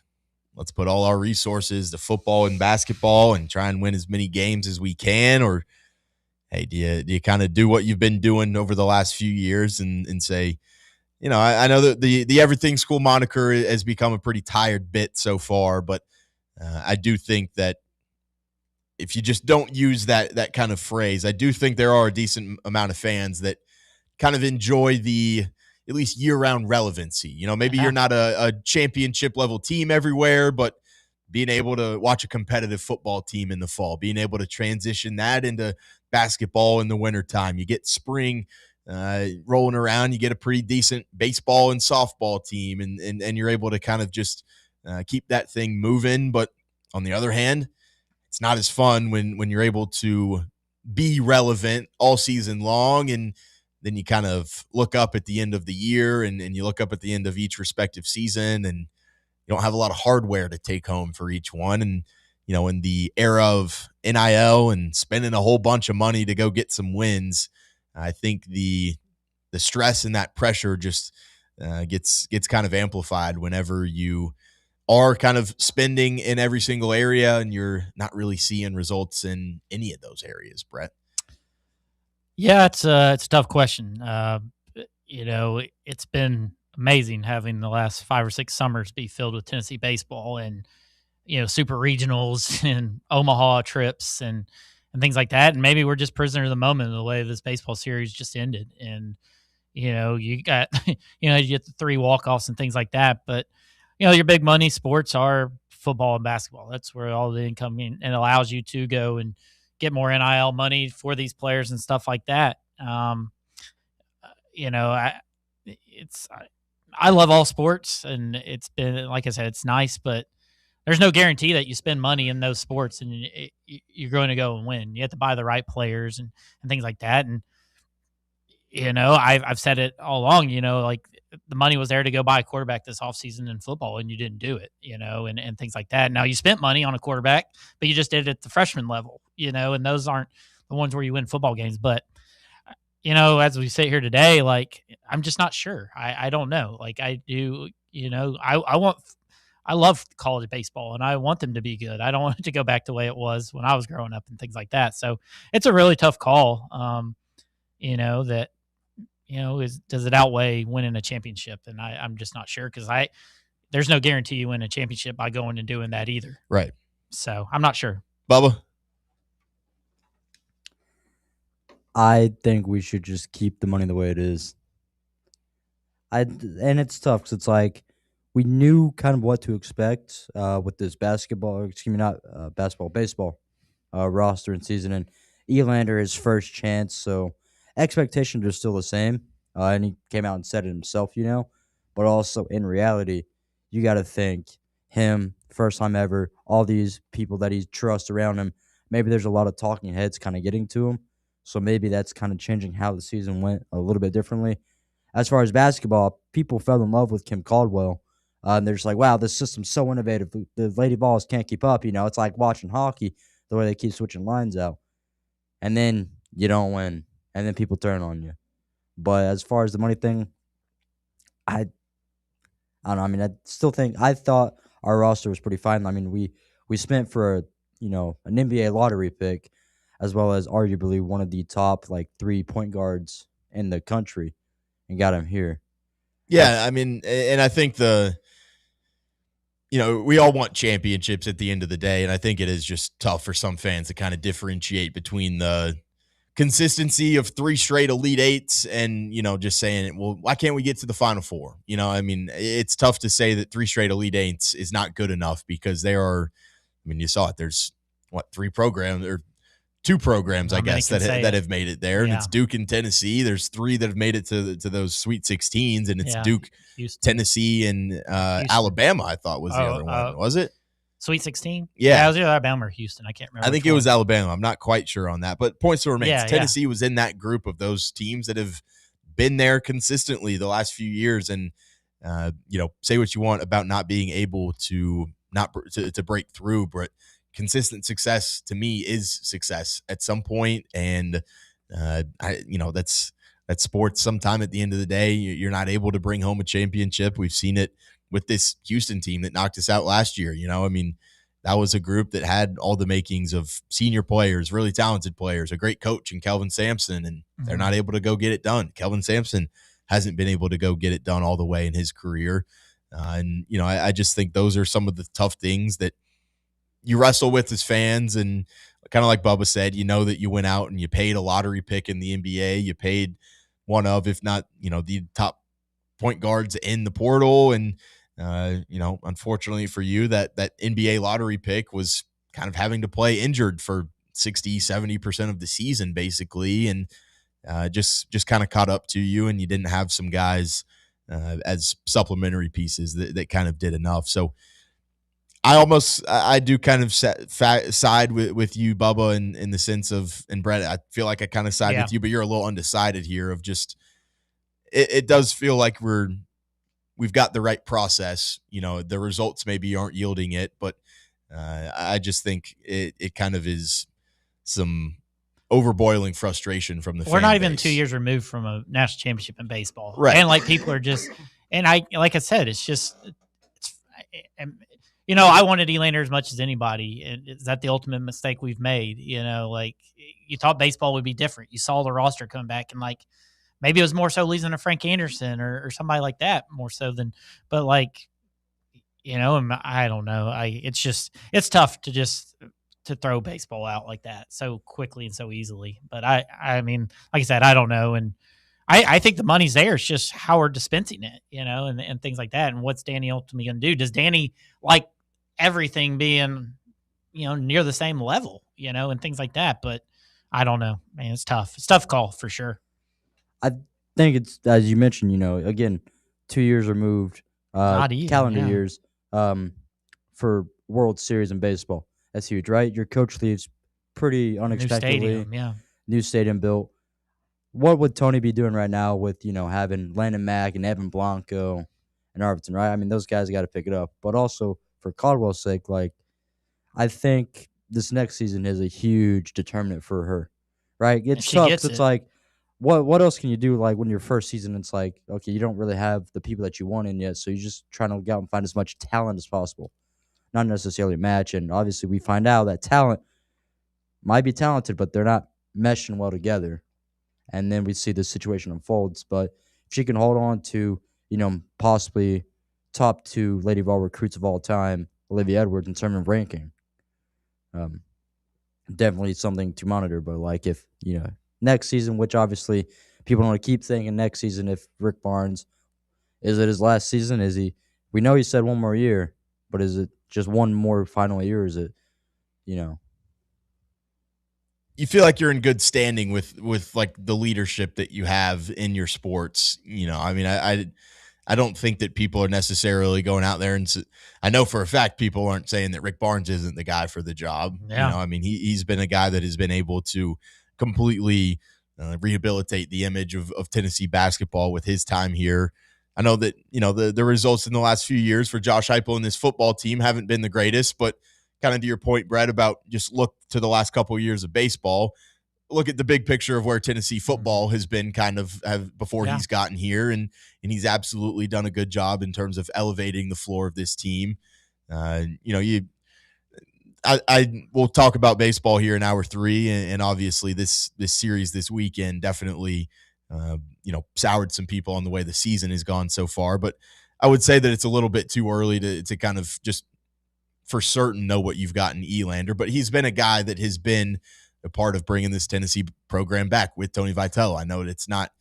let's put all our resources to football and basketball and try and win as many games as we can? Or, hey, do you kind of do what you've been doing over the last few years and say, I know that the Everything School moniker has become a pretty tired bit so far, but I do think that if you just don't use that kind of phrase, I do think there are a decent amount of fans that kind of enjoy the at least year-round relevancy. Maybe you're not a championship level team everywhere, but being able to watch a competitive football team in the fall, being able to transition that into basketball in the wintertime. You get spring rolling around, you get a pretty decent baseball and softball team, and you're able to kind of just keep that thing moving. But on the other hand, it's not as fun when you're able to be relevant all season long, and then you kind of look up at the end of the year and you look up at the end of each respective season, and you don't have a lot of hardware to take home for each one. And, in the era of NIL and spending a whole bunch of money to go get some wins, I think the stress and that pressure just gets kind of amplified whenever you are kind of spending in every single area and you're not really seeing results in any of those areas, Brett. Yeah, it's a tough question. It's been amazing having the last 5 or 6 summers be filled with Tennessee baseball and, super regionals and Omaha trips and things like that. And maybe we're just prisoner of the moment of the way this baseball series just ended. And, you got, you get the 3 walk-offs and things like that. But, your big money sports are football and basketball. That's where all the income and allows you to go and get more NIL money for these players and stuff like that. I love all sports, and it's been, like I said, it's nice, but there's no guarantee that you spend money in those sports and you're going to go and win. You have to buy the right players and things like that. And, I've said it all along, like the money was there to go buy a quarterback this offseason in football, and you didn't do it, and things like that. Now you spent money on a quarterback, but you just did it at the freshman level, and those aren't the ones where you win football games. But, as we sit here today, like, I'm just not sure. I don't know. Like, I do, I love college baseball, and I want them to be good. I don't want it to go back the way it was when I was growing up and things like that. So it's a really tough call, does it outweigh winning a championship? And I'm just not sure, because there's no guarantee you win a championship by going and doing that either. Right. So I'm not sure. Bubba? I think we should just keep the money the way it is. And it's tough because it's like we knew kind of what to expect with this baseball roster and season. And Elander, his first chance, so expectations are still the same. And he came out and said it himself, But also in reality, you got to think him, first time ever, all these people that he trusts around him. Maybe there's a lot of talking heads kind of getting to him. So maybe that's kind of changing how the season went a little bit differently. As far as basketball, people fell in love with Kim Caldwell. And they're just like, wow, this system's so innovative. The Lady Vols can't keep up. It's like watching hockey, the way they keep switching lines out. And then you don't win. And then people turn on you. But as far as the money thing, I don't know. I mean, I thought our roster was pretty fine. I mean, we spent for an NBA lottery pick, as well as arguably one of the top 3 point guards in the country, and got him here. Yeah, I mean, and I think we all want championships at the end of the day, and I think it is just tough for some fans to kind of differentiate between the consistency of 3 straight Elite Eights and, just saying, well, why can't we get to the Final Four? I mean, it's tough to say that 3 straight Elite Eights is not good enough, because you saw it. There's 3 programs or 2 programs, I guess, that have made it there. Yeah. And it's Duke and Tennessee. There's 3 that have made it to those Sweet 16s, and it's Duke, Houston, Tennessee, and Alabama, I thought was the other one. Was it? Sweet 16? Yeah. It was either Alabama or Houston. I can't remember. I think it was Alabama. I'm not quite sure on that. But point still remains. Tennessee was in that group of those teams that have been there consistently the last few years. And, say what you want about not being able to break through, but consistent success to me is success at some point. And, that's sports. Sometime at the end of the day, you're not able to bring home a championship. We've seen it with this Houston team that knocked us out last year. I mean, that was a group that had all the makings of senior players, really talented players, a great coach in Kelvin Sampson, and they're not able to go get it done. Kelvin Sampson hasn't been able to go get it done all the way in his career. I just think those are some of the tough things that you wrestle with as fans. And kind of like Bubba said, that you went out and you paid a lottery pick in the NBA. You paid one of, if not, the top point guards in the portal. And, unfortunately for you, that NBA lottery pick was kind of having to play injured for 60-70% of the season, basically. And just kind of caught up to you, and you didn't have some guys as supplementary pieces that kind of did enough. So I do kind of side with you, Bubba, in the sense of, and Brett, I feel like I kind of side with you, but you're a little undecided here of just, it does feel like we've got the right process. The results maybe aren't yielding it, but I just think it kind of is some overboiling frustration from the fan We're not even base. 2 years removed from a national championship in baseball. Right. And like people are just, and like I said, it's just, I wanted Elander as much as anybody. And is that the ultimate mistake we've made? Like you thought baseball would be different. You saw the roster come back, and like, maybe it was more so losing to Frank Anderson or somebody like that more so than, but like, I don't know. It's tough to throw baseball out like that so quickly and so easily. But I mean, like I said, I don't know. And I think the money's there. It's just how we're dispensing it, and things like that. And what's Danny ultimately going to do? Does Danny like everything being, near the same level, and things like that? But I don't know, man. It's tough. It's a tough call for sure. I think it's, as you mentioned, again, 2 years removed, Not even, calendar yeah. years, for World Series in baseball. That's huge, right? Your coach leaves pretty unexpectedly. New stadium, yeah. New stadium built. What would Tony be doing right now with, having Landon Mack and Evan Blanco and Arvidsson, right? I mean, those guys got to pick it up. But also, for Caldwell's sake, like, I think this next season is a huge determinant for her, right? It's she tough. gets It's it. like, what else can you do, like, when your first season, it's like, okay, you don't really have the people that you want in yet, so you're just trying to go out and find as much talent as possible, not necessarily a match. And obviously, we find out that talent might be talented, but they're not meshing well together. And then we see this situation unfolds. But if she can hold on to, possibly top 2 Lady Vol recruits of all time, Olivia Edwards, in terms of ranking, definitely something to monitor. But like, if next season, which obviously people want to keep thinking next season, if Rick Barnes, is it his last season? Is he? We know he said one more year, but is it just one more final year? Is it, You feel like you're in good standing with like the leadership that you have in your sports. I mean, I don't think that people are necessarily going out there and I know for a fact people aren't saying that Rick Barnes isn't the guy for the job. Yeah. I mean, he's been a guy that has been able to completely rehabilitate the image of Tennessee basketball with his time here. I know that, the results in the last few years for Josh Heupel and this football team haven't been the greatest, but kind of to your point, Brett, about just look to the last couple of years of baseball, look at the big picture of where Tennessee football has been kind of before he's gotten here. And he's absolutely done a good job in terms of elevating the floor of this team. We'll talk about baseball here in hour 3. And obviously this series this weekend definitely, soured some people on the way the season has gone so far. But I would say that it's a little bit too early to kind of just for certain know what you've got in Elander, but he's been a guy that has been a part of bringing this Tennessee program back with Tony Vitello. I know that it's not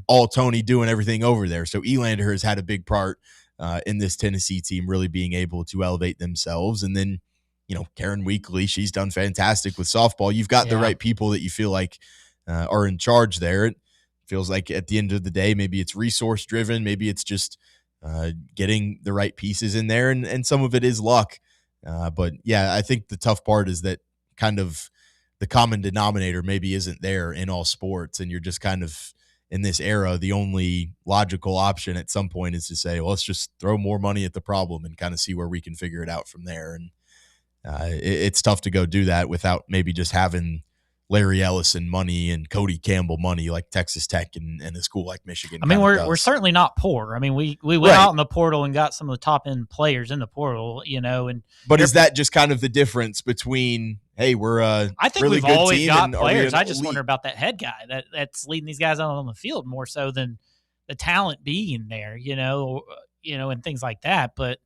all Tony doing everything over there. So Elander has had a big part in this Tennessee team really being able to elevate themselves. And then, Karen Weekly, she's done fantastic with softball. You've got the right people that you feel like are in charge there. It feels like at the end of the day, maybe it's resource driven. Maybe it's just getting the right pieces in there. And some of it is luck. But yeah, I think the tough part is that kind of the common denominator maybe isn't there in all sports. And you're just kind of in this era, the only logical option at some point is to say, well, let's just throw more money at the problem and kind of see where we can figure it out from there. And it's tough to go do that without maybe just having Larry Ellison money and Cody Campbell money like Texas Tech and a school like Michigan. I mean, we're certainly not poor. I mean, we went out in the portal and got some of the top end players in the portal, But is that just kind of the difference between, hey, we're I think really we've good always team got and players. I elite? just wonder about that head guy that's leading these guys out on the field more so than the talent being there, and things like that. But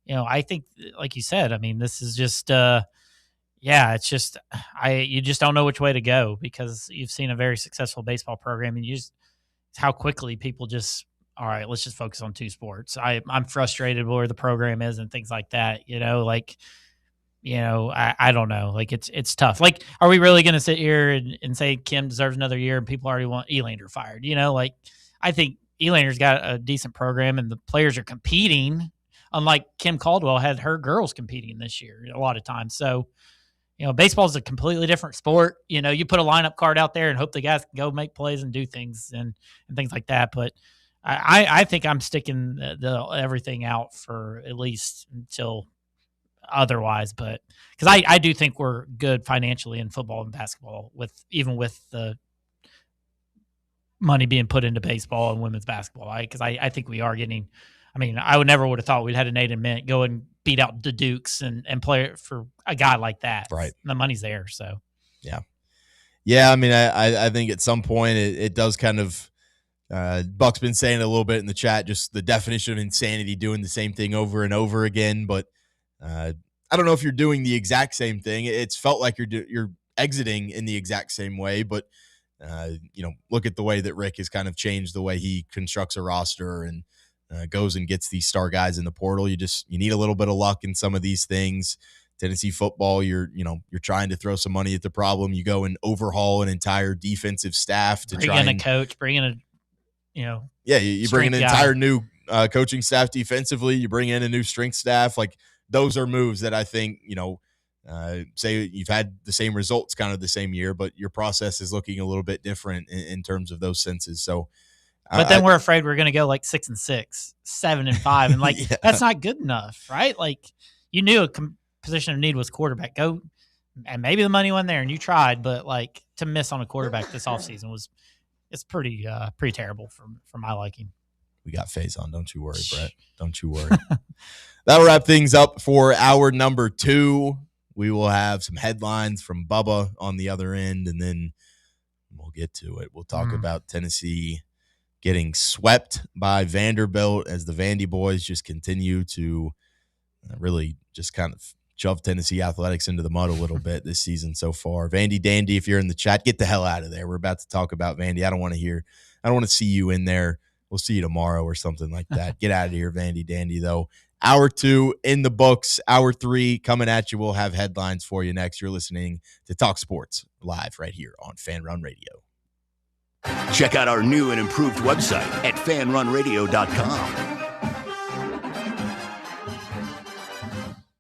I think, like you said, I mean, this is just. It's just you just don't know which way to go because you've seen a very successful baseball program and how quickly people just, all right, let's just focus on two sports. I'm frustrated where the program is and things like that, I don't know. Like it's tough. Like, are we really going to sit here and say Kim deserves another year and people already want Elander fired? I think Elander's got a decent program and the players are competing, unlike Kim Caldwell had her girls competing this year a lot of times. So, baseball is a completely different sport. You put a lineup card out there and hope the guys can go make plays and do things and things like that. But I think I'm sticking the everything out for at least until otherwise. But because I do think we're good financially in football and basketball even with the money being put into baseball and women's basketball. Because I think we are getting. I mean, I would have thought we'd had a Nathan Mint go and beat out the Dukes and play for a guy like that. Right. The money's there. So, yeah. I mean, I think at some point it does kind of, Buck's been saying it a little bit in the chat, just the definition of insanity, doing the same thing over and over again. But I don't know if you're doing the exact same thing. It's felt like you're exiting in the exact same way, but look at the way that Rick has kind of changed the way he constructs a roster and goes and gets these star guys in the portal. You need a little bit of luck in some of these things. Tennessee football, you're trying to throw some money at the problem. You go and overhaul an entire defensive staff to bring in a coach, bring in you bring in an entire new coaching staff defensively. You bring in a new strength staff. Like those are moves that I think, say you've had the same results kind of the same year, but your process is looking a little bit different in terms of those senses. So, but then we're afraid we're going to go like 6-6, 7-5, and like that's not good enough, right? Like you knew a position of need was quarterback. Go, and maybe the money went there, and you tried, but like to miss on a quarterback this offseason it's pretty terrible for my liking. We got Faze on, don't you worry, Brett. Don't you worry. That'll wrap things up for hour number 2. We will have some headlines from Bubba on the other end, and then we'll get to it. We'll talk about Tennessee getting swept by Vanderbilt as the Vandy boys just continue to really just kind of shove Tennessee athletics into the mud a little bit this season so far. Vandy Dandy, if you're in the chat, get the hell out of there. We're about to talk about Vandy. I don't want to see you in there. We'll see you tomorrow or something like that. Get out of here, Vandy Dandy, though. Hour 2 in the books. Hour 3 coming at you. We'll have headlines for you next. You're listening to Talk Sports live right here on Fan Run Radio. Check out our new and improved website at fanrunradio.com.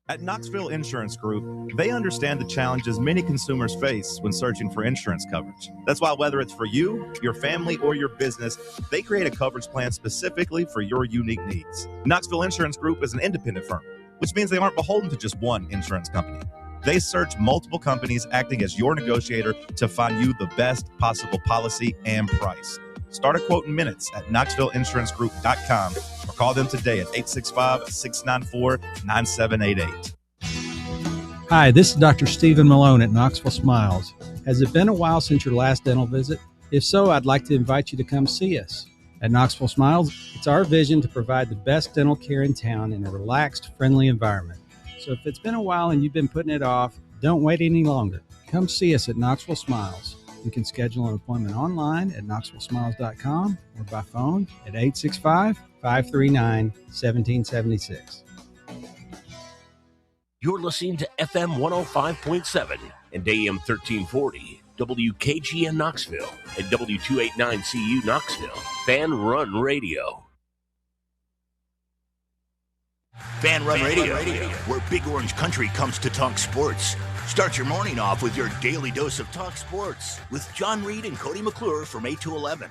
At Knoxville Insurance Group, they understand the challenges many consumers face when searching for insurance coverage. That's why whether it's for you, your family, or your business, they create a coverage plan specifically for your unique needs. Knoxville Insurance Group is an independent firm, which means they aren't beholden to just one insurance company. They search multiple companies acting as your negotiator to find you the best possible policy and price. Start a quote in minutes at KnoxvilleInsuranceGroup.com or call them today at 865-694-9788. Hi, this is Dr. Stephen Malone at Knoxville Smiles. Has it been a while since your last dental visit? If so, I'd like to invite you to come see us. At Knoxville Smiles, it's our vision to provide the best dental care in town in a relaxed, friendly environment. So if it's been a while and you've been putting it off, don't wait any longer. Come see us at Knoxville Smiles. You can schedule an appointment online at knoxvillesmiles.com or by phone at 865-539-1776. You're listening to FM 105.7 and AM 1340, WKGN Knoxville, and W289CU Knoxville, Fan Run Radio. Fan Run Radio, where Big Orange Country comes to talk sports. Start your morning off with your daily dose of Talk Sports with John Reed and Cody McClure from 8 to 11.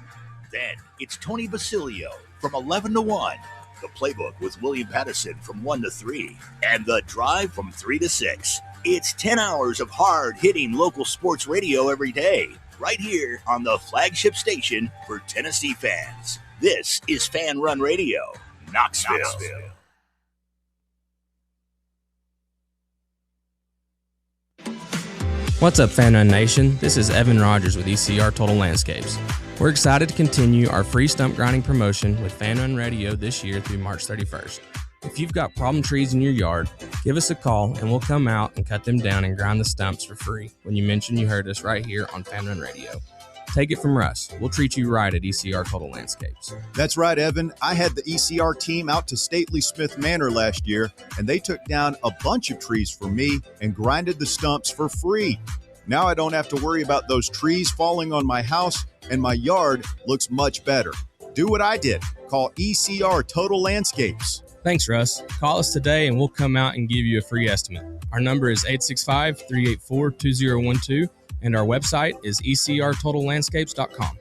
Then it's Tony Basilio from 11 to 1. The Playbook with William Pattison from 1 to 3. And The Drive from 3 to 6. It's 10 hours of hard-hitting local sports radio every day, right here on the flagship station for Tennessee fans. This is Fan Run Radio, Knoxville. What's up, Fan Run Nation? This is Evan Rogers with ECR Total Landscapes. We're excited to continue our free stump grinding promotion with Fan Run Radio this year through March 31st. If you've got problem trees in your yard, give us a call and we'll come out and cut them down and grind the stumps for free when you mention you heard us right here on Fan Run Radio. Take it from Russ. We'll treat you right at ECR Total Landscapes. That's right, Evan. I had the ECR team out to Stately Smith Manor last year, and they took down a bunch of trees for me and grinded the stumps for free. Now I don't have to worry about those trees falling on my house, and my yard looks much better. Do what I did. Call ECR Total Landscapes. Thanks, Russ. Call us today and we'll come out and give you a free estimate. Our number is 865-384-2012 and our website is ecrtotallandscapes.com.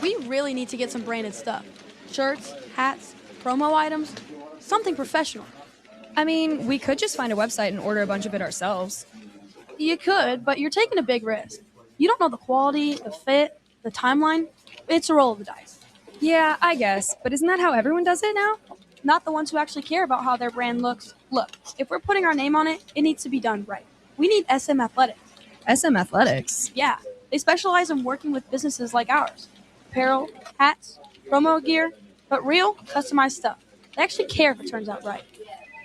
We really need to get some branded stuff. Shirts, hats, promo items, something professional. I mean, we could just find a website and order a bunch of it ourselves. You could, but you're taking a big risk. You don't know the quality, the fit, the timeline. It's a roll of the dice. Yeah, I guess. But isn't that how everyone does it now? Not the ones who actually care about how their brand looks. Look, if we're putting our name on it, it needs to be done right. We need SM Athletics. SM Athletics? Yeah, they specialize in working with businesses like ours. Apparel, hats, promo gear, but real, customized stuff. They actually care if it turns out right.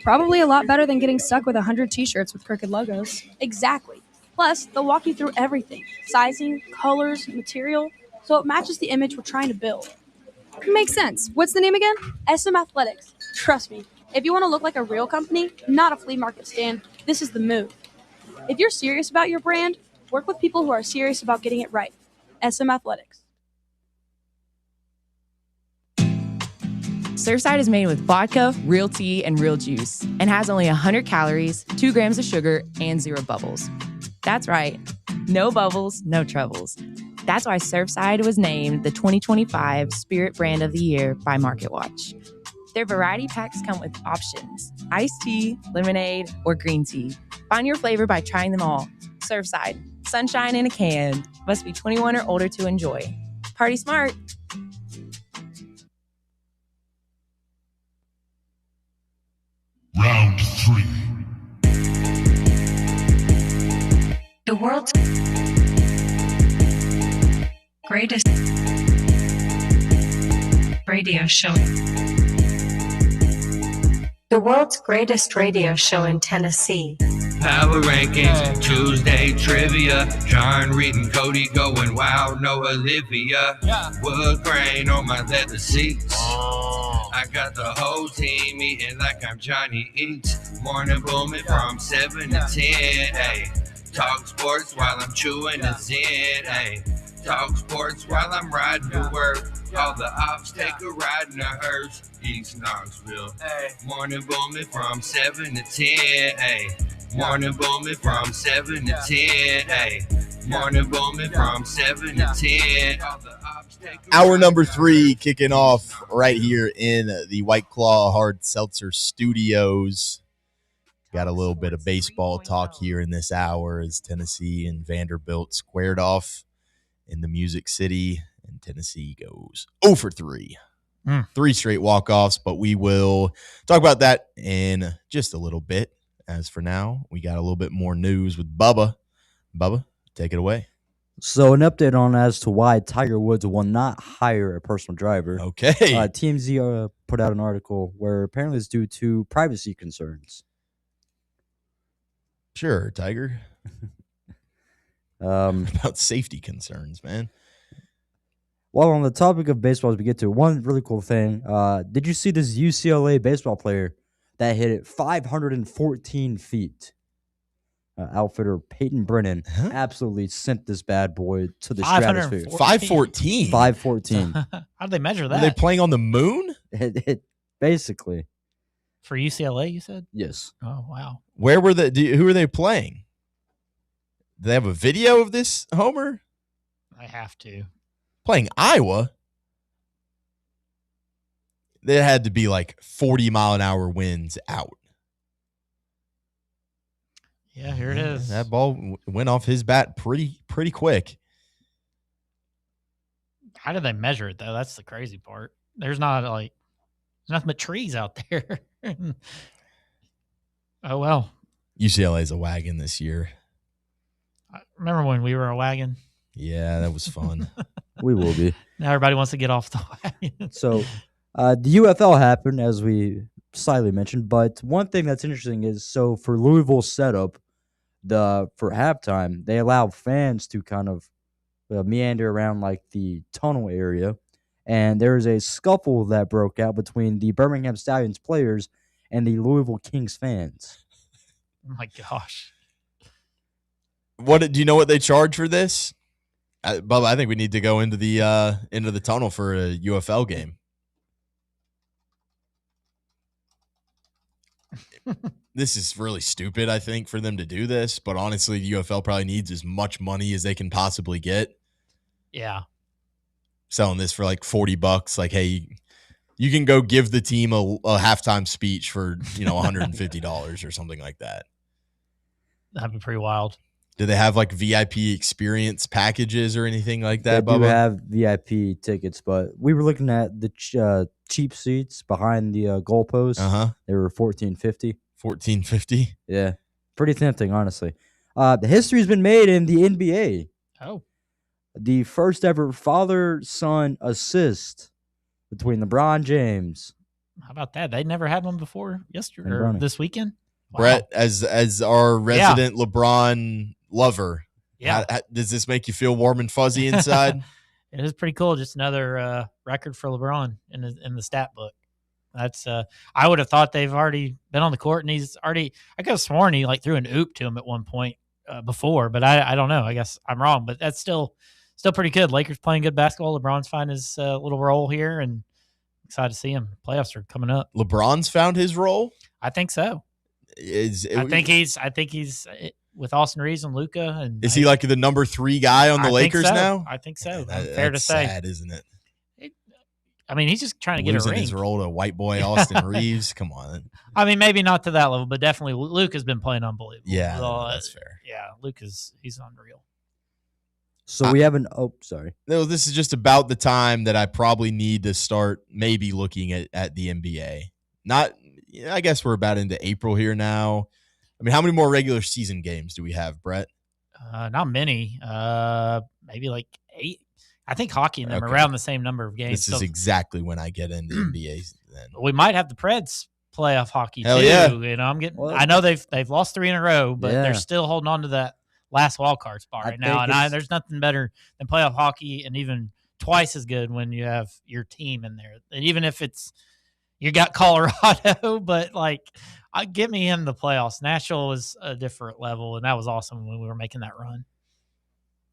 Probably a lot better than getting stuck with 100 t-shirts with crooked logos. Exactly. Plus, they'll walk you through everything. Sizing, colors, material, so it matches the image we're trying to build. Makes sense. What's the name again? SM Athletics. Trust me, if you want to look like a real company, not a flea market stand, this is the move. If you're serious about your brand, work with people who are serious about getting it right. SM Athletics. Surfside is made with vodka, real tea, and real juice, and has only 100 calories, 2 grams of sugar, and 0 bubbles. That's right. No bubbles, no troubles. That's why Surfside was named the 2025 Spirit Brand of the Year by MarketWatch. Their variety packs come with options: iced tea, lemonade, or green tea. Find your flavor by trying them all. Surfside, sunshine in a can. Must be 21 or older to enjoy. Party smart. Round 3. The world's greatest radio show. The world's greatest radio show in Tennessee. Power Rankings, Tuesday Trivia. John Reed and Cody going wild, no Olivia. Wood grain on my leather seats. I got the whole team eating like I'm Johnny Eats. Morning booming from 7 to 10, ayy. Talk sports while I'm chewing a Zen, ayy. Talk sports while I'm riding to work. All the ops take a ride in a hearse. East Knoxville. Morning booming from 7 to 10, ayy. Morning booming from 7 to 10, ayy. Morning booming from 7 to 10. Hour number 3 kicking off right here in the White Claw Hard Seltzer Studios. Got a little bit of baseball talk here in this hour as Tennessee and Vanderbilt squared off in the Music City, and Tennessee goes 0 for 3. 3 straight walk-offs, but we will talk about that in just a little bit. As for now, we got a little bit more news with Bubba. Bubba, take it away. So an update on as to why Tiger Woods will not hire a personal driver. Okay. TMZ put out an article where apparently it's due to privacy concerns. Sure, Tiger. About safety concerns, man. Well, on the topic of baseball, as we get to one really cool thing, did you see this UCLA baseball player that hit it 514 feet? Outfitter Peyton Brennan absolutely sent this bad boy to the stratosphere. 514? 514. How did they measure that? Are they playing on the moon? Basically. For UCLA, you said? Yes. Oh, wow. Where were who are they playing? Do they have a video of this, Homer? I have to. Playing Iowa? there had to be like 40-mile-an-hour winds out. Yeah, here it is. That ball went off his bat pretty quick. How do they measure it, though? That's the crazy part. There's nothing but trees out there. Oh, well. UCLA's a wagon this year. I remember when we were a wagon? Yeah, that was fun. We will be. Now everybody wants to get off the wagon. So the UFL happened, as we slightly mentioned, but one thing that's interesting is, so for Louisville's setup, for halftime, they allow fans to kind of meander around like the tunnel area, and there was a scuffle that broke out between the Birmingham Stallions players and the Louisville Kings fans. Oh my gosh! Do you know what they charge for this? Bubba, I think we need to go into the tunnel for a UFL game. This is really stupid, I think, for them to do this, but honestly, the UFL probably needs as much money as they can possibly get. Yeah. Selling this for like $40, like, hey, you can go give the team a halftime speech for, $150 or something like that. That'd be pretty wild. Do they have like VIP experience packages or anything like that, They Bubba? do have VIP tickets, but we were looking at the cheap seats behind the goalposts. They were $14.50. $14.50? Yeah. Pretty tempting, honestly. The history's been made in the NBA. Oh. The first ever father-son assist between LeBron James. How about that? They never had one before yesterday or this weekend. Wow. Brett, as our resident LeBron lover, does this make you feel warm and fuzzy inside? It is pretty cool. Just another record for LeBron in the stat book. That's I would have thought they've already been on the court, and he's already. I could have sworn he threw an oop to him at one point before, but I don't know. I guess I'm wrong, but that's still pretty good. Lakers playing good basketball. LeBron's finding his little role here, and excited to see him. Playoffs are coming up. LeBron's found his role? I think so. I think he's with Austin Reeves and Luka. And is he like the number 3 guy on the Lakers now? I think so. Fair to say. Sad, isn't it? I mean, he's just trying to get a ring. Losing his role to white boy Austin Reeves. Come on. I mean, maybe not to that level, but definitely Luke has been playing unbelievable. Yeah, that's fair. Yeah, Luke he's unreal. So we have sorry. No, this is just about the time that I probably need to start maybe looking at the NBA. I guess we're about into April here now. I mean, how many more regular season games do we have, Brett? Not many. Maybe like 8. I think hockey and them are around the same number of games. This is exactly when I get into NBA. Then we might have the Preds playoff hockey Hell too. Yeah. I know they've lost 3 in a row, but they're still holding on to that last wild card spot right now. And there's nothing better than playoff hockey, and even twice as good when you have your team in there. And even if you got Colorado, but get me in the playoffs. Nashville was a different level, and that was awesome when we were making that run.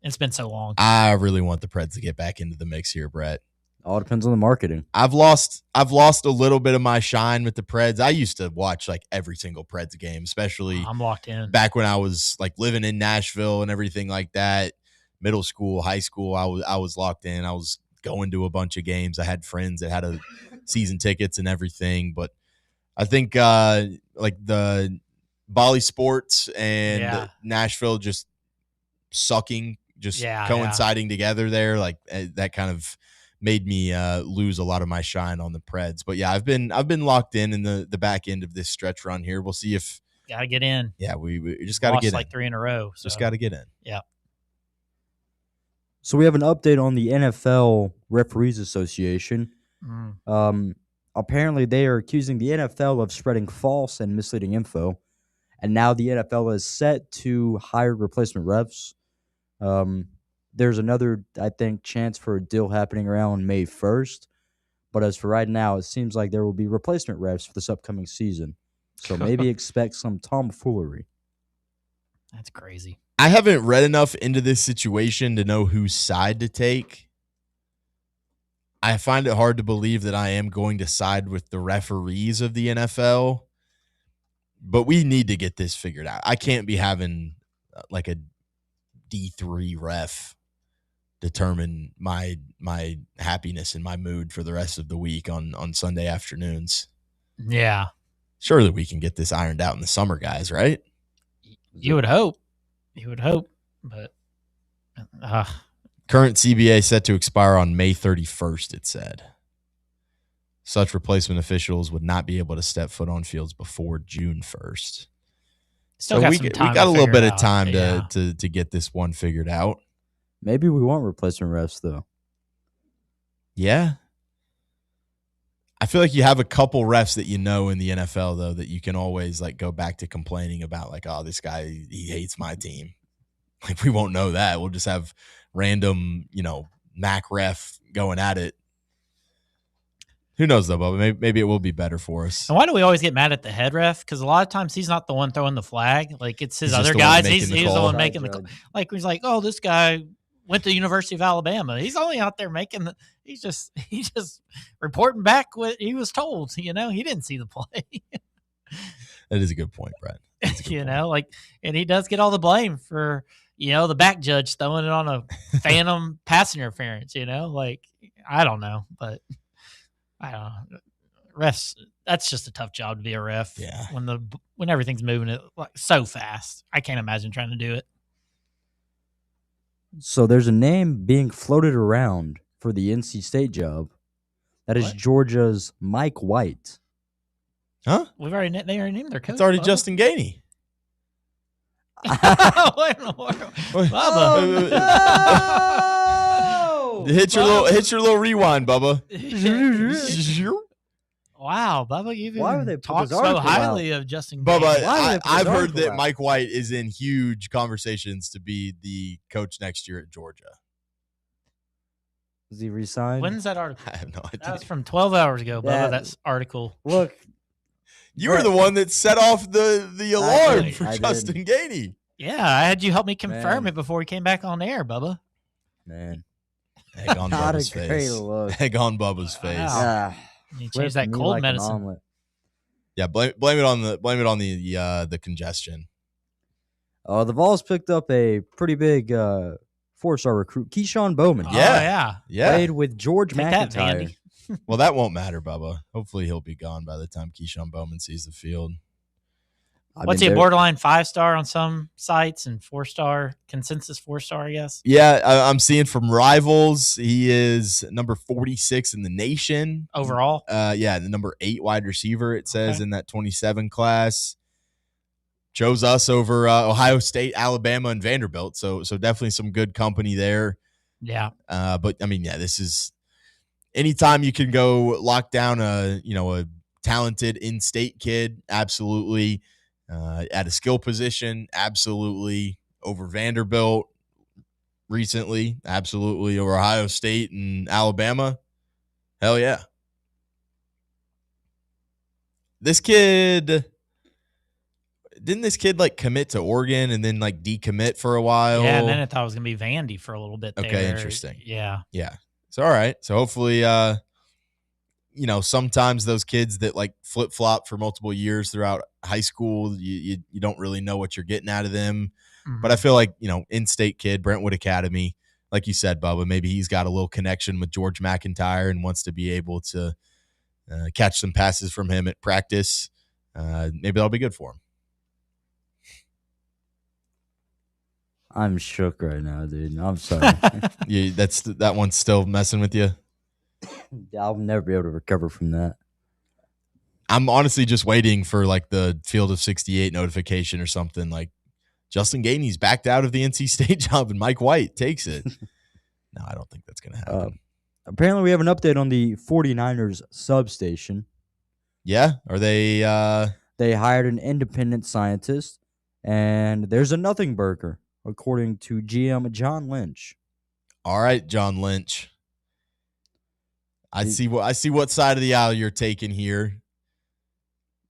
It's been so long. I really want the Preds to get back into the mix here, Brett. All depends on the marketing. I've lost a little bit of my shine with the Preds. I used to watch every single Preds game, especially I'm locked in. Back when I was living in Nashville and everything like that. Middle school, high school, I was locked in. I was going to a bunch of games. I had friends that had season tickets and everything, but I think the Bally Sports and Nashville just sucking, coinciding together there, that kind of made me lose a lot of my shine on the Preds. But yeah, I've been locked in the back end of this stretch run here. We'll see if gotta get in. Yeah, we just gotta get in. 3 in a row. So. Just gotta get in. Yeah. So we have an update on the NFL Referees Association. Apparently, they are accusing the NFL of spreading false and misleading info, and now the NFL is set to hire replacement refs. There's another, I think, chance for a deal happening around May 1st, but as for right now, it seems like there will be replacement refs for this upcoming season. So maybe expect some tomfoolery. That's crazy. I haven't read enough into this situation to know whose side to take. I find it hard to believe that I am going to side with the referees of the NFL, but we need to get this figured out. I can't be having a D3 ref determine my happiness and my mood for the rest of the week on Sunday afternoons. Yeah. Surely we can get this ironed out in the summer, guys, right? You would hope. But current CBA set to expire on May 31st, it said. Such replacement officials would not be able to step foot on fields before June 1st. Still so got we some we time got to a little figure bit it of out, time yeah. to get this one figured out. Maybe we want replacement refs, though. Yeah. I feel like you have a couple refs that in the NFL, though, that you can always like go back to complaining about, like, oh, this guy, he hates my team. Like, we won't know that. We'll just have random, MAC ref going at it. Who knows, though, Bubba? Maybe it will be better for us. And why do we always get mad at the head ref? Because a lot of times he's not the one throwing the flag. Like, it's his He's just other the one guys. making He's the the call. one making the call. Like, he's like, oh, this guy went to the University of Alabama. He's only out there making he's just reporting back what he was told. He didn't see the play. That is a good point, Brett. And he does get all the blame for, the back judge throwing it on a phantom pass interference, like, I don't know, but I don't know. Refs, that's just a tough job to be a ref. Yeah. When everything's moving it like so fast. I can't imagine trying to do it. So there's a name being floated around for the NC State job. That is Georgia's Mike White. Huh? They already named their coach. It's already Bubba. Justin Gainey. Wait in the world. Bubba. Oh, no! Hit your little rewind, Bubba. Wow, Bubba, you've Why would they even put talked this so article highly of Justin Bubba, Gainey. I've heard that Mike White is in huge conversations to be the coach next year at Georgia. Is he resigned? When's that article? I have no idea. That was from 12 hours ago, Bubba. Yeah. That's article. Look, You were the one that set off the alarm did. for I did. Justin Gainey. Yeah, I had you help me confirm Man. it before we came back on air, Bubba. man. Egg on Not a Bubba's great face. look. Egg on Bubba's face. Wow. You Flipped changed that me cold like an medicine. omelet. Yeah, blame it on the congestion. The Vols picked up a pretty big 4-star recruit, Keyshawn Bowman. Yeah. Played with George Take that, McIntyre. Vandy. Well, that won't matter, Bubba. Hopefully he'll be gone by the time Keyshawn Bowman sees the field. What's he, a borderline 5-star on some sites and 4-star, consensus 4-star, I guess? Yeah, I'm seeing from Rivals, he is number 46 in the nation. Overall? Yeah, the number 8 wide receiver, it says, in that 27 class. Chose us over Ohio State, Alabama, and Vanderbilt. So definitely some good company there. Yeah. But, I mean, yeah, this is anytime you can go lock down a talented in-state kid, absolutely. At a skill position, absolutely. Over Vanderbilt recently, absolutely. Over Ohio State and Alabama, hell yeah. Didn't this kid like commit to Oregon and then like decommit for a while? Yeah, and then I thought it was going to be Vandy for a little bit there. Okay, interesting. Yeah. Yeah. So, all right. So hopefully, sometimes those kids that like flip flop for multiple years throughout high school, you don't really know what you're getting out of them. Mm-hmm. But I feel like, in-state kid, Brentwood Academy, like you said, Bubba, maybe he's got a little connection with George McIntyre and wants to be able to catch some passes from him at practice. Maybe that'll be good for him. I'm shook right now, dude. I'm sorry. That one's still messing with you? I'll never be able to recover from that. I'm honestly just waiting for like the Field of 68 notification or something. Like Justin Gainey's backed out of the NC State job and Mike White takes it. No, I don't think that's going to happen. Apparently, we have an update on the 49ers substation. Yeah? Are they... They hired an independent scientist, and there's a nothing burger, according to GM John Lynch. All right, John Lynch. I see what side of the aisle you're taking here.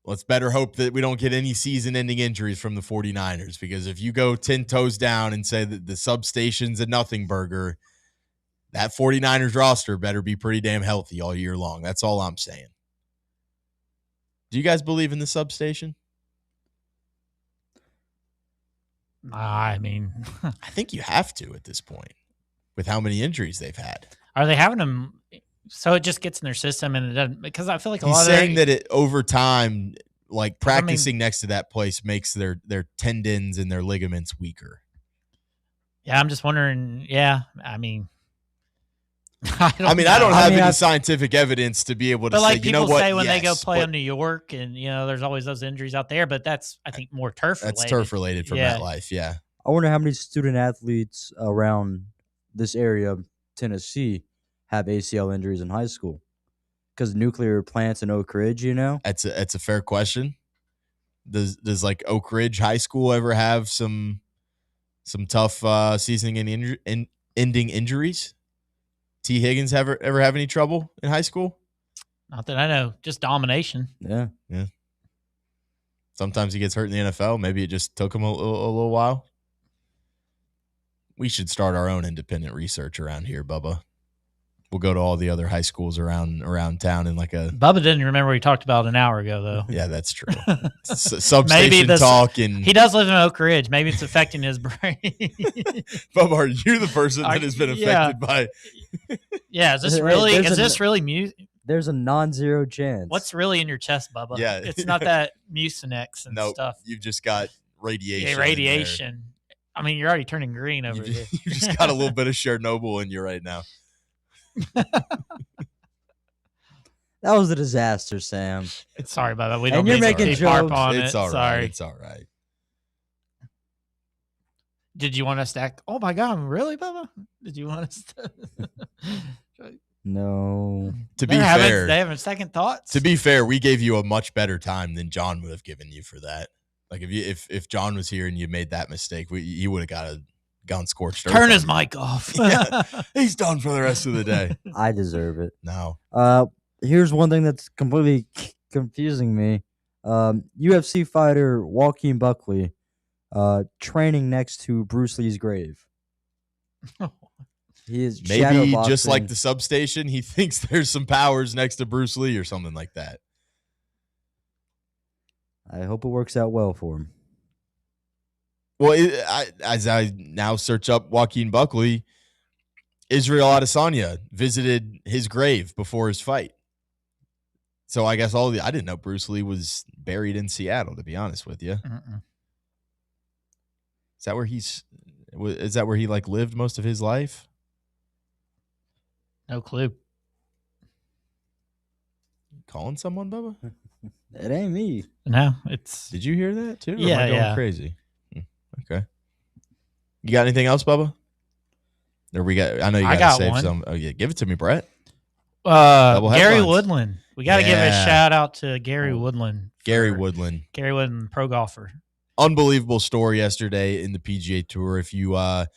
Let's better hope that we don't get any season-ending injuries from the 49ers, because if you go 10 toes down and say that the substation's a nothing burger, that 49ers roster better be pretty damn healthy all year long. That's all I'm saying. Do you guys believe in the substation? I mean, I think you have to at this point. with how many injuries they've had. Are they having them so it just gets in their system and it doesn't? Because I feel like He's lot saying of that it over time, like practicing next to that place makes their tendons and their ligaments weaker. Yeah, I'm just wondering. Yeah, I mean, I don't have any scientific evidence to be able to say, you know what? People say when they go play in New York, and there's always those injuries out there, but that's I think more turf related. That's turf related for MetLife. Yeah. I wonder how many student athletes around this area of Tennessee have ACL injuries in high school because nuclear plants in Oak Ridge. That's a fair question. Does like Oak Ridge High School ever have some tough season-ending injuries? T. Higgins ever have any trouble in high school? Not that I know. Just domination. Yeah. Sometimes he gets hurt in the NFL. Maybe it just took him a little while. We should start our own independent research around here, Bubba. We'll go to all the other high schools around town in like a. Bubba didn't remember what he talked about an hour ago, though. Yeah, that's true. Substation talk and he does live in Oak Ridge. Maybe it's affecting his brain. Bubba, are you the person that has been affected by? Yeah, is this really? Is this really music? There's a non-zero chance. What's really in your chest, Bubba? Yeah, it's not that Mucinex and stuff. You've just got radiation. Yeah, radiation. I mean, you're already turning green over here. You just got a little bit of Chernobyl in you right now. That was a disaster, Sam. Sorry about that. We don't. And you're making jokes. On it's it. all right. Sorry. It's all right. Did you want us to act? Oh my God, really, Bubba? Did you want us to? No. To be fair, they having second thoughts. To be fair, we gave you a much better time than John would have given you for that. Like if John was here and you made that mistake, you would have gone scorched earth. Turn his mic off. Yeah, he's done for the rest of the day. I deserve it. No. Here's one thing that's completely confusing me. UFC fighter Joaquin Buckley training next to Bruce Lee's grave. He is maybe just like the substation. He thinks there's some powers next to Bruce Lee or something like that. I hope it works out well for him. Well, as I now search up Joaquin Buckley, Israel Adesanya visited his grave before his fight. So I guess I didn't know Bruce Lee was buried in Seattle, to be honest with you. Is that where he like lived most of his life? No clue. Calling someone, Bubba? It ain't me. No, it's. Did you hear that too? Yeah, or am I going crazy. Okay. You got anything else, Bubba? Or I know you got to save some. Oh yeah, give it to me, Brett. Gary Woodland. We got to give a shout out to Gary Woodland. Gary Woodland, pro golfer. Unbelievable story yesterday in the PGA Tour. If you have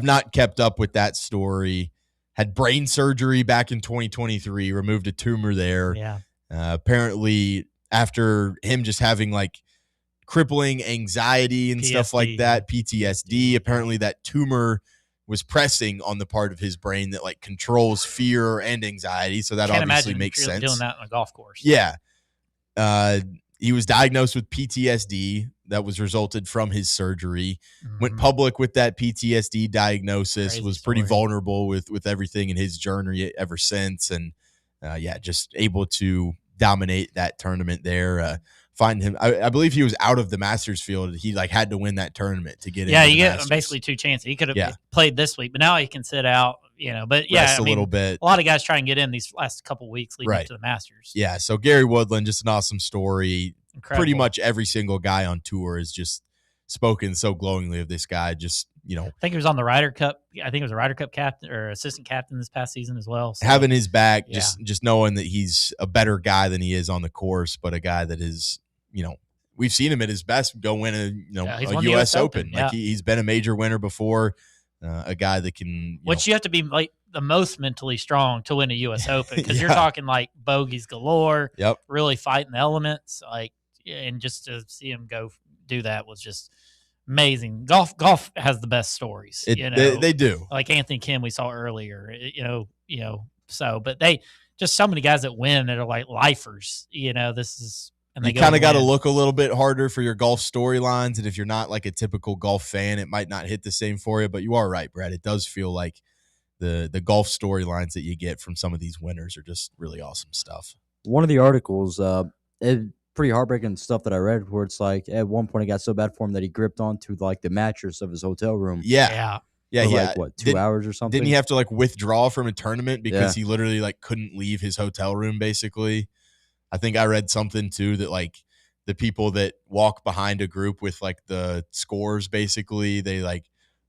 not kept up with that story, had brain surgery back in 2023, removed a tumor there. Yeah. Apparently, after him just having like crippling anxiety and stuff like that, PTSD, apparently that tumor was pressing on the part of his brain that like controls fear and anxiety. So that obviously makes sense. Doing that on a golf course. Yeah. He was diagnosed with PTSD that was resulted from his surgery. Went public with that PTSD diagnosis. Crazy was pretty story. vulnerable with everything in his journey ever since. And just able to dominate that tournament there. Find him. I believe he was out of the Masters field. He like had to win that tournament to get in. Yeah, you get basically two chances. He could have played this week, but now he can sit out. But rest a little bit. A lot of guys try and get in these last couple weeks leading up to the Masters. Yeah, so Gary Woodland, just an awesome story. Incredible. Pretty much every single guy on tour has just spoken so glowingly of this guy. Just I think he was on the Ryder Cup. I think it was a Ryder Cup captain or assistant captain this past season as well. So, having his back, just knowing that he's a better guy than he is on the course, but a guy that is, we've seen him at his best go win a U.S. Open. Yeah. Like he's been a major winner before. A guy that can, which you have to be like the most mentally strong to win a U.S. Open because you're talking like bogeys galore. Yep. Really fighting the elements, and just to see him go do that was just amazing. Golf has the best stories. They do. Like Anthony Kim we saw earlier. So, but they just so many guys that win that are like lifers. This is. And you kind of got to look a little bit harder for your golf storylines. And if you're not like a typical golf fan, it might not hit the same for you. But you are right, Brad. It does feel like the golf storylines that you get from some of these winners are just really awesome stuff. One of the articles, pretty heartbreaking stuff that I read, where it's like at one point it got so bad for him that he gripped onto like the mattress of his hotel room. Yeah. For like what, 2 hours or something? Didn't he have to like withdraw from a tournament because he literally like couldn't leave his hotel room basically? I think I read something too that like the people that walk behind a group with like the scores, basically they like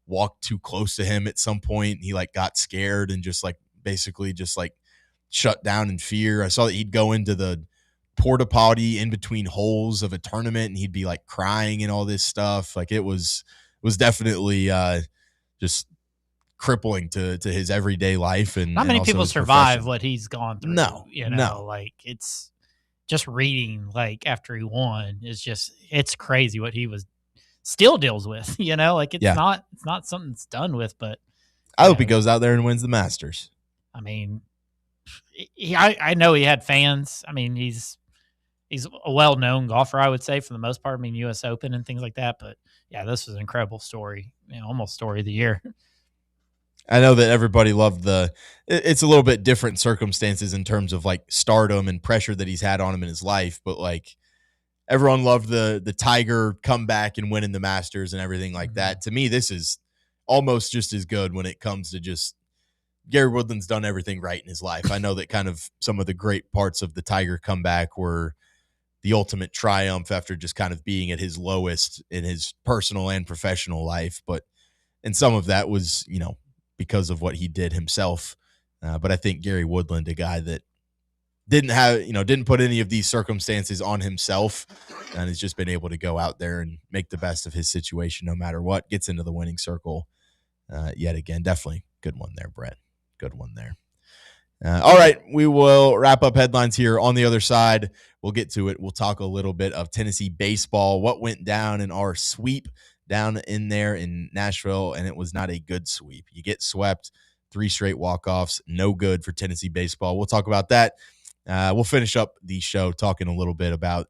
walked too close to him at some point. He like got scared and just like basically just like shut down in fear. I saw that he'd go into the porta potty in between holes of a tournament and he'd be like crying and all this stuff. Like it was definitely just crippling to his everyday life. And not many also people his survive profession. what he's gone through. No, like it's just reading like after he won is just, it's crazy what he still deals with, like it's not something that's done with, but I hope he goes out there and wins the Masters. I mean, I know he had fans. I mean, he's a well-known golfer, I would say, for the most part. I mean, U.S. Open and things like that. But, yeah, this was an incredible story, almost story of the year. I know that everybody loved it's a little bit different circumstances in terms of, like, stardom and pressure that he's had on him in his life. But, like, everyone loved the Tiger comeback and winning the Masters and everything like that. To me, this is almost just as good when it comes to just Gary Woodland's done everything right in his life. I know that kind of some of the great parts of the Tiger comeback were the ultimate triumph after just kind of being at his lowest in his personal and professional life. And some of that was, because of what he did himself. But I think Gary Woodland, a guy that didn't put any of these circumstances on himself and has just been able to go out there and make the best of his situation no matter what, gets into the winning circle yet again. Definitely good one there, Brett. Good one there. All right, we will wrap up headlines here. On the other side, we'll get to it. We'll talk a little bit of Tennessee baseball, what went down in our sweep down in there in Nashville, and it was not a good sweep. You get swept, 3 straight walk-offs, no good for Tennessee baseball. We'll talk about that. We'll finish up the show talking a little bit about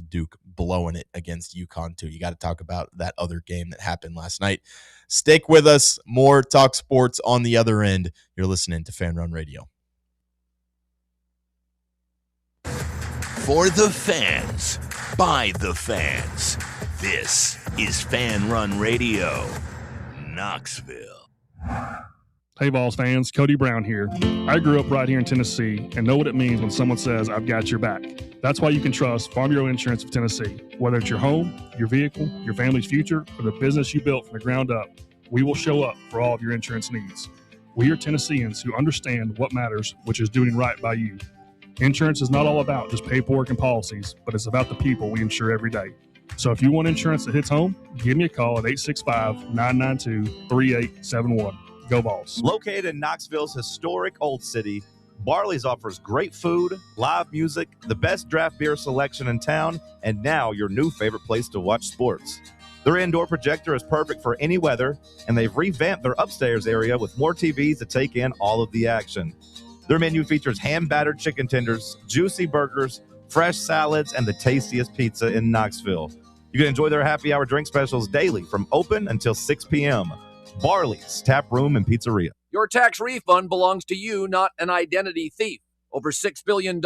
Duke blowing it against UConn, too. You got to talk about that other game that happened last night. Stick with us. More Talk Sports on the other end. You're listening to Fan Run Radio. For the fans, by the fans. This is Fan Run Radio, Knoxville. Hey, Vols fans, Cody Brown here. I grew up right here in Tennessee and know what it means when someone says, I've got your back. That's why you can trust Farm Bureau Insurance of Tennessee. Whether it's your home, your vehicle, your family's future, or the business you built from the ground up, we will show up for all of your insurance needs. We are Tennesseans who understand what matters, which is doing right by you. Insurance is not all about just paperwork and policies, but it's about the people we insure every day. So if you want insurance that hits home, give me a call at 865-992-3871. Go Vols. Located in Knoxville's historic Old City, Barley's offers great food, live music, the best draft beer selection in town, and now your new favorite place to watch sports. Their indoor projector is perfect for any weather, and they've revamped their upstairs area with more TVs to take in all of the action. Their menu features hand-battered chicken tenders, juicy burgers, fresh salads, and the tastiest pizza in Knoxville. You can enjoy their happy hour drink specials daily from open until 6 p.m. Barley's Tap Room and Pizzeria. Your tax refund belongs to you, not an identity thief. Over $6 billion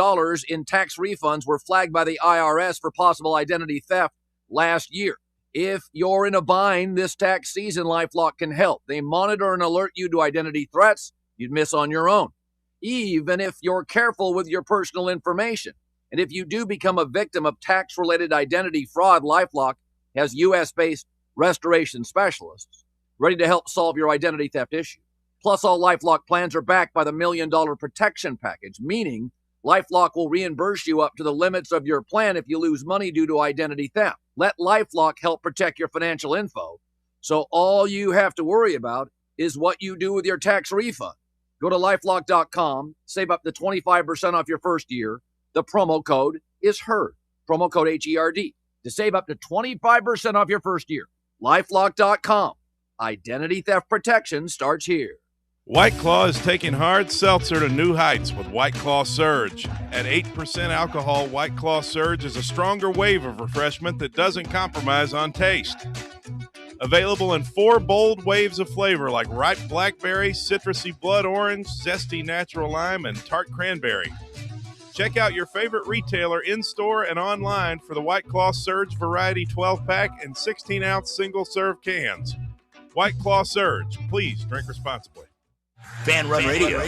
in tax refunds were flagged by the IRS for possible identity theft last year. If you're in a bind this tax season, LifeLock can help. They monitor and alert you to identity threats you'd miss on your own, even if you're careful with your personal information. And if you do become a victim of tax-related identity fraud, LifeLock has U.S.-based restoration specialists ready to help solve your identity theft issue. Plus, all LifeLock plans are backed by the $1 Million Protection Package, meaning LifeLock will reimburse you up to the limits of your plan if you lose money due to identity theft. Let LifeLock help protect your financial info, so all you have to worry about is what you do with your tax refund. Go to LifeLock.com, save up to 25% off your first year. The promo code is HERD, promo code HERD, to save up to 25% off your first year. LifeLock.com. Identity theft protection starts here. White Claw is taking hard seltzer to new heights with White Claw Surge. At 8% alcohol, White Claw Surge is a stronger wave of refreshment that doesn't compromise on taste. Available in 4 bold waves of flavor like ripe blackberry, citrusy blood orange, zesty natural lime, and tart cranberry. Check out your favorite retailer in-store and online for the White Claw Surge Variety 12-pack and 16-ounce single-serve cans. White Claw Surge. Please drink responsibly. Fan Run Radio,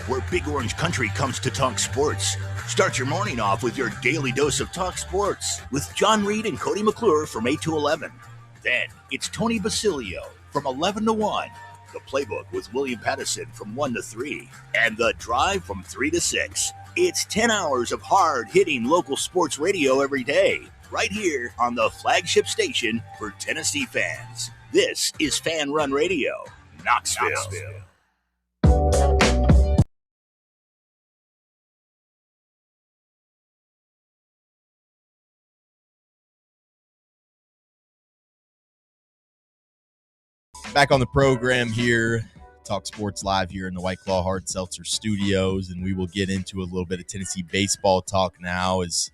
where Big Orange Country comes to talk sports. Start your morning off with your daily dose of talk sports with John Reed and Cody McClure from 8 to 11. Then it's Tony Basilio from 11 to 1. The Playbook with William Pattison from 1 to 3. And The Drive from 3 to 6. It's 10 hours of hard-hitting local sports radio every day, right here on the flagship station for Tennessee fans. This is Fan Run Radio, Knoxville. Back on the program here, Talk Sports Live here in the White Claw Hard Seltzer Studios, and we will get into a little bit of Tennessee baseball talk now as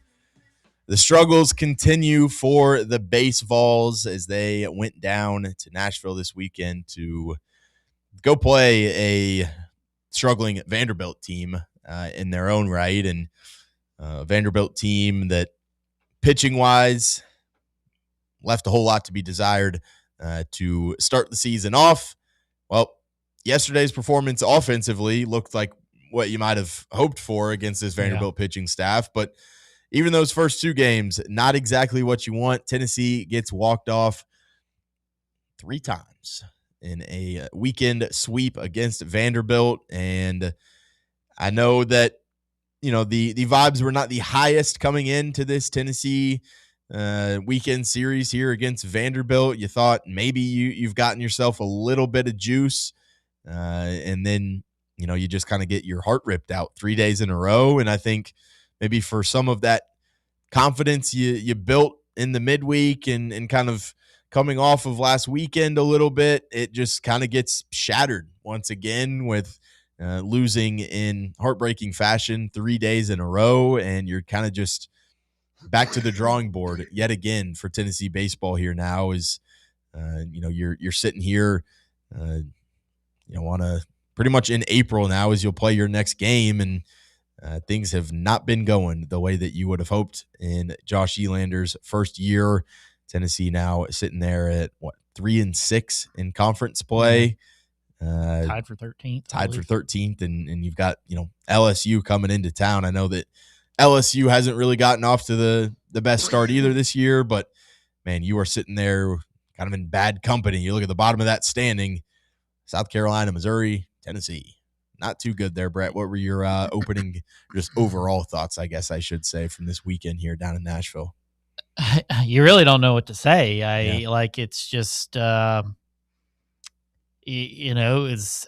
the struggles continue for the Vols as they went down to Nashville this weekend to go play a struggling Vanderbilt team in their own right, and a Vanderbilt team that pitching-wise left a whole lot to be desired to start the season off. Well, yesterday's performance offensively looked like what you might have hoped for against this Vanderbilt pitching staff, but even those first 2 games, not exactly what you want. Tennessee gets walked off 3 times in a weekend sweep against Vanderbilt, and I know that the vibes were not the highest coming into this Tennessee weekend series here against Vanderbilt. You thought maybe you've gotten yourself a little bit of juice, and then you just kind of get your heart ripped out 3 days in a row. And I think maybe for some of that confidence you built in the midweek and kind of coming off of last weekend a little bit, it just kind of gets shattered once again with losing in heartbreaking fashion 3 days in a row, and you're kind of just back to the drawing board yet again for Tennessee baseball here now. Is you're sitting here on a pretty much in April now as you'll play your next game, and things have not been going the way that you would have hoped in Josh Elander's first year. Tennessee now sitting there at 3-6 in conference play. Tied for 13th. And you've got LSU coming into town. I know that LSU hasn't really gotten off to the best start either this year, but man, you are sitting there kind of in bad company. You look at the bottom of that standing: South Carolina, Missouri, Tennessee. Not too good there, Brett. What were your opening, just overall thoughts, I guess I should say, from this weekend here down in Nashville? You really don't know what to say. It's just, it's,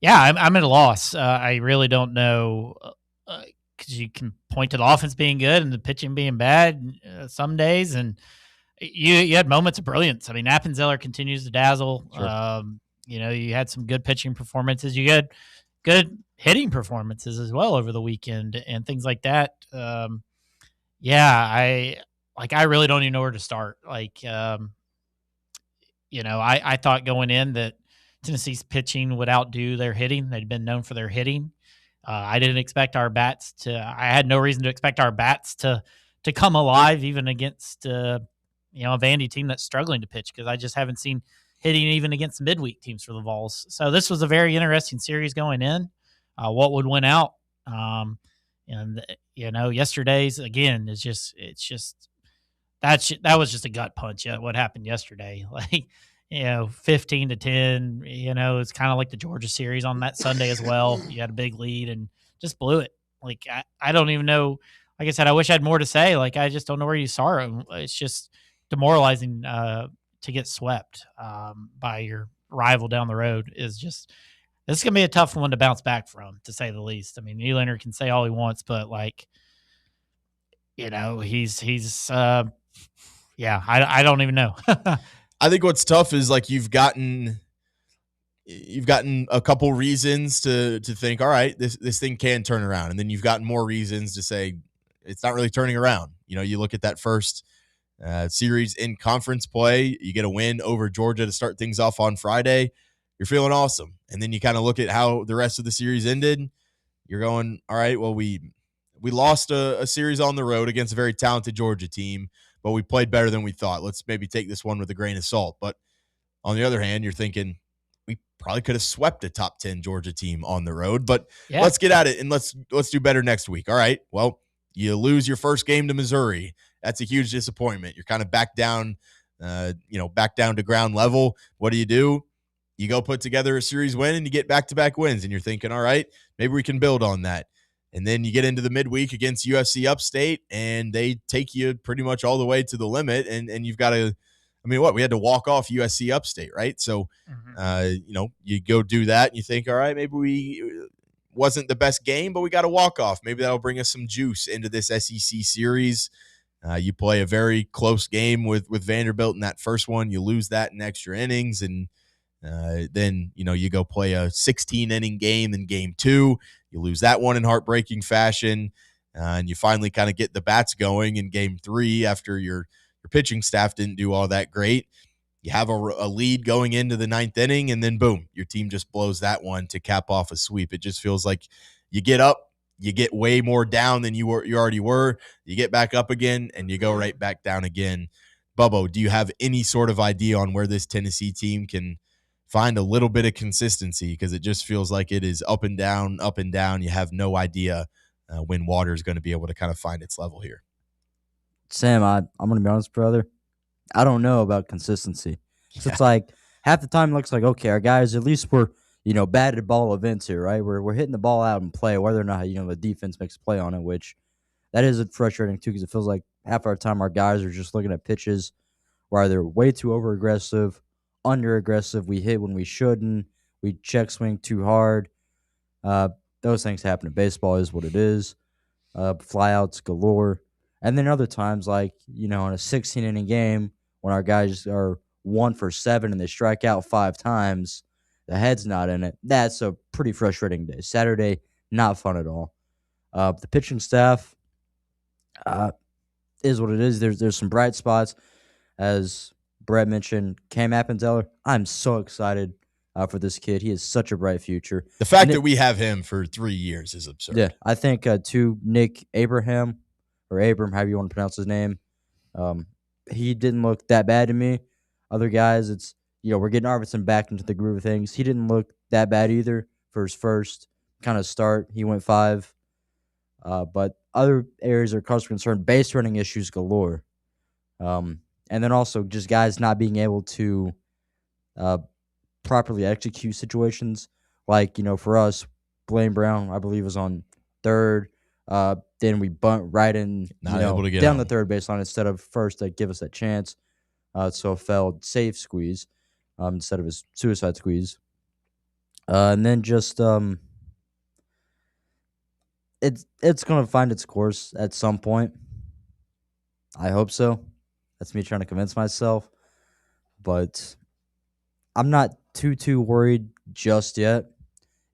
I'm at a loss. I really don't know, because you can point to the offense being good and the pitching being bad some days, and you had moments of brilliance. I mean, Appenzeller continues to dazzle. Sure. You had some good pitching performances. You had good hitting performances as well over the weekend and things like that. I really don't even know where to start. I thought going in that Tennessee's pitching would outdo their hitting. They'd been known for their hitting. I didn't expect our bats I had no reason to expect our bats to come alive even against, a Vandy team that's struggling to pitch, because I just haven't seen hitting even against midweek teams for the Vols. So this was a very interesting series going in. What would win out? Yesterday's again is that was just a gut punch. What happened yesterday? 15-10. It's kind of like the Georgia series on that Sunday as well. You had a big lead and just blew it. I don't even know. Like I said, I wish I had more to say. I just don't know where you saw it. It's just demoralizing to get swept by your rival down the road. This is going to be a tough one to bounce back from, to say the least. I mean, Nylander can say all he wants, but he's I don't even know. I think what's tough is you've gotten a couple reasons to think, all right, this thing can turn around, and then you've gotten more reasons to say it's not really turning around. You look at that first series in conference play. You get a win over Georgia to start things off on Friday. You're feeling awesome. And then you kind of look at how the rest of the series ended. You're going, all right, well, we lost a series on the road against a very talented Georgia team, but we played better than we thought. Let's maybe take this one with a grain of salt. But on the other hand, you're thinking we probably could have swept a top 10 Georgia team on the road, but let's get at it and let's do better next week. All right, well, you lose your first game to Missouri. That's a huge disappointment. You're kind of back down, back down to ground level. What do? You go put together a series win and you get back-to-back wins, and you're thinking, all right, maybe we can build on that. And then you get into the midweek against USC Upstate, and they take you pretty much all the way to the limit, and you've got to – we had to walk off USC Upstate, right? So, you go do that, and you think, all right, maybe we wasn't the best game, but we got to walk off. Maybe that'll bring us some juice into this SEC series. You play a very close game with Vanderbilt in that first one. You lose that in extra innings, and then, you go play a 16-inning game in game 2. You lose that one in heartbreaking fashion, and you finally kind of get the bats going in game 3 after your pitching staff didn't do all that great. You have a lead going into the 9th inning, and then, boom, your team just blows that one to cap off a sweep. It just feels like you get up, you get way more down than you already were. You get back up again, and you go right back down again. Bubbo, do you have any sort of idea on where this Tennessee team can find a little bit of consistency? Because it just feels like it is up and down, up and down. You have no idea when water is going to be able to kind of find its level here. Sam, I'm going to be honest, brother. I don't know about consistency. So it's like half the time it looks like, okay, our guys, at least we're, batted ball events here, right? We're hitting the ball out and play, whether or not, the defense makes a play on it, which that is frustrating too, because it feels like half our time our guys are just looking at pitches where they're way too over-aggressive, under-aggressive. We hit when we shouldn't. We check swing too hard. Those things happen in baseball, is what it is. Flyouts galore. And then other times, like, in a 16-inning game, when our guys are 1 for 7 and they strike out 5 times, the head's not in it. That's a pretty frustrating day. Saturday, not fun at all. The pitching staff is what it is. There's some bright spots. As Brett mentioned, Cam Appenzeller, I'm so excited for this kid. He has such a bright future. The fact that we have him for 3 years is absurd. Yeah, I think, too, Nick Abraham, or Abram, however you want to pronounce his name, he didn't look that bad to me. Other guys, it's, we're getting Arvidsson back into the groove of things. He didn't look that bad either for his first kind of start. He went 5. But other areas of cause for concern, base running issues galore. And then also just guys not being able to properly execute situations. Like, for us, Blaine Brown, I believe, was on third. Then we bunt right in, able to get down home. the third baseline instead of first to give us that chance. So a failed safe squeeze instead of his suicide squeeze. And then just it's going to find its course at some point. I hope so. That's me trying to convince myself. But I'm not too worried just yet.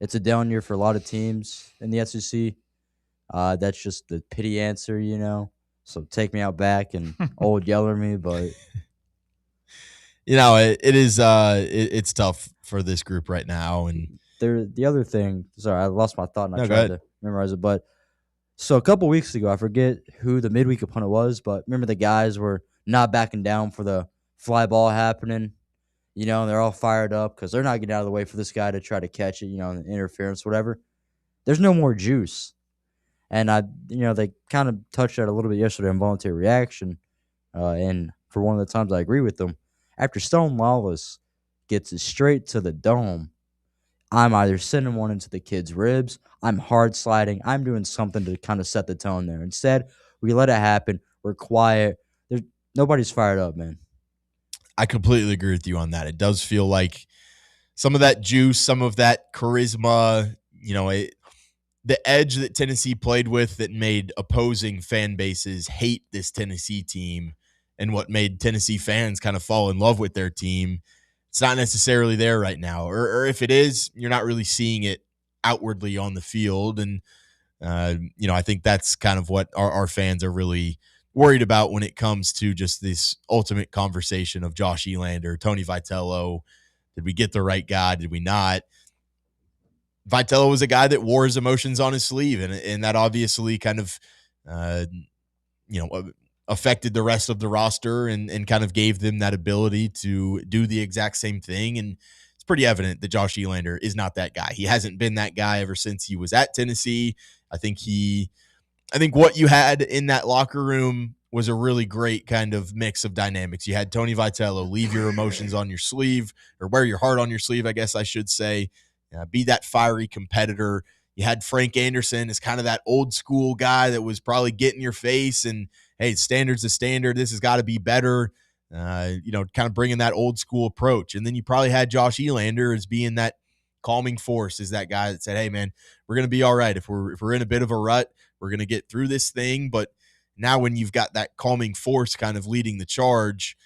It's a down year for a lot of teams in the SEC. That's just the pity answer, So take me out back and old yeller me, but it is it's tough for this group right now. And the other thing, sorry, I lost my thought and I No, go tried ahead. to memorize it. But so a couple weeks ago, I forget who the midweek opponent was, but remember the guys were not backing down for the fly ball happening. And they're all fired up because they're not getting out of the way for this guy to try to catch it, interference, whatever. There's no more juice. And they kind of touched that a little bit yesterday on voluntary reaction. And for one of the times I agree with them, after Stone Lawless gets it straight to the dome, I'm either sending one into the kid's ribs, I'm hard sliding, I'm doing something to kind of set the tone there. Instead, we let it happen. We're quiet. Nobody's fired up, man. I completely agree with you on that. It does feel like some of that juice, some of that charisma, the edge that Tennessee played with that made opposing fan bases hate this Tennessee team and what made Tennessee fans kind of fall in love with their team. It's not necessarily there right now. Or if it is, you're not really seeing it outwardly on the field. And, I think that's kind of what our fans are really worried about when it comes to just this ultimate conversation of Josh Elander, Tony Vitello. Did we get the right guy? Did we not? Vitello was a guy that wore his emotions on his sleeve, and that obviously kind of, affected the rest of the roster and kind of gave them that ability to do the exact same thing. And it's pretty evident that Josh Elander is not that guy. He hasn't been that guy ever since he was at Tennessee. I think what you had in that locker room was a really great kind of mix of dynamics. You had Tony Vitello, leave your emotions on your sleeve, or wear your heart on your sleeve, I guess I should say. Be that fiery competitor. You had Frank Anderson as kind of that old school guy that was probably getting your face and, hey, standard's a standard. This has got to be better. Kind of bringing that old school approach. And then you probably had Josh Elander as being that calming force, as that guy that said, hey, man, we're going to be all right. If we're in a bit of a rut, we're going to get through this thing. But now when you've got that calming force kind of leading the charge,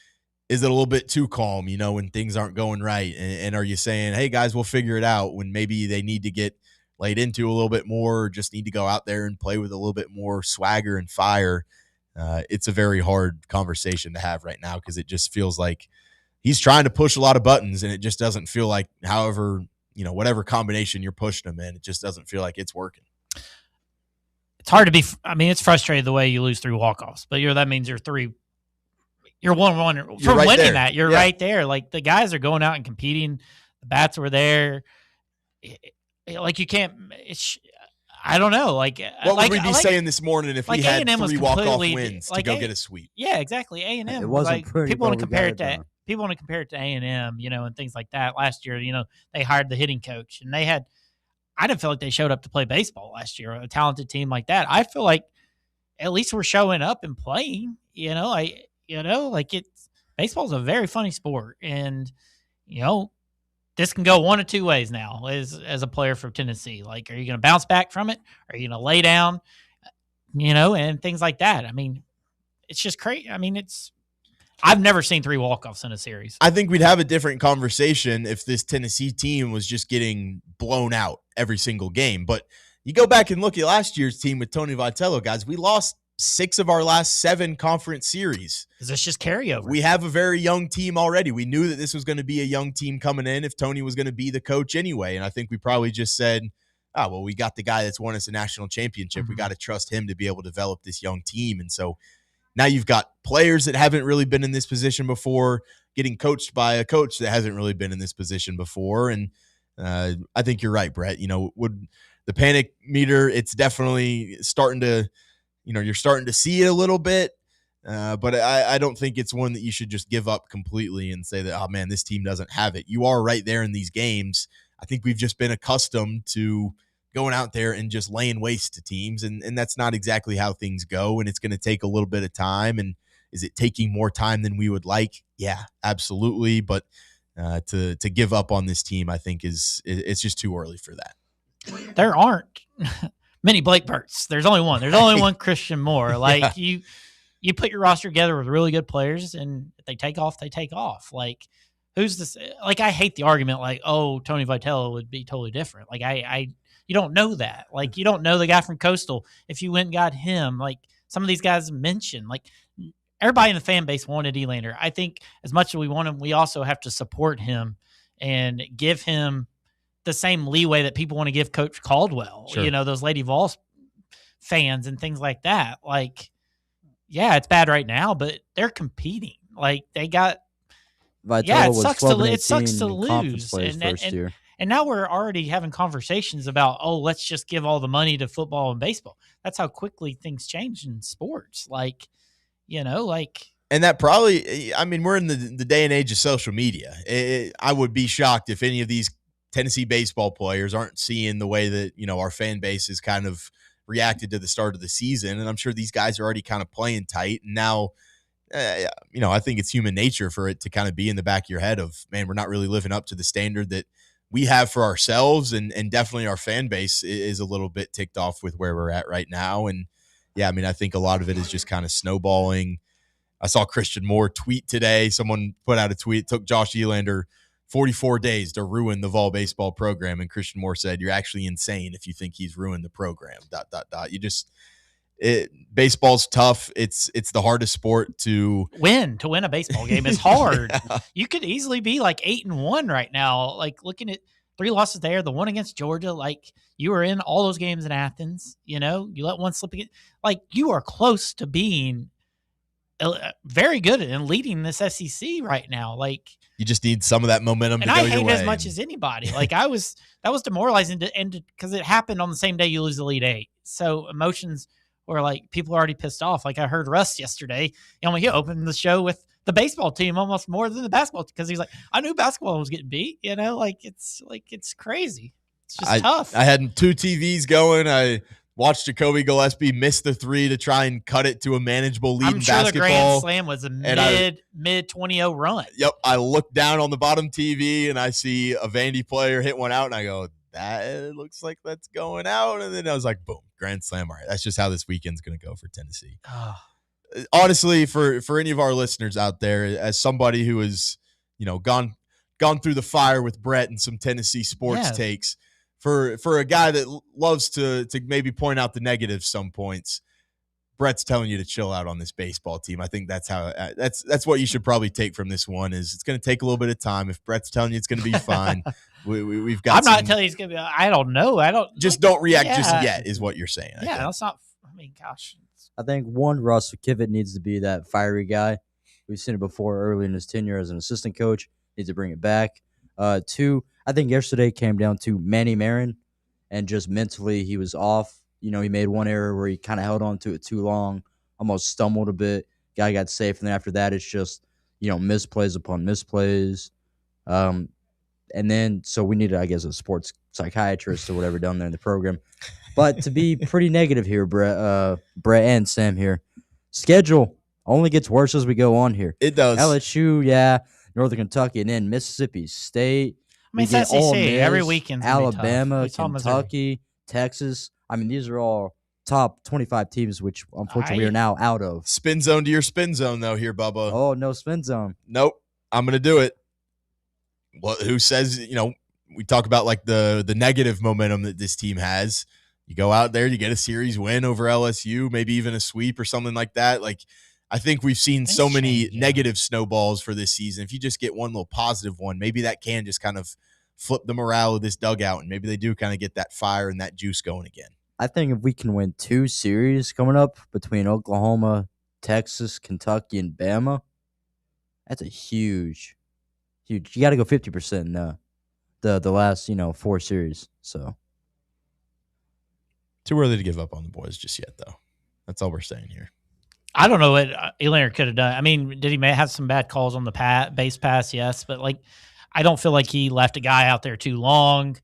is it a little bit too calm, when things aren't going right? And are you saying, hey, guys, we'll figure it out when maybe they need to get laid into a little bit more, or just need to go out there and play with a little bit more swagger and fire? It's a very hard conversation to have right now, because it just feels like he's trying to push a lot of buttons, and it just doesn't feel like, however, whatever combination you're pushing him in, it just doesn't feel like it's working. It's hard to be. I mean, it's frustrating the way you lose 3 walk-offs, but that means you're 1-1 from right winning there. that. You're right there. Like, the guys are going out and competing. The bats were there. Like, you can't. I don't know. Like, what would we be saying this morning if we had A&M 3 walk-off wins to go get a sweep? Yeah, exactly. A&M. It wasn't pretty. People want to compare it to. People want to compare it to A&M, and things like that. Last year, they hired the hitting coach, and I didn't feel like they showed up to play baseball last year. A talented team like that, I feel like at least we're showing up and playing. Baseball's a very funny sport, and this can go one of two ways now as a player from Tennessee. Like, are you going to bounce back from it? Are you going to lay down? And things like that. I mean, it's just crazy. I mean, I've never seen 3 walk-offs in a series. I think we'd have a different conversation if this Tennessee team was just getting blown out every single game. But you go back and look at last year's team with Tony Vitello, guys. We lost 6 of our last 7 conference series. Is this just carryover? We have a very young team already. We knew that this was going to be a young team coming in if Tony was going to be the coach anyway. And I think we probably just said, oh, well, we got the guy that's won us a national championship. Mm-hmm. We got to trust him to be able to develop this young team. And so now you've got players that haven't really been in this position before, getting coached by a coach that hasn't really been in this position before. And I think you're right, Brett. Would the panic meter, it's definitely starting to, you're starting to see it a little bit. But I don't think it's one that you should just give up completely and say that, oh, man, this team doesn't have it. You are right there in these games. I think we've just been accustomed to going out there and just laying waste to teams, and that's not exactly how things go, and it's going to take a little bit of time. And is it taking more time than we would like? Yeah, absolutely. But to give up on this team, I think it's just too early for that. There aren't many Blake Burts. There's only one. There's only one Christian Moore. Like, you put your roster together with really good players, and if they take off, they take off. Like, who's this? Like, I hate the argument like, oh, Tony Vitello would be totally different. Like, you don't know that. Like, you don't know the guy from Coastal. If you went and got him, like some of these guys mentioned, like, everybody in the fan base wanted Elander. I think as much as we want him, we also have to support him and give him the same leeway that people want to give Coach Caldwell. Sure. Those Lady Vols fans and things like that. Like, yeah, it's bad right now, but they're competing. Like, they got Vitello it sucks to lose and first year. And now we're already having conversations about, oh, let's just give all the money to football and baseball. That's how quickly things change in sports. Like, and that probably, I mean, we're in the day and age of social media. I would be shocked if any of these Tennessee baseball players aren't seeing the way that, our fan base has kind of reacted to the start of the season. And I'm sure these guys are already kind of playing tight. And now, I think it's human nature for it to kind of be in the back of your head of, man, we're not really living up to the standard that we have for ourselves, and definitely our fan base is a little bit ticked off with where we're at right now. And yeah, I mean, I think a lot of it is just kind of snowballing. I saw Christian Moore tweet today. Someone put out a tweet. It took Josh Elander 44 days to ruin the Vol baseball program. And Christian Moore said, you're actually insane if you think he's ruined the program, ... You just, Baseball's tough. It's the hardest sport to win a baseball game is hard. Yeah. You could easily be like 8-1 right now. Like looking at 3 losses there, the one against Georgia, like you were in all those games in Athens, you let one slip again. Like you are close to being very good and leading this SEC right now. Like you just need some of that momentum to and go I your hate way. as much as anybody. Like that was demoralizing because it happened on the same day you lose the Elite Eight. So emotions were like people are already pissed off. Like I heard Russ yesterday. He opened the show with the baseball team almost more than the basketball because he's like, I knew basketball was getting beat. It's crazy. It's just tough. I had 2 TVs going. I watched Jacoby Gillespie miss the 3 to try and cut it to a manageable lead I'm in sure basketball. the Grand Slam was a mid 20-0 run. Yep. I look down on the bottom TV and I see a Vandy player hit one out and I go, that looks like that's going out. And then I was like, boom, Grand Slam. All right. That's just how this weekend's going to go for Tennessee. Honestly, for any of our listeners out there, as somebody who has, gone through the fire with Brett and some Tennessee sports takes, for a guy that loves to maybe point out the negatives some points, Brett's telling you to chill out on this baseball team. I think that's how that's what you should probably take from this one. Is it's going to take a little bit of time. If Brett's telling you it's going to be fine, we've got. I'm not telling you it's going to be. I don't know. I don't just don't react just yet. Is what you're saying? Yeah, that's not. I mean, gosh. I think one, Russ Kivett needs to be that fiery guy. We've seen it before early in his tenure as an assistant coach. Needs to bring it back. 2, I think yesterday came down to Manny Marin, and just mentally he was off. He made one error where he kind of held on to it too long, almost stumbled a bit. Guy got safe, and then after that, it's just misplays upon misplays. And then so we needed, I guess, a sports psychiatrist or whatever down there in the program. But to be pretty negative here, Brett and Sam here, schedule only gets worse as we go on here. It does. LSU, Northern Kentucky, and then Mississippi State. I mean, it's SEC. Every weekend's Alabama, Kentucky, Texas. I mean, these are all top 25 teams, which unfortunately we are now out of. Spin zone to your spin zone, though, here, Bubba. Oh, no spin zone. Nope. I'm going to do it. Well, who says, we talk about like the negative momentum that this team has. You go out there, you get a series win over LSU, maybe even a sweep or something like that. Like, I think we've seen so many negative snowballs for this season. If you just get one little positive one, maybe that can just kind of flip the morale of this dugout, and maybe they do kind of get that fire and that juice going again. I think if we can win 2 series coming up between Oklahoma, Texas, Kentucky, and Bama, that's a huge. You got to go 50% in the last 4 series. So too early to give up on the boys just yet, though. That's all we're saying here. I don't know what Elander could have done. I mean, did he may have some bad calls on the base pass? Yes, but I don't feel like he left a guy out there too long.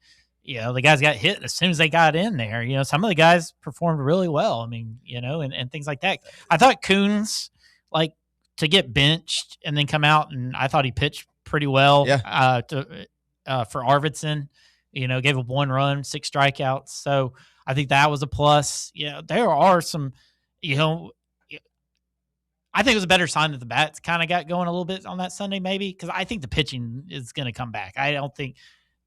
The guys got hit as soon as they got in there. Some of the guys performed really well. I mean, and things like that. I thought Coons, to get benched and then come out, and I thought he pitched pretty well. Yeah. For Arvidsson, gave up 1 run, 6 strikeouts. So I think that was a plus. There are some, I think it was a better sign that the bats kind of got going a little bit on that Sunday, maybe, because I think the pitching is going to come back. I don't think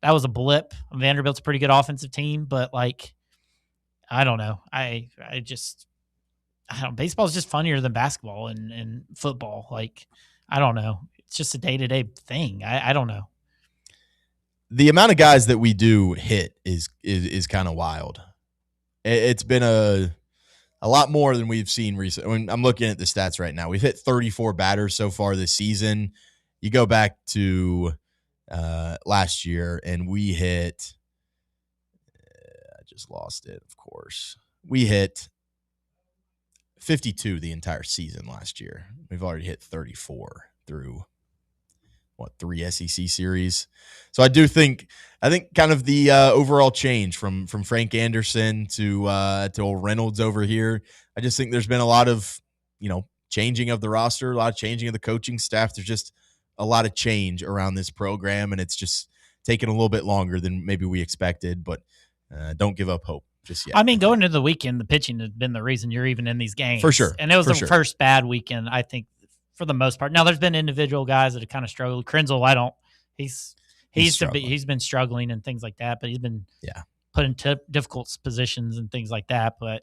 that was a blip. Vanderbilt's a pretty good offensive team, but I don't know. I don't. Baseball is just funnier than basketball and football. I don't know. It's just a day-to-day thing. I don't know. The amount of guys that we do hit is kind of wild. It's been a lot more than we've seen recently. I'm looking at the stats right now. We've hit 34 batters so far this season. You go back to last year, and we hit I just lost it, of course. We hit 52 the entire season last year. We've already hit 34 through 3 SEC series. So I think kind of the overall change from Frank Anderson to old Reynolds over here. I just think there's been a lot of changing of the roster, a lot of changing of the coaching staff. There's just a lot of change around this program, and it's just taken a little bit longer than maybe we expected. But don't give up hope just yet. I mean, going into the weekend, the pitching has been the reason you're even in these games for sure, and it was the first bad weekend, I think, for the most part. Now, there's been individual guys that have kind of struggled. Krenzel, he's been struggling and things like that, but he's been put in difficult positions and things like that. But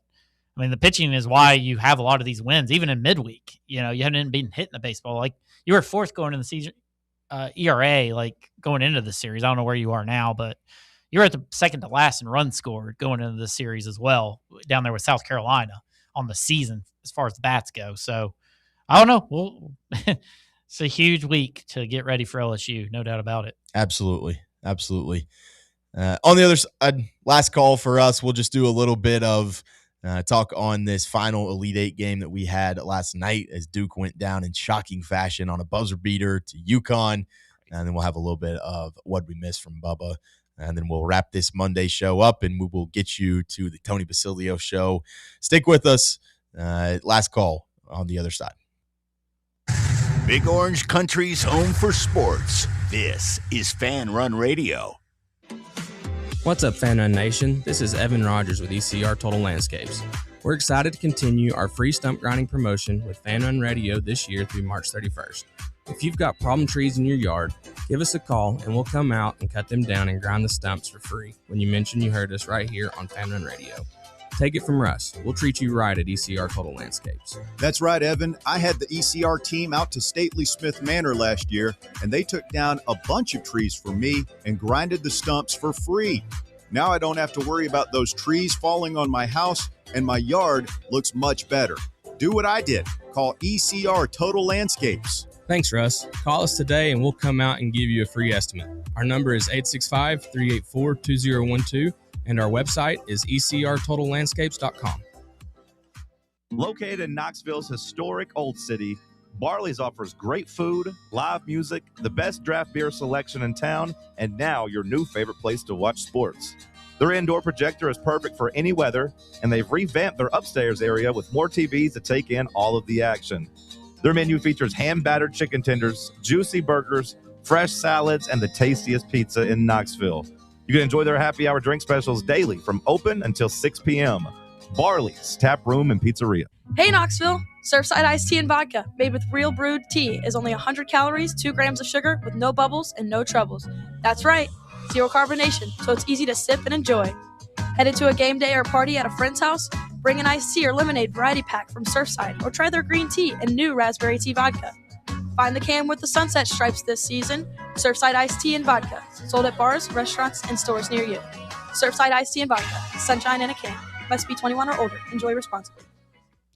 I I mean, the pitching is why you have a lot of these wins, even in midweek. You know, you haven't been hitting the baseball. Like, you were fourth going in the season ERA, like going into the series. I don't know where you are now, but you're at the second to last in runs scored going into the series as well, down there with South Carolina on the season as far as the bats go. So I don't know. Well, it's a huge week to get ready for LSU, no doubt about it. Absolutely. Absolutely. On the other side, last call for us, we'll just do a little bit of talk on this final Elite Eight game that we had last night as Duke went down in shocking fashion on a buzzer beater to UConn. And then we'll have a little bit of what we missed from Bubba. And then we'll wrap this Monday show up, and we will get you to the Tony Basilio show. Stick with us. Last call on the other side. Big Orange Country's home for sports. This is Fan Run Radio. What's up, Fan Run Nation? This is Evan Rogers with ECR Total Landscapes. We're excited to continue our free stump grinding promotion with Fan Run Radio this year through March 31st. If you've got problem trees in your yard, give us a call and we'll come out and cut them down and grind the stumps for free when you mention you heard us right here on Fan Run Radio. Take it from Russ. We'll treat you right at ECR Total Landscapes. That's right, Evan. I had the ECR team out to Stately Smith Manor last year, and they took down a bunch of trees for me and grinded the stumps for free. Now I don't have to worry about those trees falling on my house, and my yard looks much better. Do what I did. Call ECR Total Landscapes. Thanks, Russ. Call us today and we'll come out and give you a free estimate. Our number is 865-384-2012, and our website is ecrtotallandscapes.com. Located in Knoxville's historic Old City, Barley's offers great food, live music, the best draft beer selection in town, and now your new favorite place to watch sports. Their indoor projector is perfect for any weather, and they've revamped their upstairs area with more TVs to take in all of the action. Their menu features hand-battered chicken tenders, juicy burgers, fresh salads, and the tastiest pizza in Knoxville. You can enjoy their happy hour drink specials daily from open until 6 p.m. Barley's Tap Room and Pizzeria. Hey Knoxville! Surfside iced tea and vodka made with real brewed tea is only 100 calories, 2 grams of sugar with no bubbles and no troubles. That's right, zero carbonation, so it's easy to sip and enjoy. Headed to a game day or party at a friend's house? Bring an iced tea or lemonade variety pack from Surfside, or try their green tea and new raspberry tea vodka. Find the can with the sunset stripes this season. Surfside iced tea and vodka, sold at bars, restaurants, and stores near you. Surfside iced tea and vodka, sunshine in a can. Must be 21 or older. Enjoy responsibly.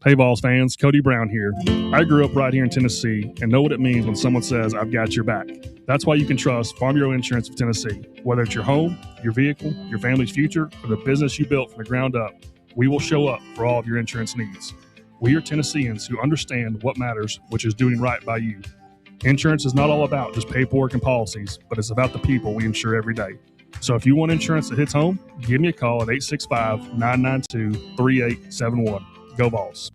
Hey, Vols fans, Cody Brown here. I grew up right here in Tennessee and know what it means when someone says, I've got your back. That's why you can trust Farm Bureau Insurance of Tennessee. Whether it's your home, your vehicle, your family's future, or the business you built from the ground up, we will show up for all of your insurance needs. We are Tennesseans who understand what matters, which is doing right by you. Insurance is not all about just paperwork and policies, but it's about the people we insure every day. So if you want insurance that hits home, give me a call at 865-992-3871. Go Vols.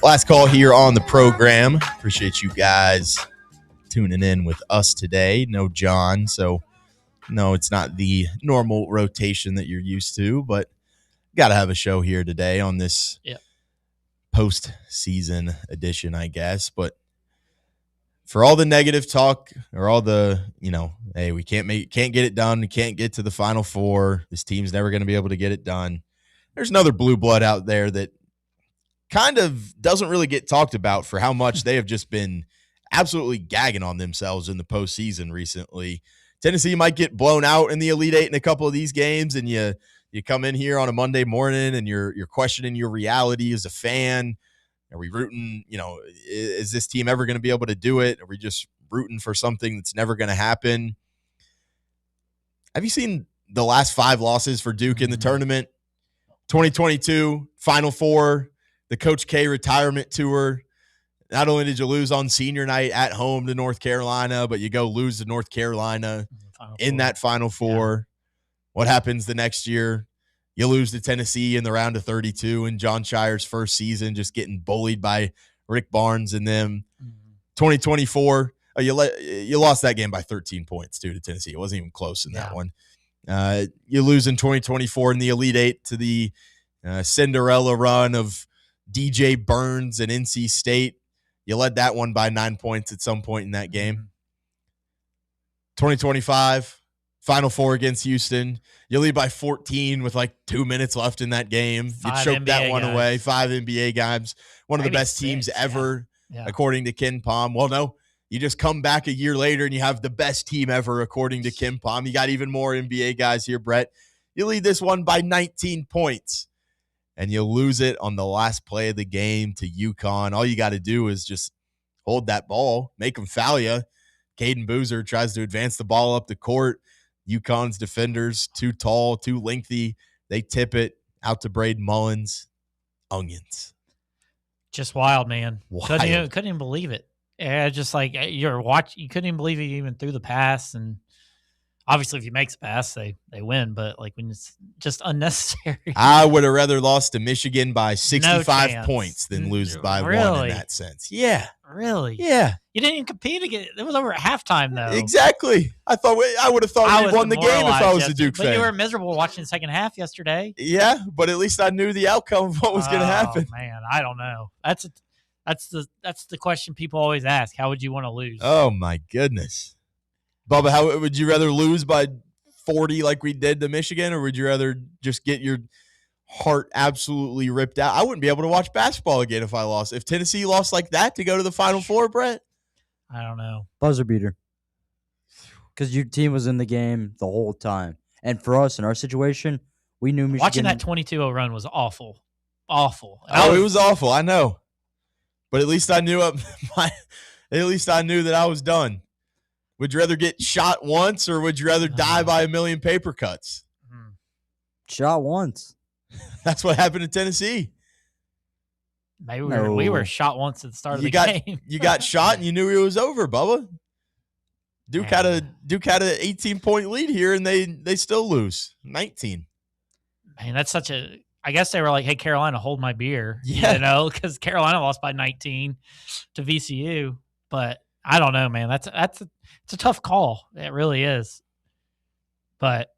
Last call here on the program. Appreciate you guys tuning in with us today. No John, so no, it's not the normal rotation that you're used to, but got to have a show here today on this post-season edition, I guess. But for all the negative talk or all the, hey, we can't get it done. We can't get to the Final Four. This team's never going to be able to get it done. There's another blue blood out there that kind of doesn't really get talked about for how much they have just been absolutely gagging on themselves in the postseason recently. Tennessee might get blown out in the Elite Eight in a couple of these games, and you come in here on a Monday morning and you're questioning your reality as a fan. Are we rooting, is this team ever going to be able to do it? Are we just rooting for something that's never going to happen? Have you seen the last 5 losses for Duke in the tournament? 2022, Final Four, the Coach K retirement tour. Not only did you lose on senior night at home to North Carolina, but you go lose to North Carolina in that Final Four. Yeah. What happens the next year? You lose to Tennessee in the round of 32 in John Shire's first season, just getting bullied by Rick Barnes and them. 2024, you lost that game by 13 points too to Tennessee. It wasn't even close in that one. You lose in 2024 in the Elite Eight to the Cinderella run of DJ Burns and NC State. You led that one by 9 points at some point in that game. 2025, Final Four against Houston. You lead by 14 with like 2 minutes left in that game. You choked that one away. 5 NBA games. One of the best teams ever, according to Ken Palm. Well, no, you just come back a year later and you have the best team ever, according to Ken Palm. You got even more NBA guys here, Brett. You lead this one by 19 points. And you lose it on the last play of the game to UConn. All you got to do is just hold that ball, make them foul you. Caden Boozer tries to advance the ball up the court. UConn's defenders, too tall, too lengthy. They tip it out to Braden Mullins. Onions. Just wild, man. Wild. Couldn't even believe it. Yeah, just like you couldn't even believe he even threw the pass. And obviously, if he makes a pass, they win. But like when it's just unnecessary, I would have rather lost to Michigan by 65 points than lose by one in that sense. Yeah, really. Yeah, you didn't even compete again. It was over at halftime, though. Exactly. I would have thought we won the game if I was a Duke fan. But you were miserable watching the second half yesterday. Yeah, but at least I knew the outcome of what was going to happen. Man, I don't know. That's the question people always ask. How would you want to lose? Oh my goodness. Bubba, how would you rather lose by 40 like we did to Michigan, or would you rather just get your heart absolutely ripped out? I wouldn't be able to watch basketball again if I lost. If Tennessee lost like that to go to the Final Four, Brett? I don't know. Buzzer beater. Because your team was in the game the whole time. And for us, in our situation, we knew Michigan. Watching that 22-0 run was awful. Awful. It was awful. I know. But at least I knew that I was done. Would you rather get shot once, or would you rather die by a million paper cuts? Shot once. That's what happened to Tennessee. Maybe we were shot once at the start of the game. You got shot and you knew it was over, Bubba. Duke had an 18-point lead here, and they still lose 19. Man, that's such a. I guess they were like, "Hey, Carolina, hold my beer," because Carolina lost by 19 to VCU. But I don't know, man. It's a tough call. It really is. But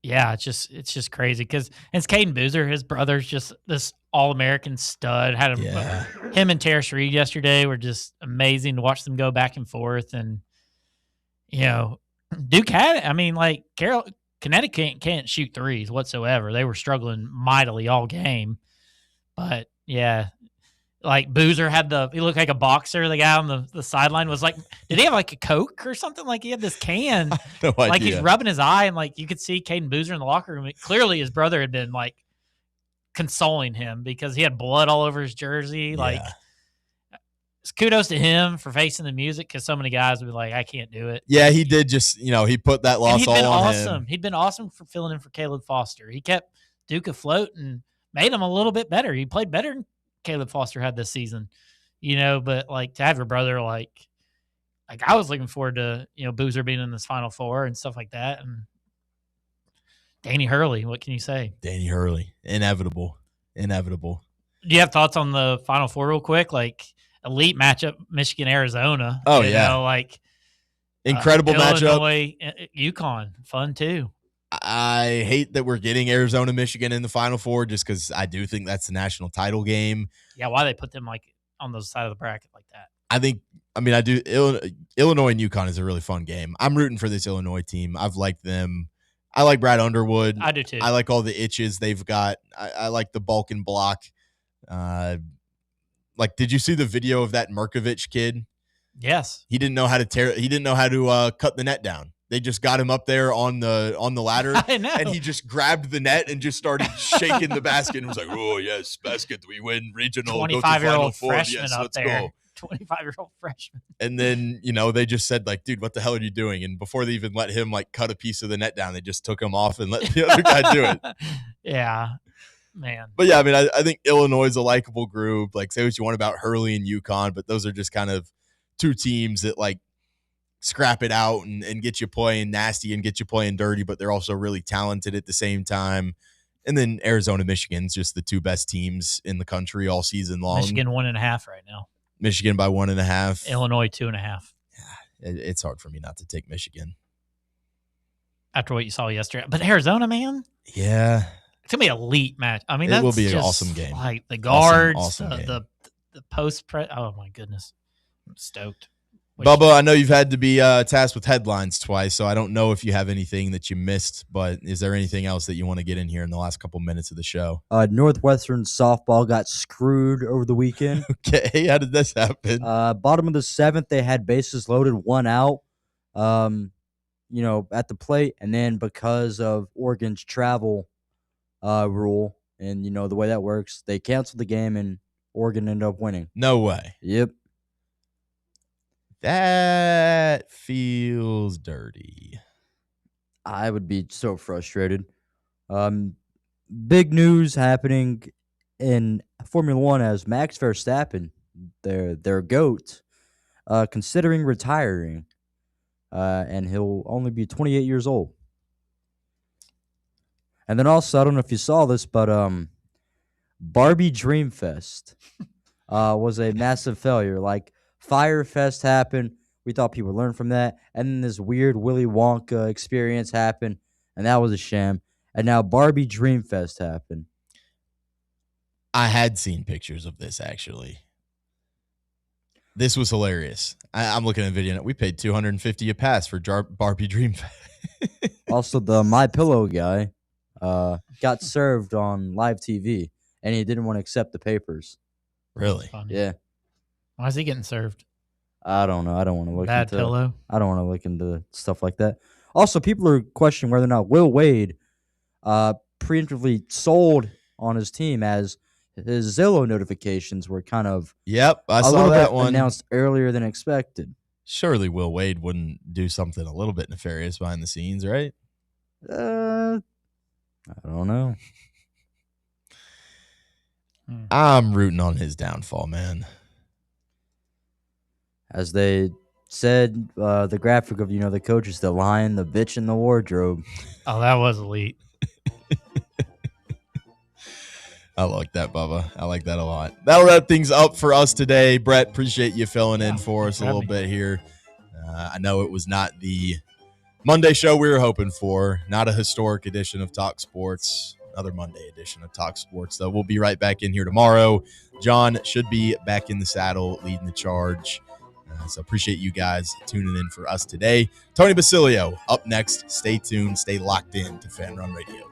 yeah, it's just crazy because it's Caden Boozer. His brother's just this All-American stud. Had him and Terrace Reed yesterday were just amazing to watch them go back and forth. And Duke had it. I mean, like Connecticut can't shoot threes whatsoever. They were struggling mightily all game. But yeah. Like Boozer he looked like a boxer. The guy on the sideline was like, did he have like a Coke or something? Like he had this can, no idea. Like he's rubbing his eye, and like you could see Caden Boozer in the locker room. Clearly, his brother had been like consoling him because he had blood all over his jersey. Like, kudos to him for facing the music because so many guys would be like, I can't do it. Yeah, he did just he put that loss all on him. He'd been awesome for filling in for Caleb Foster. He kept Duke afloat and made him a little bit better. He played better than Caleb Foster had this season, but like to have your brother, like I was looking forward to, Boozer being in this Final Four and stuff like that. And Danny Hurley, what can you say? Danny Hurley, inevitable. Do you have thoughts on the Final Four real quick? Like elite matchup, Michigan, Arizona. Oh, like incredible Illinois, matchup. UConn, fun too. I hate that we're getting Arizona, Michigan in the Final Four just because I do think that's the national title game. Yeah, why they put them like on the side of the bracket like that? I do. Illinois and UConn is a really fun game. I'm rooting for this Illinois team. I've liked them. I like Brad Underwood. I do too. I like all the itches they've got. I like the Balkan block. Did you see the video of that Merkovich kid? Yes. He didn't know how to cut the net down. They just got him up there on the ladder, I know. And he just grabbed the net and just started shaking the basket and was like, "Oh yes, basket, we win regional." 25-year-old freshman yes, up there. Go. 25-year-old freshman. And then they just said like, "Dude, what the hell are you doing?" And before they even let him like cut a piece of the net down, they just took him off and let the other guy do it. Yeah, man. But yeah, I think Illinois is a likable group. Like, say what you want about Hurley and UConn, but those are just kind of two teams that like scrap it out and get you playing nasty and get you playing dirty, but they're also really talented at the same time. And then Arizona, Michigan's just the two best teams in the country all season long. Michigan 1.5 right now. Michigan by 1.5. Illinois 2.5. Yeah, it's hard for me not to take Michigan after what you saw yesterday. But Arizona, man. Yeah. It's gonna be an elite match. I mean, It that's will be an just awesome game. Like the guards, Awesome game. the post press. Oh my goodness, I'm stoked. Bubba, I know you've had to be tasked with headlines twice, so I don't know if you have anything that you missed, but is there anything else that you want to get in here in the last couple minutes of the show? Northwestern softball got screwed over the weekend. Okay, how did this happen? Bottom of the 7th, they had bases loaded, 1 out, at the plate, and then because of Oregon's travel rule and the way that works, they canceled the game and Oregon ended up winning. No way. Yep. That feels dirty. I would be so frustrated. Big news happening in Formula One as Max Verstappen, their GOAT, considering retiring, and he'll only be 28 years old. And then also, I don't know if you saw this, but Barbie Dreamfest was a massive failure. Like, Firefest happened. We thought people learned from that. And then this weird Willy Wonka experience happened, and that was a sham. And now Barbie Dreamfest happened. I had seen pictures of this, actually. This was hilarious. I'm looking at the video. We paid $250 a pass for Barbie Dreamfest. Also, the MyPillow guy got served on live TV, and he didn't want to accept the papers. Really? Yeah. Why is he getting served? I don't know. I don't want to look Bad into pillow? I don't want to look into stuff like that. Also, people are questioning whether or not Will Wade preemptively sold on his team, as his Zillow notifications were kind of I saw that one announced earlier than expected. Surely Will Wade wouldn't do something a little bit nefarious behind the scenes, right? I don't know. I'm rooting on his downfall, man. As they said, the graphic of the coach is the lion, the bitch, and the wardrobe. Oh, that was elite. I like that, Bubba. I like that a lot. That'll wrap things up for us today. Brett, appreciate you filling in for us a little bit here. I know it was not the Monday show we were hoping for, not a historic edition of Talk Sports, another Monday edition of Talk Sports, though. We'll be right back in here tomorrow. John should be back in the saddle, leading the charge. So appreciate you guys tuning in for us today. Tony Basilio up next. Stay tuned. Stay locked in to Fan Run Radio.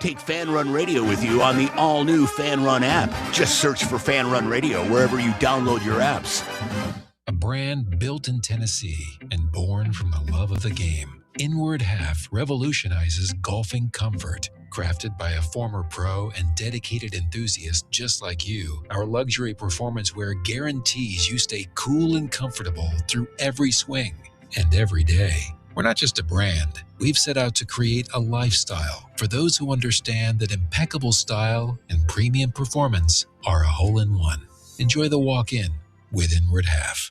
Take Fan Run Radio with you on the all-new Fan Run app. Just search for Fan Run Radio wherever you download your apps. A brand built in Tennessee and born from the love of the game, Inward Half revolutionizes golfing comfort. Crafted by a former pro and dedicated enthusiast just like you, our luxury performance wear guarantees you stay cool and comfortable through every swing and every day. We're not just a brand. We've set out to create a lifestyle for those who understand that impeccable style and premium performance are a hole-in-one. Enjoy the walk-in with Inward Half.